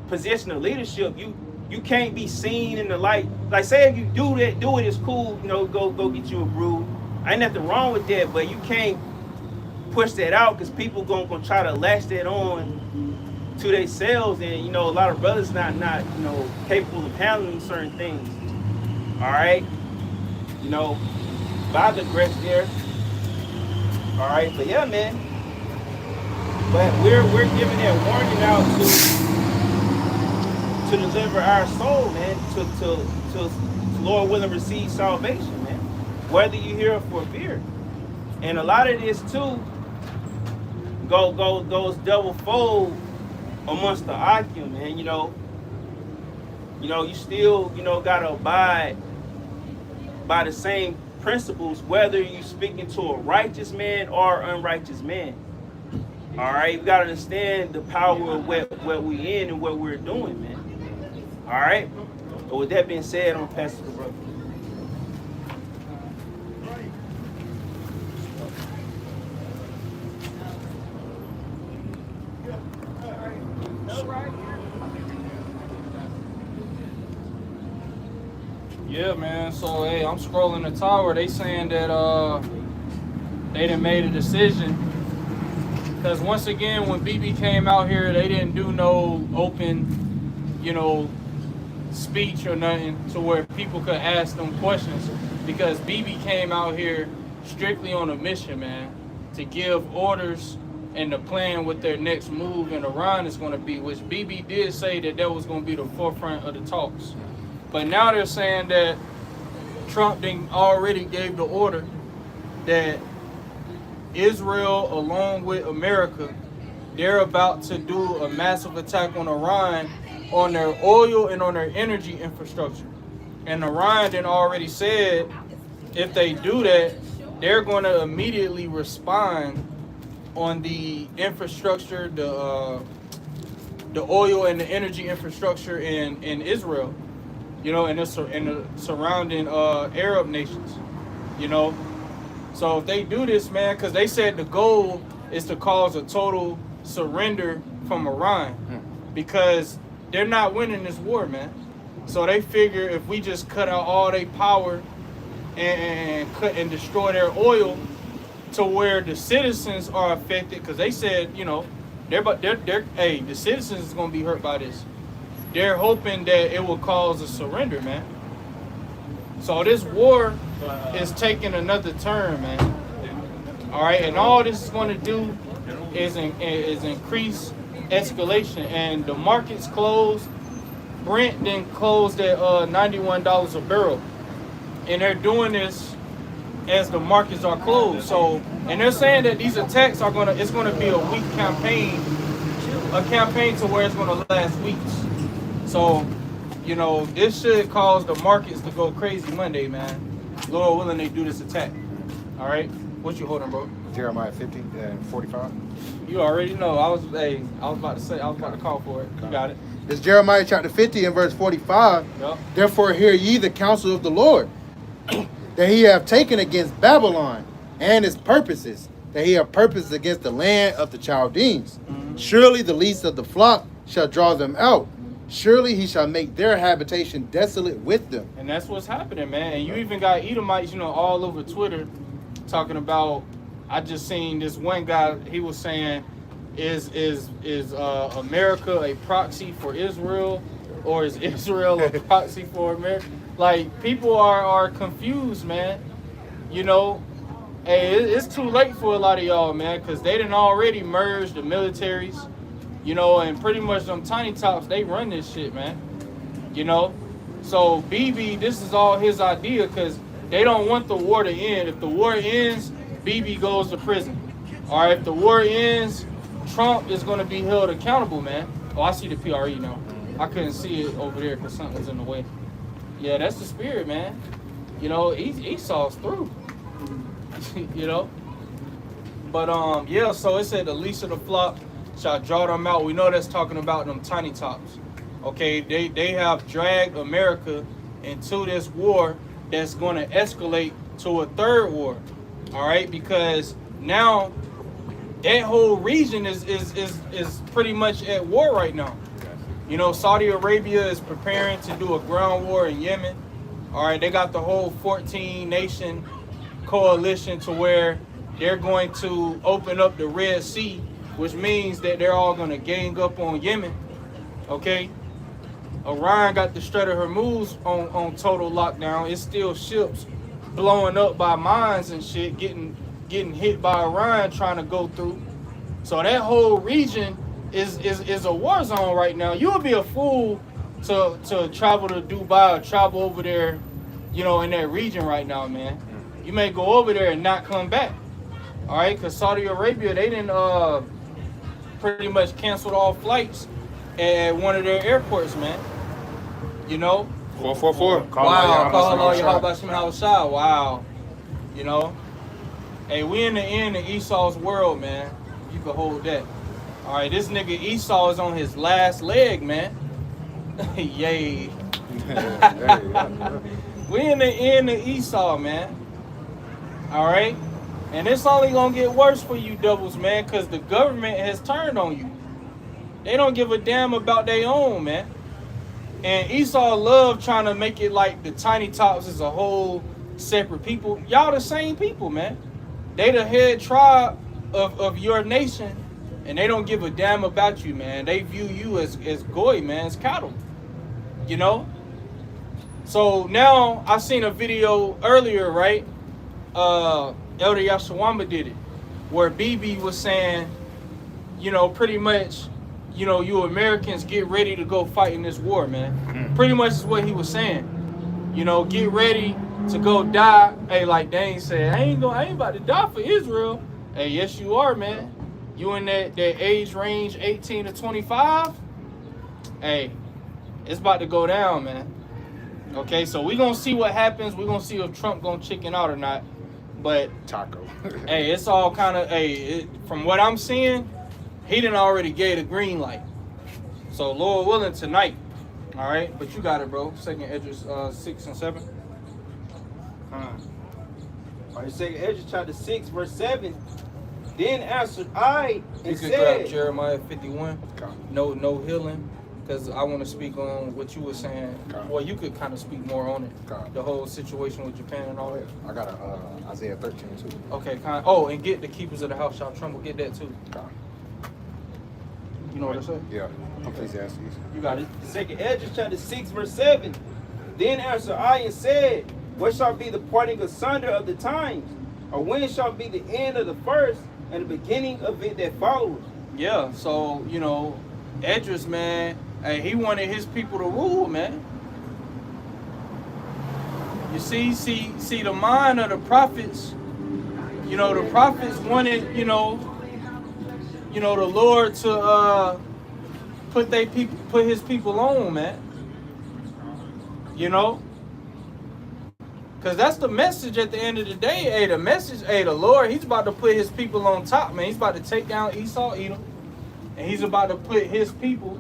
position of leadership, you can't be seen in the light. Like, say if you do it, it's cool, you know, go get you a brew. Ain't nothing wrong with that, but you can't push that out, because people gonna try to latch that on to themselves, and you know, a lot of brothers not you know, capable of handling certain things. All right, you know, but I digress there. All right, but yeah, man. But we're giving that warning out to deliver our soul, man, to Lord willing receive salvation, man. Whether you hear it for fear, and a lot of this too goes double fold amongst the Akim, man. You know, you still, you know, gotta abide by the same principles, whether you speaking to a righteous man or unrighteous man. All right, you gotta understand the power of what we in and what we're doing, man. All right. But with that being said, I'm gonna pass it to the brother. Yeah, man. So, hey, I'm scrolling the tower. They saying that they done made a decision. Because once again, when BB came out here, they didn't do no open, you know, speech or nothing to where people could ask them questions. Because BB came out here strictly on a mission, man, to give orders and to plan what their next move in Iran is going to be, which BB did say that was going to be the forefront of the talks. But now they're saying that Trump already gave the order that Israel, along with America, they're about to do a massive attack on Iran, on their oil and on their energy infrastructure. And Iran then already said if they do that, they're going to immediately respond on the infrastructure, the oil and the energy infrastructure in Israel. You know, and the surrounding Arab nations, you know. So if they do this, man, because they said the goal is to cause a total surrender from Iran, because they're not winning this war, man. So they figure if we just cut out all their power and destroy their oil to where the citizens are affected, because they said, you know, the citizens is gonna be hurt by this. They're hoping that it will cause a surrender, man. So this war is taking another turn, man. All right, and all this is going to do is increase escalation. And the market's closed. Brent then closed at $91 a barrel, and they're doing this as the markets are closed. So, and they're saying that these attacks it's gonna be a week campaign, to where it's gonna last weeks. So, you know, this should cause the markets to go crazy Monday, man. Lord willing, they do this attack. All right. What you holding, bro? Jeremiah 50 and 45. You already know. I was about to call for it. You got it. It's Jeremiah chapter 50 and verse 45. Yep. Therefore hear ye the counsel of the Lord, that he have taken against Babylon and his purposes, that he have purposed against the land of the Chaldeans. Mhm. Surely the least of the flock shall draw them out. Surely he shall make their habitation desolate with them. And that's what's happening, man. And you even got Edomites, all over Twitter talking about. I just seen this one guy. He was saying, "Is America a proxy for Israel, or is Israel a proxy for America?" Like, people are confused, man. Hey, it's too late for a lot of y'all, man, because they done already merged the militaries, and pretty much them tiny tops, they run this shit, man. So BB, this is all his idea, because they don't want the war to end. If the war ends, BB goes to prison. All right, if the war ends, Trump is going to be held accountable, man. Oh, I see the PRE now. I couldn't see it over there because something was in the way. Yeah, that's the spirit, man. Esau's through. But yeah, so it said the least of the flock shall draw them out. We know that's talking about them tiny tops. Okay, they have dragged America into this war that's going to escalate to a third war. All right, because now that whole region is pretty much at war right now. Saudi Arabia is preparing to do a ground war in Yemen. All right, they got the whole 14-nation coalition to where they're going to open up the Red Sea, which means that they're all going to gang up on Yemen. Okay, Iran got the Strait of Hormuz on total lockdown. It's still ships blowing up by mines and shit, getting hit by Iran trying to go through. So that whole region is a war zone right now. You would be a fool to travel to Dubai or travel over there, in that region right now, man. You may go over there and not come back. All right, because Saudi Arabia, they didn't pretty much canceled all flights at one of their airports, man. 444. Wow, call Allah Yahweh Shem Hawashah. Wow. Hey, we in the end of Esau's world, man. You can hold that. All right, this nigga Esau is on his last leg, man. Yay. We in the end of Esau, man. All right? And it's only going to get worse for you devils, man, because the government has turned on you. They don't give a damn about their own, man. And Esau love trying to make it like the tiny tops is a whole separate people. Y'all the same people, man. They the head tribe of your nation, and they don't give a damn about you, man. They view you as goy, man, as cattle. So now I seen a video earlier, right? Elder Yashawamba did it, where BB was saying, pretty much, you Americans get ready to go fight in this war, man. Pretty much is what he was saying. Get ready to go die. Hey, like Dane said, I ain't about to die for Israel. Hey, yes you are, man. You in that age range 18 to 25? Hey, it's about to go down, man. Okay, so we gonna see what happens. We gonna see if Trump gonna chicken out or not. But Taco. hey, it's all kind of from what I'm seeing, he done already gave the green light. So Lord willing tonight. All right, but you got it, bro. Second Esdras 6 and 7. All right, Second Esdras chapter 6 verse 7. Then answered I You and could grab said, Jeremiah 51. No healing, because I want to speak on what you were saying. Well, you could kind of speak more on it. The whole situation with Japan and all that. I got Isaiah 13 too. Okay, and get the keepers of the house shall tremble. Get that too. You know what I said? Yeah. Ecclesiastes. You got it. Second Esdras chapter 6 verse 7. Then answered I and said, what shall be the parting asunder of the times? Or when shall be the end of the first and the beginning of it that follows? Yeah, so, Esdras, man, hey, he wanted his people to rule, man. You see the mind of the prophets, the prophets wanted, the Lord to put his people on, man. Because that's the message at the end of the day. Hey, the message, hey, the Lord, he's about to put his people on top, man. He's about to take down Esau, Edom. And he's about to put his people,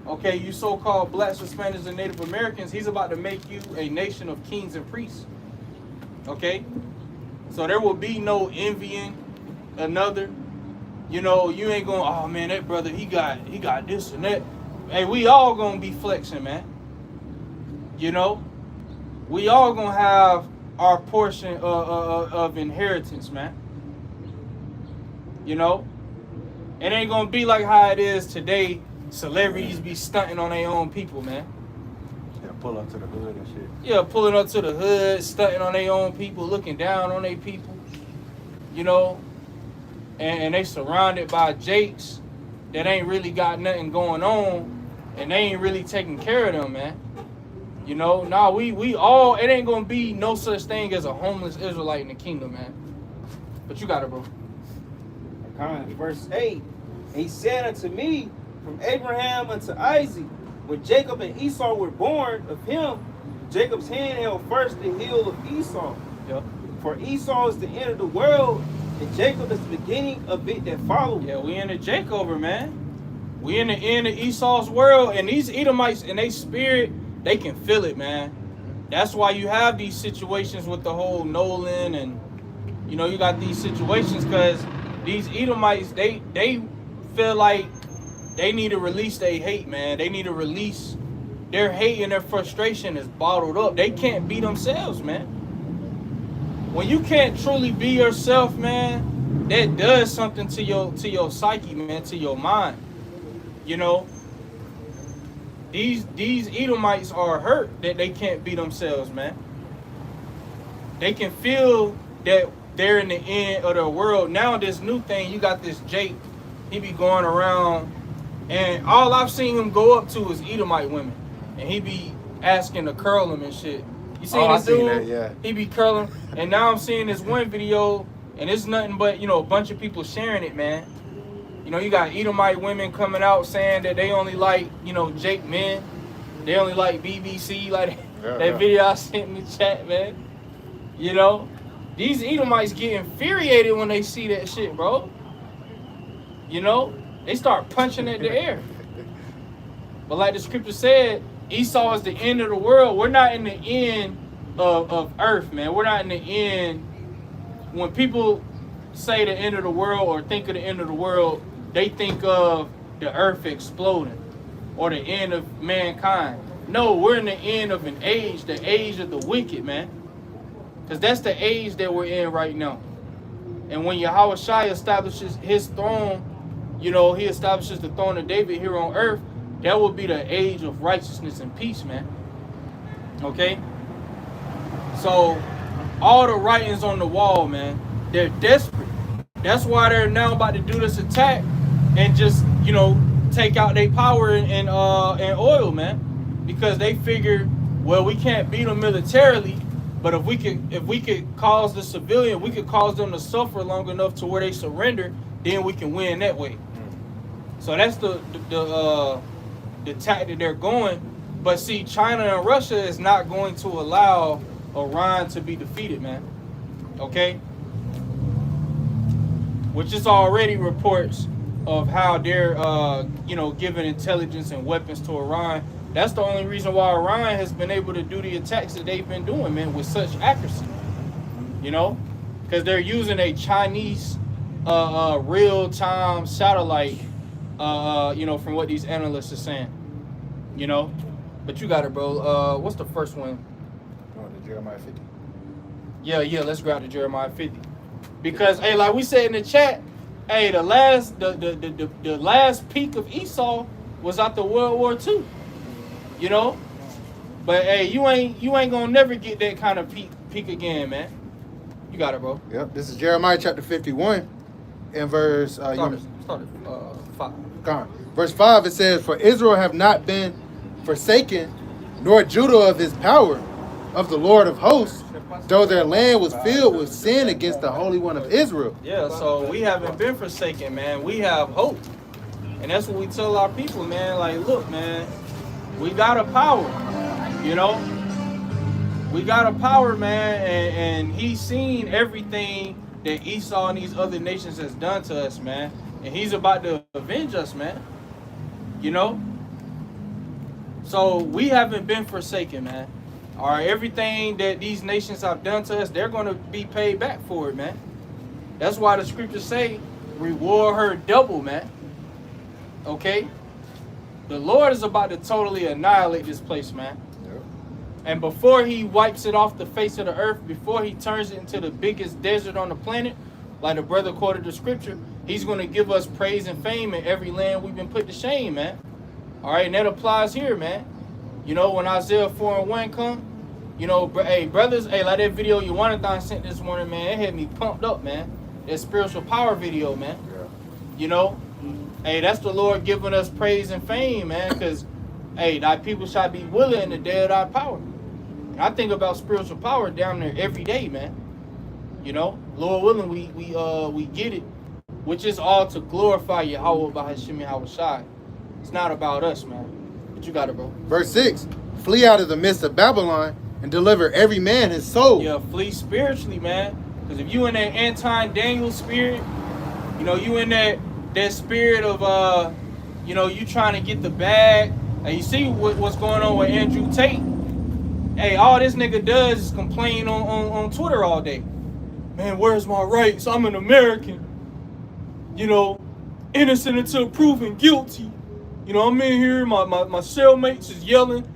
okay, you so-called blacks, Hispanics, and Native Americans, he's about to make you a nation of kings and priests. Okay? So there will be no envying another. You know, you ain't going, oh man, that brother, he got this and that. Hey, we all gonna be flexing, man. You know? We all gonna have our portion of inheritance, man. You know? It ain't gonna be like how it is today. Celebrities be stunting on their own people, man. Yeah, pull up to the hood and shit. Yeah, pulling up to the hood, stunting on their own people, looking down on their people. You know? And they surrounded by jakes that ain't really got nothing going on, and they ain't really taking care of them, man. You know, nah, we all, it ain't gonna be no such thing as a homeless Israelite in the kingdom, man. But you got it, bro. Verse 8, he said unto me, from Abraham unto Isaac, when Jacob and Esau were born of him, Jacob's hand held first the heel of Esau. Yep. For Esau is the end of the world, and Jacob is the beginning of it that followed. Yeah, we in the Jacober, man. We in the end of Esau's world, and these Edomites in their spirit, they can feel it, man. That's why you have these situations with the whole Nolan, and you know, you got these situations because these Edomites, they feel like they need to release their hate, man. They need to release their hate, and their frustration is bottled up. They can't be themselves, man. When you can't truly be yourself, man, that does something to your psyche, man, to your mind. You know, these Edomites are hurt that they can't be themselves, man. They can feel that they're in the end of the world. Now this new thing, you got this Jake, he be going around, and all I've seen him go up to is Edomite women, and he be asking to curl them and shit. You seen this dude? That, yeah. He be curling, and now I'm seeing this one video, and it's nothing but, you know, a bunch of people sharing it, man. You know, you got Edomite women coming out saying that they only like, you know, Jake men. They only like BBC, like that video I sent in the chat, man. You know, these Edomites get infuriated when they see that shit, bro. You know, they start punching at the air. But like the scripture said, Esau is the end of the world. We're not in the end of earth, man. We're not in the end. When people say the end of the world or think of the end of the world, they think of the earth exploding or the end of mankind. No, we're in the end of an age, the age of the wicked, man. Because that's the age that we're in right now. And when Yahweh Shai establishes his throne, you know, he establishes the throne of David here on earth, that will be the age of righteousness and peace, man. Okay? So, all the writings on the wall, man, they're desperate. That's why they're now about to do this attack and just, you know, take out their power and oil, man. Because they figure, well, we can't beat them militarily, but if we could cause the civilian, we could cause them to suffer long enough to where they surrender, then we can win that way. So that's the tactic they're going. But see, China and Russia is not going to allow Iran to be defeated, man. Okay? Which is already reports of how they're, you know, giving intelligence and weapons to Iran. That's the only reason why Iran has been able to do the attacks that they've been doing, man, with such accuracy. You know? Because they're using a Chinese real-time satellite, you know, from what these analysts are saying. You know? But you got it, bro. What's the first one? Oh, the Jeremiah 50. Yeah, let's grab the Jeremiah 50. Because, hey, like we said in the chat, hey, the last peak of Esau was after World War II. You know? But hey, you ain't gonna never get that kind of peak again, man. You got it, bro. Yep. This is Jeremiah chapter 51 and verse Start at 5. Verse 5, it says, "For Israel have not been forsaken, nor Judah of his power, of the Lord of hosts, though their land was filled with sin against the Holy One of Israel." Yeah, so we haven't been forsaken, man. We have hope. And that's what we tell our people, man. Like, look, man, we got a power, you know? We got a power, man, and he's seen everything that Esau and these other nations has done to us, man. And he's about to avenge us, man. You know? So we haven't been forsaken, man. All right, everything that these nations have done to us, they're going to be paid back for it, man. That's why the scriptures say, reward her double, man. Okay? The Lord is about to totally annihilate this place, man. And before he wipes it off the face of the earth, before he turns it into the biggest desert on the planet, like the brother quoted the scripture, he's going to give us praise and fame in every land we've been put to shame, man. All right, and that applies here, man. You know, when Isaiah 4:1 come, you know, hey, brothers, hey, like that video Yawanathan sent this morning, man, it had me pumped up, man. That spiritual power video, man. Yeah. You know, hey, that's the Lord giving us praise and fame, man, because, hey, thy people shall be willing in the day of thy power. I think about spiritual power down there every day, man. You know, Lord willing, we get it, which is all to glorify Yahweh by Hashem Yahweh Shai. It's not about us, man. But you got it, bro. Verse 6, flee out of the midst of Babylon and deliver every man his soul. Yeah, flee spiritually, man. Because if you in that anti-Daniel spirit, you know, you in that spirit of, you know, you trying to get the bag. And you see what's going on with Andrew Tate. Hey, all this nigga does is complain on Twitter all day. Man, where's my rights? I'm an American. You know, innocent until proven guilty. You know, I'm in here, my cellmates is yelling.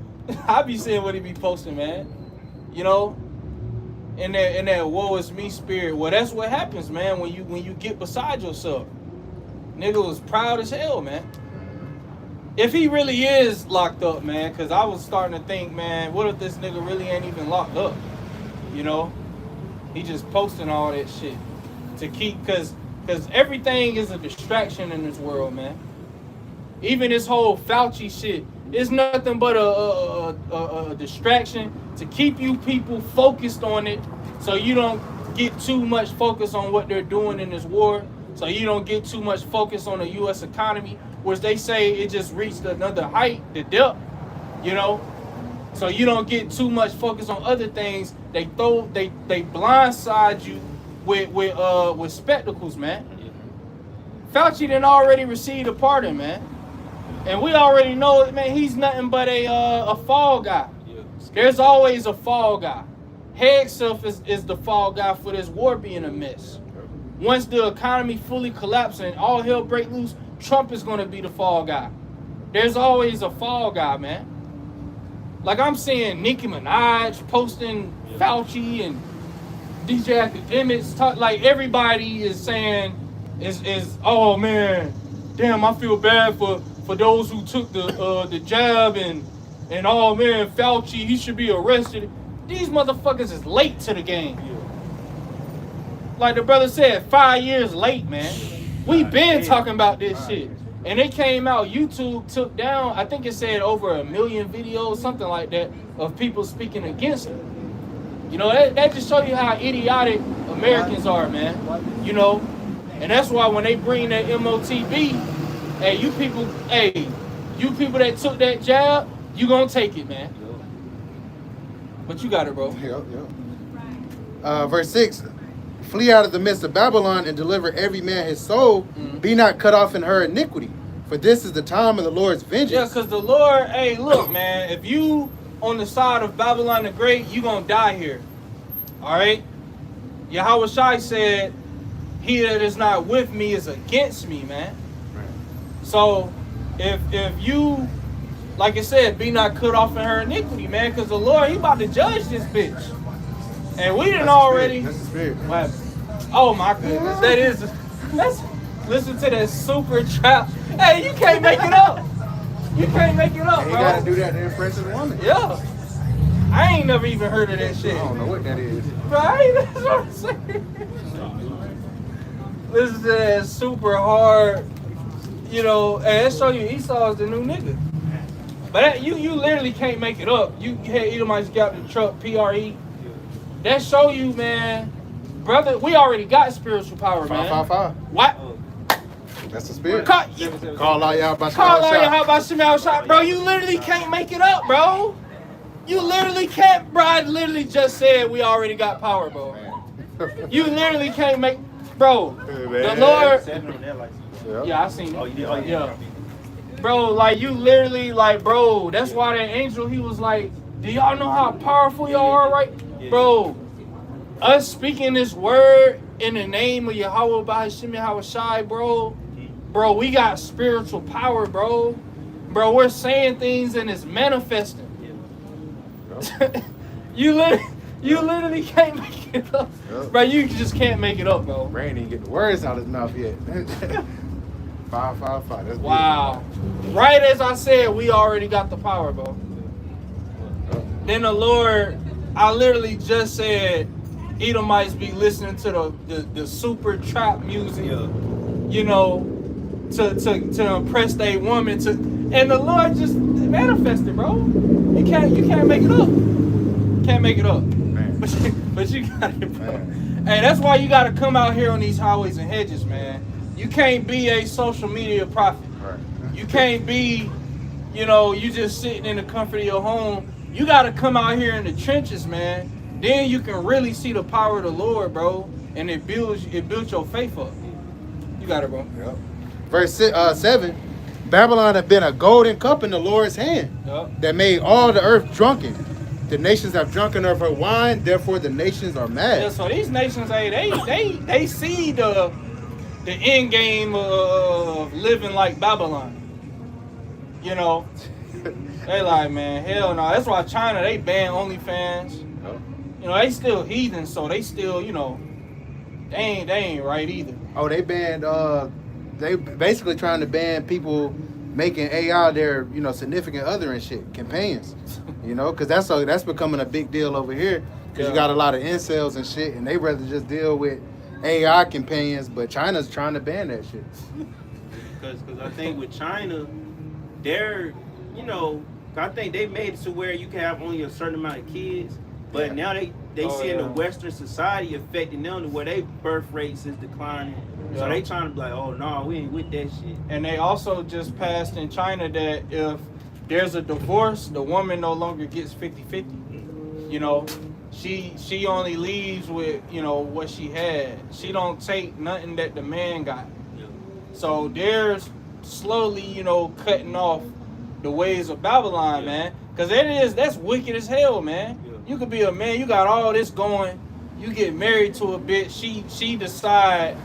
I be seeing what he be posting, man. You know, in that woe is me spirit. Well, that's what happens, man, when you get beside yourself. Nigga was proud as hell, man. If he really is locked up, man, because I was starting to think, man, what if this nigga really ain't even locked up? You know? He just posting all that shit to keep, because everything is a distraction in this world, man. Even this whole Fauci shit is nothing but a distraction to keep you people focused on it so you don't get too much focus on what they're doing in this war, so you don't get too much focus on the U.S. economy, which they say it just reached another height, the depth, you know? So you don't get too much focus on other things. They blindside you with spectacles, man. Fauci done already received a pardon, man. And we already know it, man, he's nothing but a fall guy. There's always a fall guy. Hegseth is the fall guy for this war being a mess. Once the economy fully collapses and all hell break loose, Trump is going to be the fall guy. There's always a fall guy, man. Like I'm seeing Nicki Minaj posting Fauci and DJ Academics talk, like everybody is saying is oh man, damn, I feel bad for those who took the jab and oh man, Fauci, he should be arrested. These motherfuckers is late to the game. Like the brother said, 5 years late, man. We been talking about this shit. And it came out, YouTube took down, I think it said over 1 million videos, something like that, of people speaking against it. You know, that just show you how idiotic Americans are, man. You know, and that's why when they bring that MOTB, hey, you people that took that jab, you gonna take it, man. But you got it, bro. Verse 6, flee out of the midst of Babylon and deliver every man his soul. Mm-hmm. Be not cut off in her iniquity, for this is the time of the Lord's vengeance. Yeah, because the Lord, hey, look, man, if you on the side of Babylon the Great, you gonna die here. All right? Yahweh Shai said, he that is not with me is against me, man. Right. So if you, like I said, be not cut off in her iniquity, man, because the Lord, he about to judge this bitch. And we didn't already. That's the spirit. Oh my goodness, let's listen to that super trap. Hey, you can't make it up. You can't make it up, bro. You gotta do that to impress a woman. Yeah. I ain't never even heard of that shit. I don't know what that is. Right? That's what I'm saying. Listen to that super hard, you know, and that show you Esau is the new nigga. But you literally can't make it up. You had Edomites got the truck, PRE. That show you, man, brother, we already got spiritual power, man. 555. What? That's the spirit. Call all y'all by Shot, bro. You literally can't make it up, bro. You literally can't, bro. I literally just said we already got power, bro. Man. You literally can't make, bro. The Man. Lord, 7 on that license. yeah, I seen it. Oh, you did? Oh, Yeah. Bro, like you literally, like, bro. That's why that angel, he was like, do y'all know how powerful y'all are, right? Yeah. Bro, us speaking this word in the name of Yahweh Bahashim Yahushai, bro, we got spiritual power, bro. Bro, we're saying things and it's manifesting. You literally can't make it up. Yep. Bro, you just can't make it up, bro. Ray ain't even get the words out of his mouth yet. 555. That's Wow. Right as I said, we already got the power, bro. Then the Lord, I literally just said, Edomites be listening to the super trap music, you know, to impress their woman, and the Lord just manifested, bro. You can't make it up. Can't make it up. Man. But you got it, bro. Man. Hey, that's why you gotta come out here on these highways and hedges, man. You can't be a social media prophet. Right. You can't be, you know, you just sitting in the comfort of your home. You gotta come out here in the trenches, man. Then you can really see the power of the Lord, bro. And it builds your faith up. You got it, bro. Yep. Verse 7, Babylon had been a golden cup in the Lord's hand Yep. that made all the earth drunken. The nations have drunken of her wine, therefore the nations are mad. Yeah, so these nations, hey, they see the end game of living like Babylon. You know, they like, man, hell no. That's why China, they ban OnlyFans. Yep. You know, they still heathen, so they still, you know, they ain't right either. Oh, they banned. They basically trying to ban people making AI their, you know, significant other and shit, companions. You know, because that's becoming a big deal over here. Because Yeah. you got a lot of incels and shit, and they rather just deal with AI companions. But China's trying to ban that shit. Because I think with China, they're, you know, I think they made it to where you can have only a certain amount of kids. But Yeah. now they Oh, see in the yeah. Western society affecting them to where their birth rates is declining. So Yeah. they trying to be like, oh no, we ain't with that shit. And they also just passed in China that if there's a divorce, the woman no longer gets 50-50. You know, she only leaves with, you know, what she had. She don't take nothing that the man got. So they're slowly, you know, cutting off the ways of Babylon, man. Because that's wicked as hell, man. Yeah. You could be a man, you got all this going, you get married to a bitch, she decide,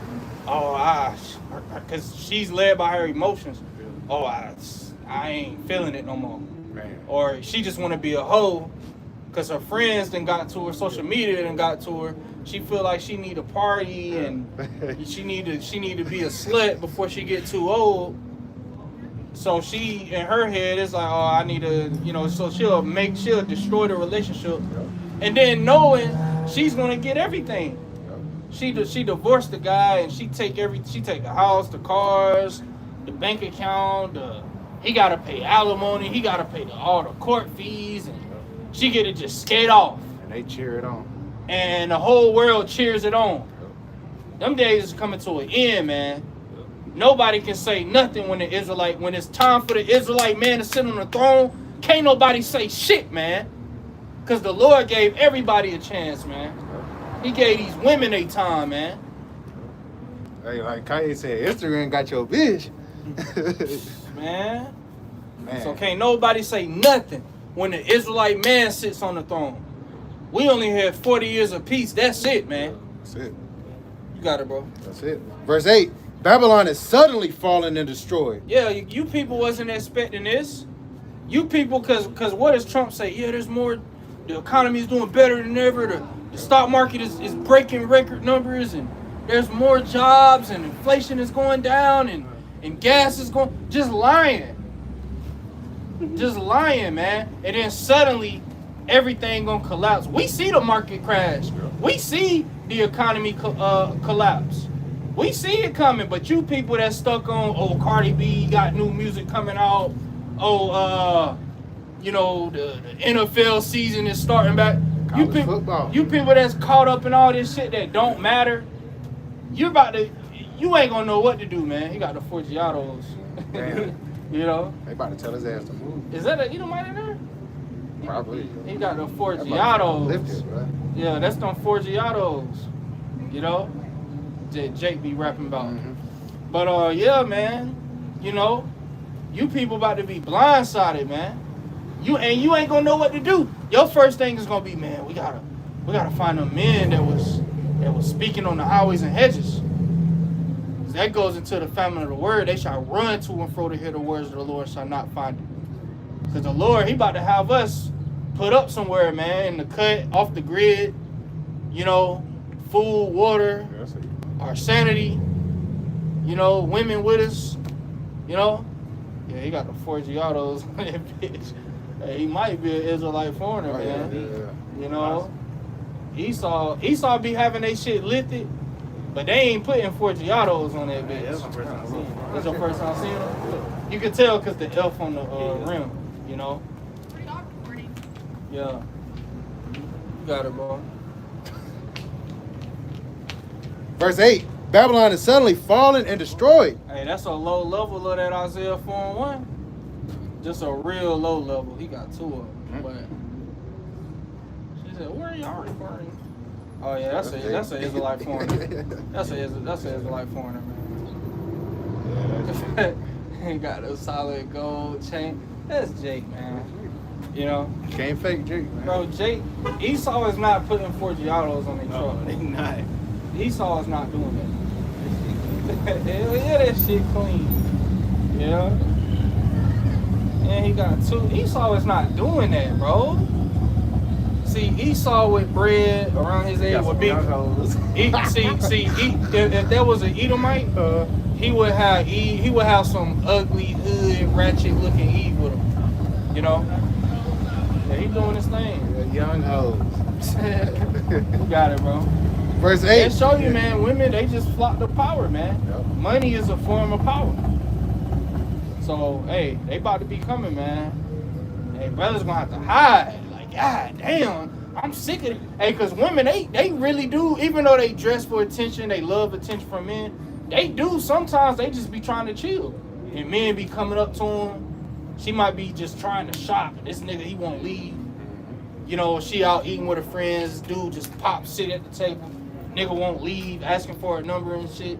because she's led by her emotions. Oh, I ain't feeling it no more. Man. Or she just want to be a hoe because her friends then got to her, social media then got to her. She feel like she need a party and she need to be a slut before she get too old. So she in her head is like, oh, I need to, you know. So she'll destroy the relationship, and then knowing she's gonna get everything. She divorced the guy and she take the house, the cars, the bank account. He gotta pay alimony. He gotta pay all the court fees, and she get to just skate off. And they cheer it on. And the whole world cheers it on. Them days is coming to an end, man. Nobody can say nothing when it's time for the Israelite man to sit on the throne. Can't nobody say shit, man. Because the Lord gave everybody a chance, man. He gave these women a time, man. Hey, like Kanye said, Instagram got your bitch. Man. Man. So can't nobody say nothing when the Israelite man sits on the throne. We only had 40 years of peace. That's it, man. That's it. You got it, bro. That's it. Verse 8. Babylon is suddenly fallen and destroyed. Yeah, you people wasn't expecting this. You people, cause what does Trump say? Yeah, there's more. The economy is doing better than ever. The stock market is breaking record numbers, and there's more jobs, and inflation is going down, and gas is going. Just lying, man. And then suddenly, everything gonna collapse. We see the market crash. We see the economy collapse. We see it coming, but you people that stuck on, oh, Cardi B got new music coming out. Oh, you know, the NFL season is starting back. College football. You people that's caught up in all this shit that don't matter, you ain't gonna know what to do, man. He got the Forgiatos. Damn. You know? They about to tell his ass to move. Is that a Edomite in there? Probably. He got the Lifted, Forgiatos. bro. Yeah, that's them Forgiatos. You know, that Jake be rapping about. Mhm. But yeah, man. You know, you people about to be blindsided, man. You ain't gonna know what to do. Your first thing is gonna be, man, we gotta find a men that was speaking on the highways and hedges. That goes into the famine of the word. They shall run to and fro to hear the words of the Lord, shall not find it. Because the Lord, he about to have us put up somewhere, man, in the cut, off the grid, you know, food, water, our sanity, you know, women with us, you know. Yeah, he got the Forgiatos on that bitch. Hey, he might be an Israelite foreigner, man. Yeah. You know, Esau be having they shit lifted, but they ain't putting Forgiatos on that bitch. That's your first time seeing them? You can tell because the elf on the rim, you know? Yeah. You got it, bro. Verse 8. Babylon is suddenly fallen and destroyed. Hey, that's a low level of that Isaiah 4:1. Just a real low level. He got two of them. But she said, where are y'all recording? Oh yeah, that's an Israelite foreigner. That's an Israelite foreigner, man. He got a solid gold chain. That's Jake, man. You know? Can't fake Jake, man. Bro, Jake, Esau is not putting Forgiatos on their truck. No, they not. Esau is not doing that. Hell yeah, that shit clean. Yeah. And he got two. Esau is not doing that, bro. See, Esau with bread around his age would be. If there was an Edomite, he would have some ugly hood, ratchet looking Eve with him. You know? Yeah, he doing his thing. Young hoes. You got it, bro. Verse 8. They show you, man, women, they just flock to power, man. Yep. Money is a form of power. So, hey, they about to be coming, man. Hey, brothers gonna have to hide. Like, God damn, I'm sick of it. Hey, because women, they really do, even though they dress for attention, they love attention from men, they do, sometimes they just be trying to chill. And men be coming up to them. She might be just trying to shop, and this nigga, he won't leave. You know, she out eating with her friends, dude just pop, sit at the table. Nigga won't leave, asking for a number and shit.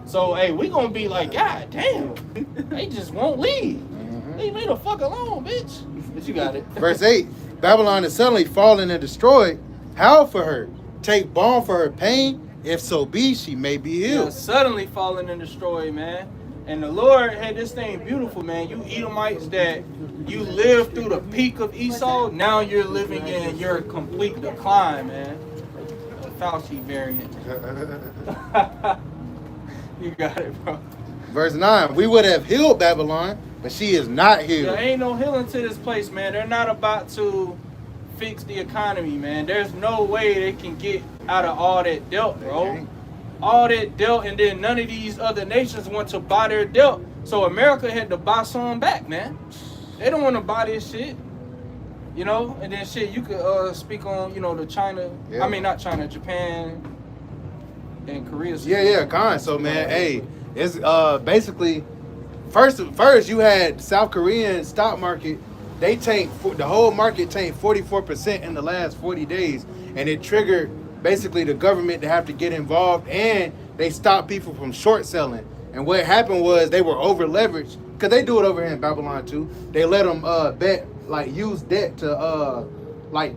So, hey, we gonna be like, God damn, they just won't leave. Leave me the fuck alone, bitch. But you got it. Verse 8. Babylon is suddenly fallen and destroyed. Howl for her. Take balm for her pain. If so be, she may be healed. Yeah, suddenly fallen and destroyed, man. And the Lord had this thing beautiful, man. You Edomites that you lived through the peak of Esau, now you're living in your complete decline, man. Fauci variant. You got it, bro. Verse 9. We would have healed Babylon, but she is not healed. There ain't no healing to this place, man. They're not about to fix the economy, man. There's no way they can get out of all that debt, bro. All that debt, and then none of these other nations want to buy their debt. So America had to buy some back, man. They don't want to buy this shit. You know, and then shit, you could speak on, you know, the China. Yeah. I mean, not China, Japan, and Korea. Yeah, Khan. So, man, hey, it's basically first you had South Korean stock market. They the whole market tanked 44% in the last 40 days, and it triggered basically the government to have to get involved, and they stopped people from short selling. And what happened was they were over leveraged, because they do it over here in Babylon too. They let them use debt to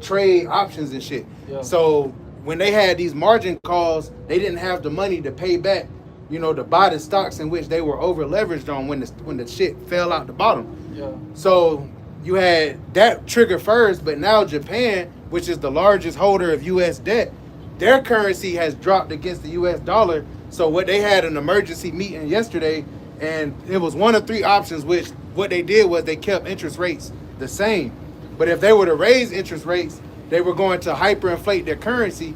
trade options and shit. Yeah. So when they had these margin calls, they didn't have the money to pay back, you know, to buy the stocks in which they were over leveraged on when the shit fell out the bottom. Yeah. So you had that trigger first, but now Japan, which is the largest holder of U.S. debt, their currency has dropped against the U.S. dollar. So what they had an emergency meeting yesterday, and it was one of three options, which what they did was they kept interest rates the same. But if they were to raise interest rates, they were going to hyperinflate their currency.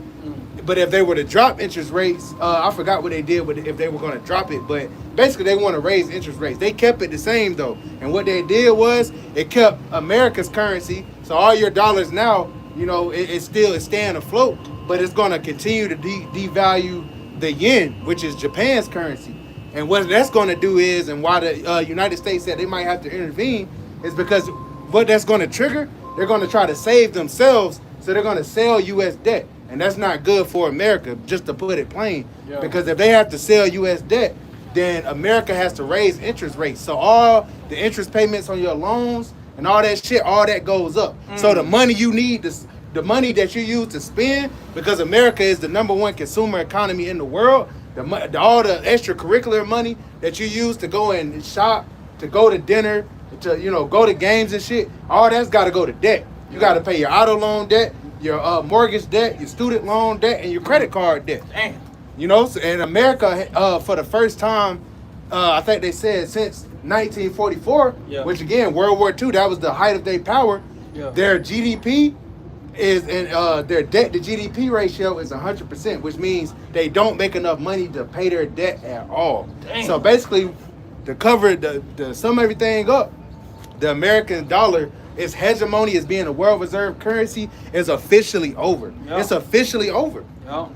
But if they were to drop interest rates, I forgot what they did with it, if they were going to drop it. But basically, they want to raise interest rates. They kept it the same, though. And what they did was it kept America's currency. So all your dollars now, you know, it's staying afloat. But it's going to continue to devalue the yen, which is Japan's currency. And what that's going to do is, and why the United States said they might have to intervene, is because what that's going to trigger they're going to try to save themselves, so they're going to sell U.S. debt. And that's not good for America, just to put it plain. Yeah. Because if they have to sell U.S. debt, then America has to raise interest rates. So all the interest payments on your loans and all that shit, all that goes up. So the money you need, the money that you use to spend, because America is the #1 consumer economy in the world, all the extracurricular money that you use to go and shop, to go to dinner, to go to games and shit, all that's got to go to debt. You got to pay your auto loan debt, your mortgage debt, your student loan debt, and your credit card debt. Damn. So in America, for the first time, I think they said since 1944, Yeah. which again, World War II, that was the height of their power. Yeah. Their GDP is, and their debt to GDP ratio is 100%, which means they don't make enough money to pay their debt at all. Damn. So basically, to cover the sum everything up, the American dollar, its hegemony as being a world reserve currency is officially over. Yeah. It's officially over. Yeah.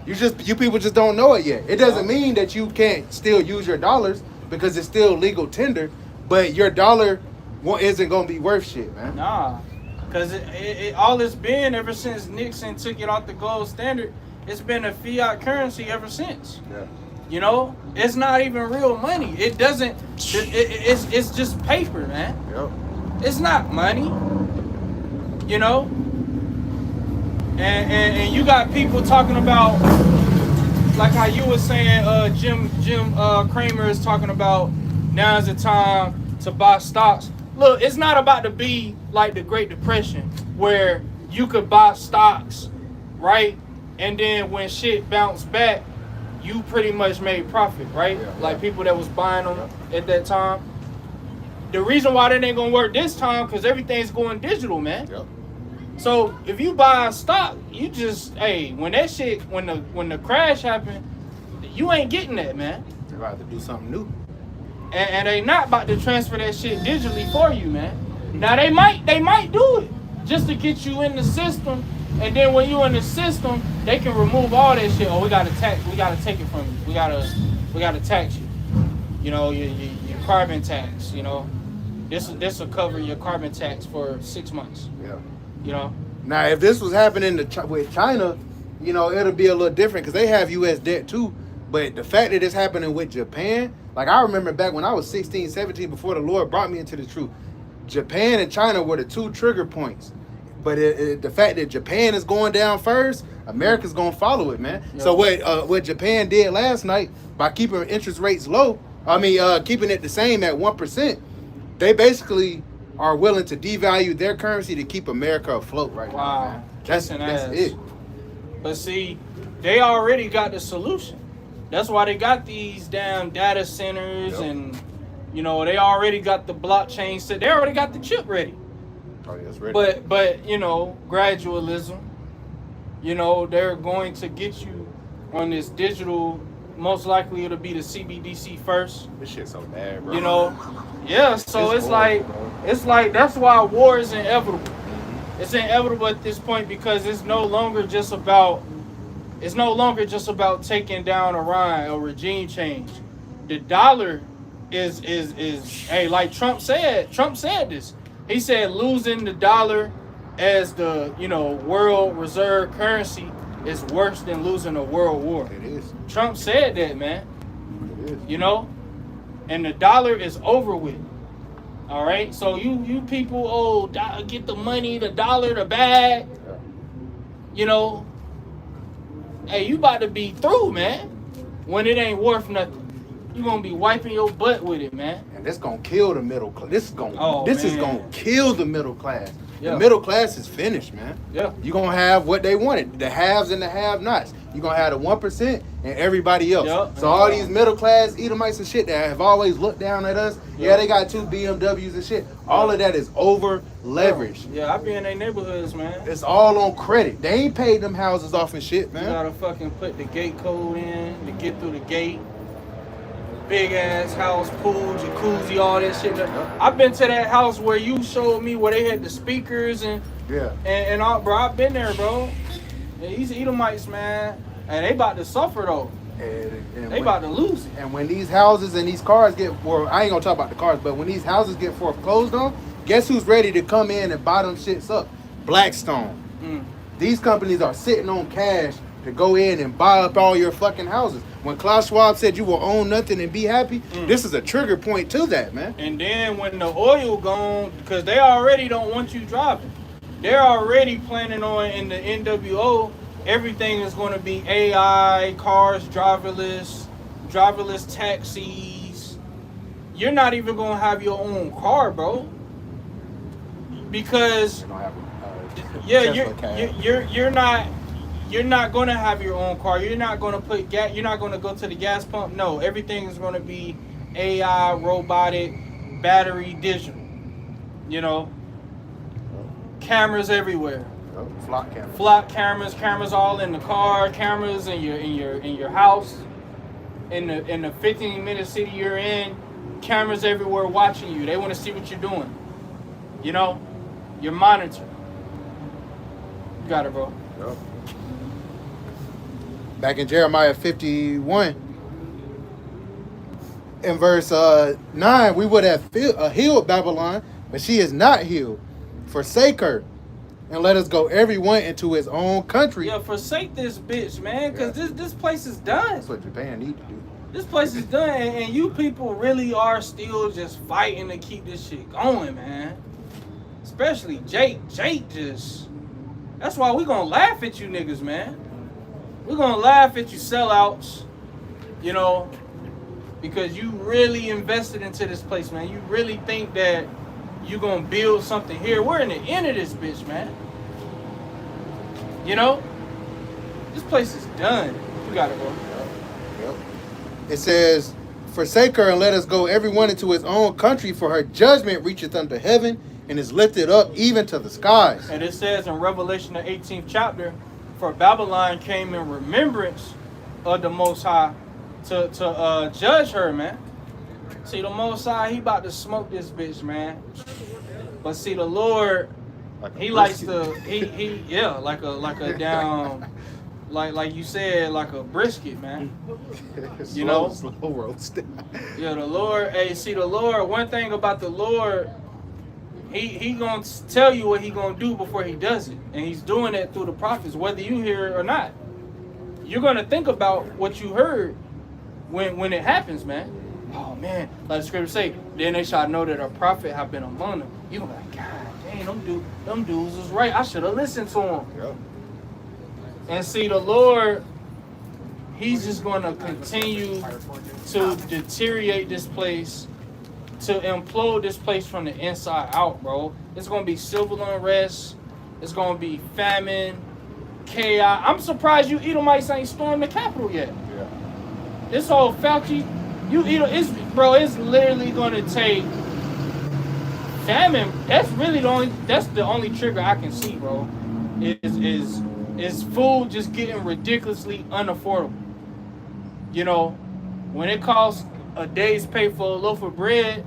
You people just don't know it yet. It doesn't mean that you can't still use your dollars because it's still legal tender, but your dollar isn't gonna be worth shit, man. Nah, because all it's been ever since Nixon took it off the gold standard, it's been a fiat currency ever since. Yeah. It's not even real money. It doesn't. It's just paper, man. Yep. It's not money. And you got people talking about, like how you were saying, Jim Cramer is talking about now's the time to buy stocks. Look, it's not about to be like the Great Depression where you could buy stocks, right? And then when shit bounced back, you pretty much made profit, right? Yeah. Like people that was buying them at that time. The reason why that ain't gonna work this time, because everything's going digital, man. Yep. So if you buy a stock, you just when that shit, when the crash happened, you ain't getting that, man. They're about to do something new. And they not about to transfer that shit digitally for you, man. Now they might do it just to get you in the system, and then when you in the system, they can remove all that shit. Oh, we gotta take it from you. We gotta tax you. Your carbon tax. This will cover your carbon tax for 6 months. Yeah. Now, if this was happening with China, it'll be a little different because they have U.S. debt too. But the fact that it's happening with Japan, like I remember back when I was 16, 17, before the Lord brought me into the truth, Japan and China were the two trigger points. But the fact that Japan is going down first, America's going to follow it, man. Yeah. So what Japan did last night by keeping interest rates low, keeping it the same at 1%, they basically are willing to devalue their currency to keep America afloat right now, man. That's it. But see, they already got the solution. That's why they got these damn data centers. Yep. And they already got the blockchain set. They already got the chip ready. Oh, yeah, it's ready. But gradualism, they're going to get you on this digital. Most likely it'll be the CBDC first. This shit's so bad, bro. Yeah, so it's like that's why war is inevitable. It's inevitable at this point because it's no longer just about taking down Iran or regime change. The dollar is like Trump said this. He said losing the dollar as the world reserve currency is worse than losing a world war. It is. Trump said that, man. It is. And the dollar is over with. All right, so you people, get the money, the dollar, the bag. Yeah. Hey, you about to be through, man. When it ain't worth nothing, you gonna be wiping your butt with it, man. And this gonna kill the middle class. This is gonna kill the middle class. Yeah. The middle class is finished, man. Yeah. You're gonna have what they wanted, the haves and the have-nots. You're gonna have the 1% and everybody else. Yep. So all these middle class Edomites and shit that have always looked down at us, yeah, Yep. they got 2 BMWs and shit. All of that is over leveraged. Yeah, I be in their neighborhoods, man. It's all on credit. They ain't paid them houses off and shit, You man. gotta fucking put the gate code in to get through the gate. Big ass house, pool, jacuzzi, all that shit. I've been to that house where you showed me where they had the speakers and all, bro. I've been there, bro. Yeah, these Edomites, man, and they about to suffer though. And They about to lose it. And when these houses and these cars I ain't gonna talk about the cars, but when these houses get foreclosed on, Guess who's ready to come in and buy them shits up? Blackstone. Mm. These companies are sitting on cash to go in and buy up all your fucking houses. When Klaus Schwab said you will own nothing and be happy, this is a trigger point to that, man. And then when the oil gone, because they already don't want you driving. They're already planning on in the NWO, everything is going to be AI, cars, driverless taxis. You're not even going to have your own car, bro. Because They don't have yeah, Tesla cab. you're not going to have your own car. You're not going to put gas. You're not going to go to the gas pump. No, everything is going to be AI, robotic, battery, digital. You know, cameras everywhere. Flock camera. Cameras all in the car, cameras in your house, in the 15-minute city you're in, cameras everywhere watching you. They want to see what you're doing. You know, you're monitored. You got it, bro. Yep. Back in Jeremiah 51, in verse 9, we would have healed Babylon, but she is not healed. Forsake her, and let us go everyone into his own country. Yeah, forsake this bitch, man, because this place is done. That's what Japan need to do. This place is done, and you people really are still just fighting to keep this shit going, man. Especially Jake. Jake just... That's why we gonna laugh at you niggas, man. We're gonna laugh at you sellouts, you know, because you really invested into this place, man. You really think that you gonna build something here. We're in the end of this bitch, man. You know? This place is done. You got it, bro. Yep. It says, forsake her and let us go everyone into his own country, for her judgment reacheth unto heaven and is lifted up even to the skies. And it says in Revelation, the 18th chapter, for Babylon came in remembrance of the Most High to judge her, man. See, the Most High, he about to smoke this bitch, man. But see, the Lord, he likes to, yeah, like a down, like you said, like a brisket, man. You know? Slow roast. Yeah, the Lord, hey, see, the Lord, one thing about the Lord, he gonna tell you what he gonna do before he does it. And he's doing that through the prophets, whether you hear it or not. You're gonna think about what you heard when it happens, man. Oh man, like the scripture say, then they shall know that a prophet have been among them. You gonna be like, God dang, them dudes was right. I should have listened to them. Yep. And see, the Lord, he's just gonna continue to deteriorate this place, to implode this place from the inside out, bro. It's gonna be civil unrest. It's gonna be famine, chaos. I'm surprised you Edomites ain't stormed the Capitol yet. Yeah. This whole Fauci, it's literally gonna take famine. That's the only trigger I can see, bro. Is food just getting ridiculously unaffordable. You know, when it costs a day's pay for a loaf of bread,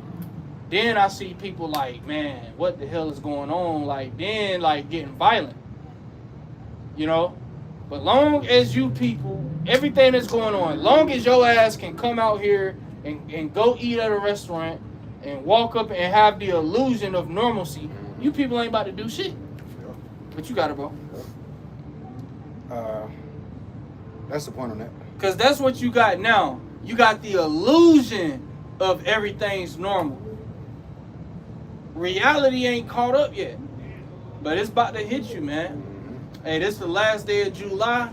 then I see people like, man, what the hell is going on? Like, then, like, getting violent. You know? But long as you people, everything that's going on, long as your ass can come out here and go eat at a restaurant and walk up and have the illusion of normalcy, you people ain't about to do shit. But you got it, bro. That's the point on that. Because that's what you got now. You got the illusion of everything's normal. Reality ain't caught up yet. But it's about to hit you, man. Hey, this is the last day of July.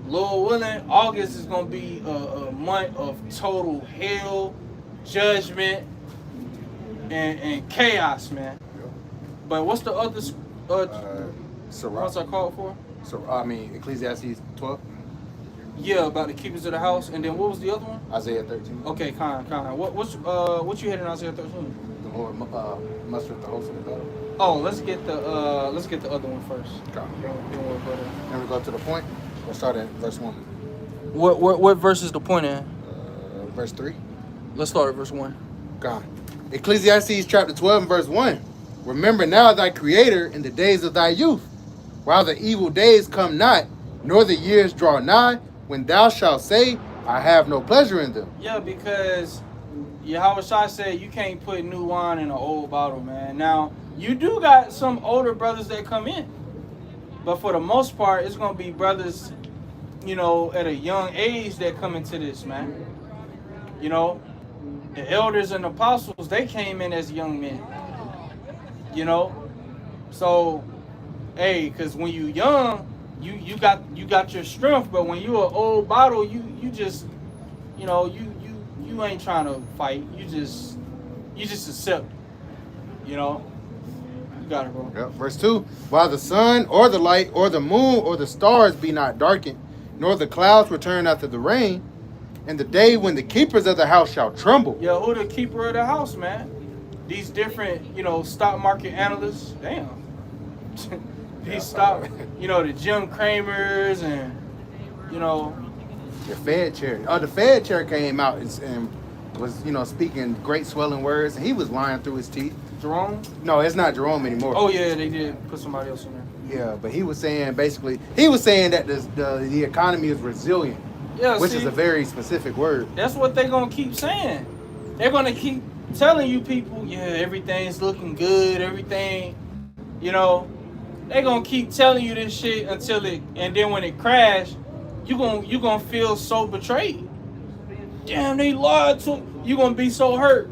Lord willing, August is going to be a month of total hell, judgment, and chaos, man. But what's the other... what's I called for? So Ecclesiastes 12. Yeah, about the keepers of the house. And then what was the other one? Isaiah 13. Okay, kind. What you had in Isaiah 13? The Lord mustered the host of the battle. Oh, let's get the other one first. Okay. Then we'll go there. Then we go to the point. We'll start at verse 1. What verse is the point in? Verse 3. Let's start at verse 1. God. Ecclesiastes chapter 12 and verse 1. Remember now thy creator in the days of thy youth, while the evil days come not, nor the years draw nigh, when thou shalt say, I have no pleasure in them. Yeah, because Yahweh Shai said you can't put new wine in an old bottle, man. Now, you do got some older brothers that come in. But for the most part, it's going to be brothers, you know, at a young age that come into this, man. You know, the elders and apostles, they came in as young men. You know? So, hey, because when you young, you got your strength, but when you an old bottle, you just, you know, you ain't trying to fight. You just accept. You know? You got it, bro. Yep. Verse 2. While the sun or the light or the moon or the stars be not darkened, nor the clouds return after the rain, and the day when the keepers of the house shall tremble. Yeah, who the keeper of the house, man? These different, you know, stock market analysts. Damn. These stock, you know, the Jim Cramers and, you know. The Fed chair. The Fed chair came out and was, you know, speaking great swelling words, and he was lying through his teeth. Jerome? No, it's not Jerome anymore. Oh, yeah, they did put somebody else in there. Yeah, but he was saying basically, that the economy is resilient, Yeah, which see, is a very specific word. that's what they're going to keep saying. They're going to keep telling you people, yeah, everything's looking good, everything, you know. They're going to keep telling you this shit until it, and then when it crash, you gonna feel so betrayed. Damn, they lied to you. You're going to be so hurt.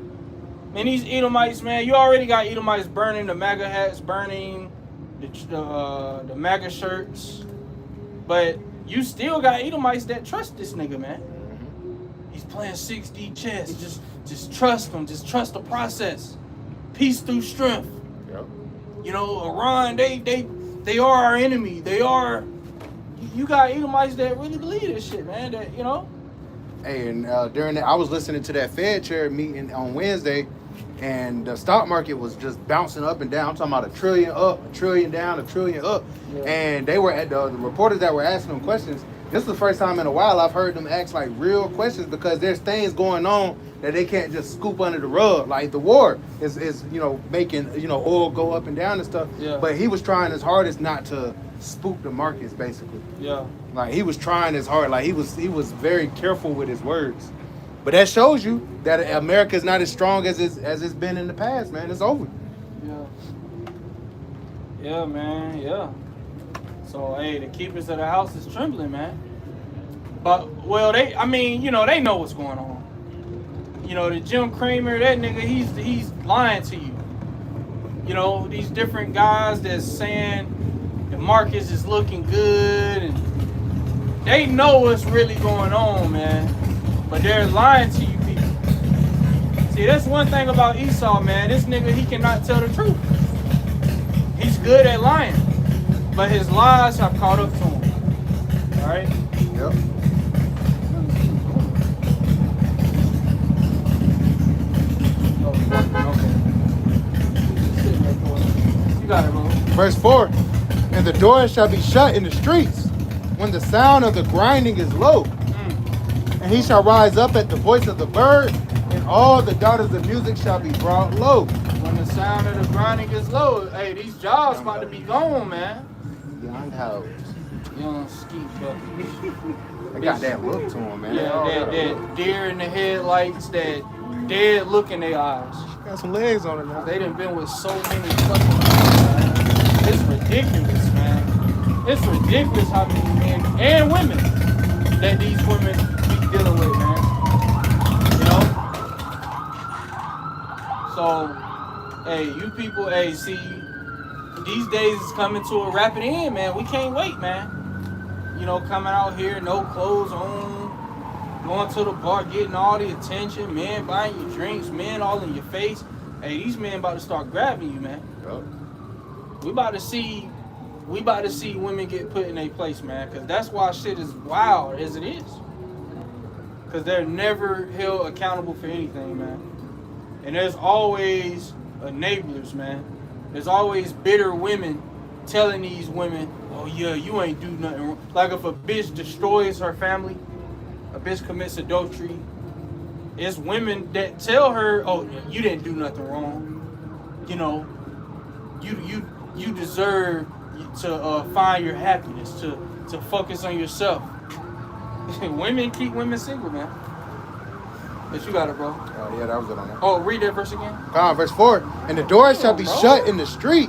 Man, these Edomites, man, you already got Edomites burning the MAGA hats, burning the MAGA shirts. But you still got Edomites that trust this nigga, man. He's playing 6D chess. Just trust him. Just trust the process. Peace through strength. Yep. You know, Iran, they are our enemy. They are. You got Edomites that really believe this shit, man. That, you know. Hey, and during that, I was listening to that Fed chair meeting on Wednesday, and the stock market was just bouncing up and down. I'm talking about $1 trillion up, $1 trillion down, $1 trillion up. Yeah. And they were at the reporters that were asking them questions. This is the first time in a while I've heard them ask like real questions, because there's things going on that they can't just scoop under the rug. Like the war is you know, making, you know, oil go up and down and stuff. Yeah. But he was trying his hardest not to spook the markets, basically. Yeah. Like he was trying his hard. Like he was very careful with his words. But that shows you that America is not as strong as it's been in the past, man. It's over. Yeah. Yeah, man. Yeah. So, hey, the keepers of the house is trembling, man. But, well, they know what's going on. You know, the Jim Cramer, that nigga, he's lying to you. You know, these different guys that's saying the markets is looking good, and they know what's really going on, man. But they're lying to you people. See, that's one thing about Esau, man. This nigga, he cannot tell the truth. He's good at lying. But his lies have caught up to him. All right? Yep. You got it, bro. Verse 4. And the doors shall be shut in the streets when the sound of the grinding is low. And he shall rise up at the voice of the bird, and all the daughters of music shall be brought low. When the sound of the grinding is low, hey, these jobs about to be gone, man. Young hoes. Young skeet, but They got that look to them, man. yeah, that deer in the headlights, that dead look in their eyes. Got some legs on it now. They done been with so many fucking man. It's ridiculous, man. It's ridiculous how many men and women that these women be dealing with, man. You know? So, hey, you people, hey, see, these days is coming to a rapid end, man. We can't wait, man. You know, coming out here, no clothes on, going to the bar, getting all the attention, men buying you drinks, men all in your face. Hey, these men about to start grabbing you, man. Yep. We about to see women get put in their place, man, because that's why shit is wild as it is. Because they're never held accountable for anything, man. And there's always enablers, man. There's always bitter women telling these women, oh yeah, you ain't do nothing wrong. Like if a bitch destroys her family, a bitch commits adultery, it's women that tell her, oh, you didn't do nothing wrong. You know, you deserve to find your happiness, to focus on yourself. Women keep women single, man. But you got it, bro. Yeah, that was it on there. Oh, read that verse again. Verse 4. And the doors shall be Bro. shut in the street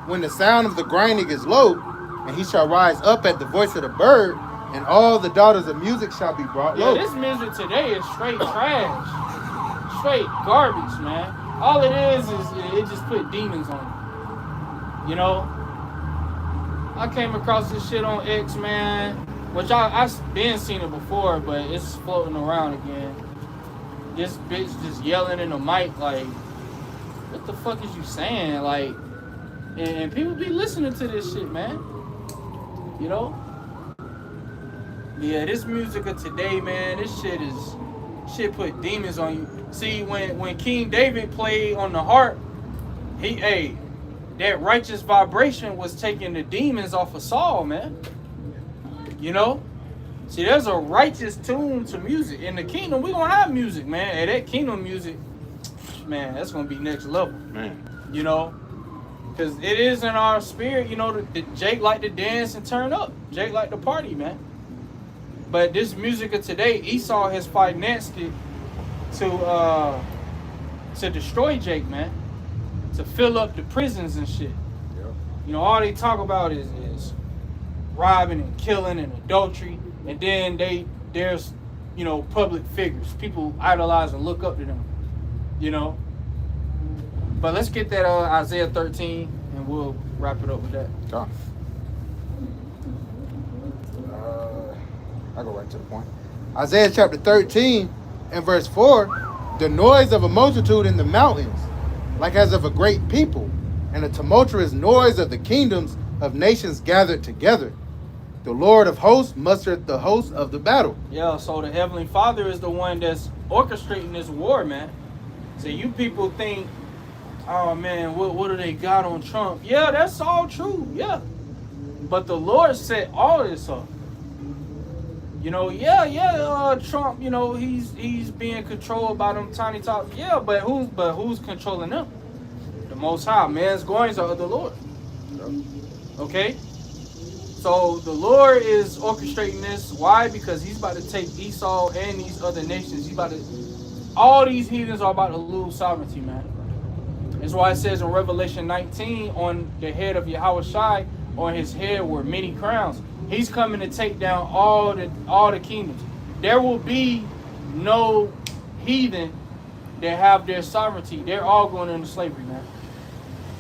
when the sound of the grinding is low, and he shall rise up at the voice of the bird, and all the daughters of music shall be brought Yeah, low. this music today is straight trash. Straight garbage, man. All it is it just put demons on it. You know? I came across this shit on X, man, which I've been seen it before, but it's floating around again. This bitch just yelling in the mic like, what the fuck is you saying? Like, and people be listening to this shit, man. You know? Yeah, this music of today, man, this shit put demons on you. See, when King David played on the harp, that righteous vibration was taking the demons off of Saul, man. You know? See, there's a righteous tune to music. In the kingdom, we gonna have music, man. And that kingdom music, man, that's gonna be next level. Man. You know? Because it is in our spirit, you know, Jake like to dance and turn up. Jake like to party, man. But this music of today, Esau has financed it to destroy Jake, man. To fill up the prisons and shit. Yep. You know, all they talk about is robbing and killing and adultery. And then there's, you know, public figures. People idolize and look up to them. You know? But let's get that Isaiah 13 and we'll wrap it up with that. Go. I'll go right to the point. Isaiah chapter 13 and verse 4. The noise of a multitude in the mountains, like as of a great people, and a tumultuous noise of the kingdoms of nations gathered together. The Lord of hosts mustered the hosts of the battle. Yeah, so the Heavenly Father is the one that's orchestrating this war, man. So you people think, oh man, what do they got on Trump? Yeah, that's all true, yeah. But the Lord set all this up. You know, Trump, you know, he's being controlled by them tiny tots. Yeah, but who's controlling them? The Most High. Man's goings are of the Lord. Okay? So the Lord is orchestrating this. Why? Because he's about to take Esau and these other nations. All these heathens are about to lose sovereignty, man. That's why it says in Revelation 19, on the head of Yahushua, on his head were many crowns. He's coming to take down all the kingdoms. There will be no heathen that have their sovereignty. They're all going into slavery, man.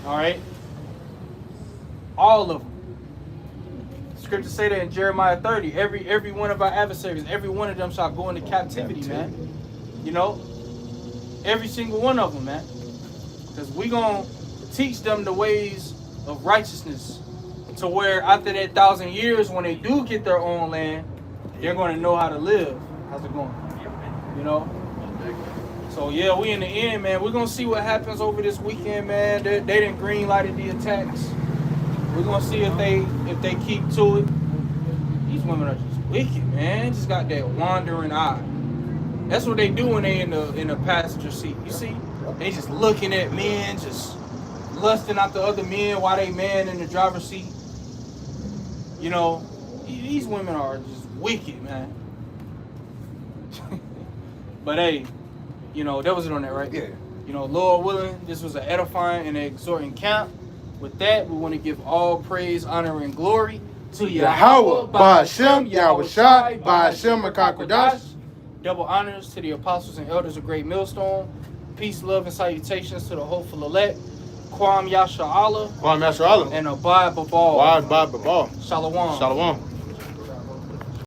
All right? All of them. Scripture say that in Jeremiah 30. Every one of our adversaries, every one of them shall go into captivity, man. You know? Every single one of them, man. Because we going to teach them the ways of righteousness. To where after that 1,000 years, when they do get their own land, they're going to know how to live. How's it going? You know? So yeah, we in the end, man. We're going to see what happens over this weekend, man. They didn't green lighted the attacks. We're going to see if they keep to it. These women are just wicked, man. Just got that wandering eye. That's what they do when they in the passenger seat. You see? They just looking at men, just lusting out the other men while they man in the driver's seat. You know, these women are just wicked, man. But hey, you know, that was it on that, right? Yeah. You know, Lord willing, this was an edifying and an exhorting camp. With that, we want to give all praise, honor, and glory to Yahweh, Ba'ashem, Yahushai, Ba'ashem, Akakwadash. Double honors to the apostles and elders of Great Millstone. Peace, love, and salutations to the hopeful elect. Kwam Yasha Allah. Kwam Yasha Allah. And Abad Babal. Abad Babal. Shalom. Shalom.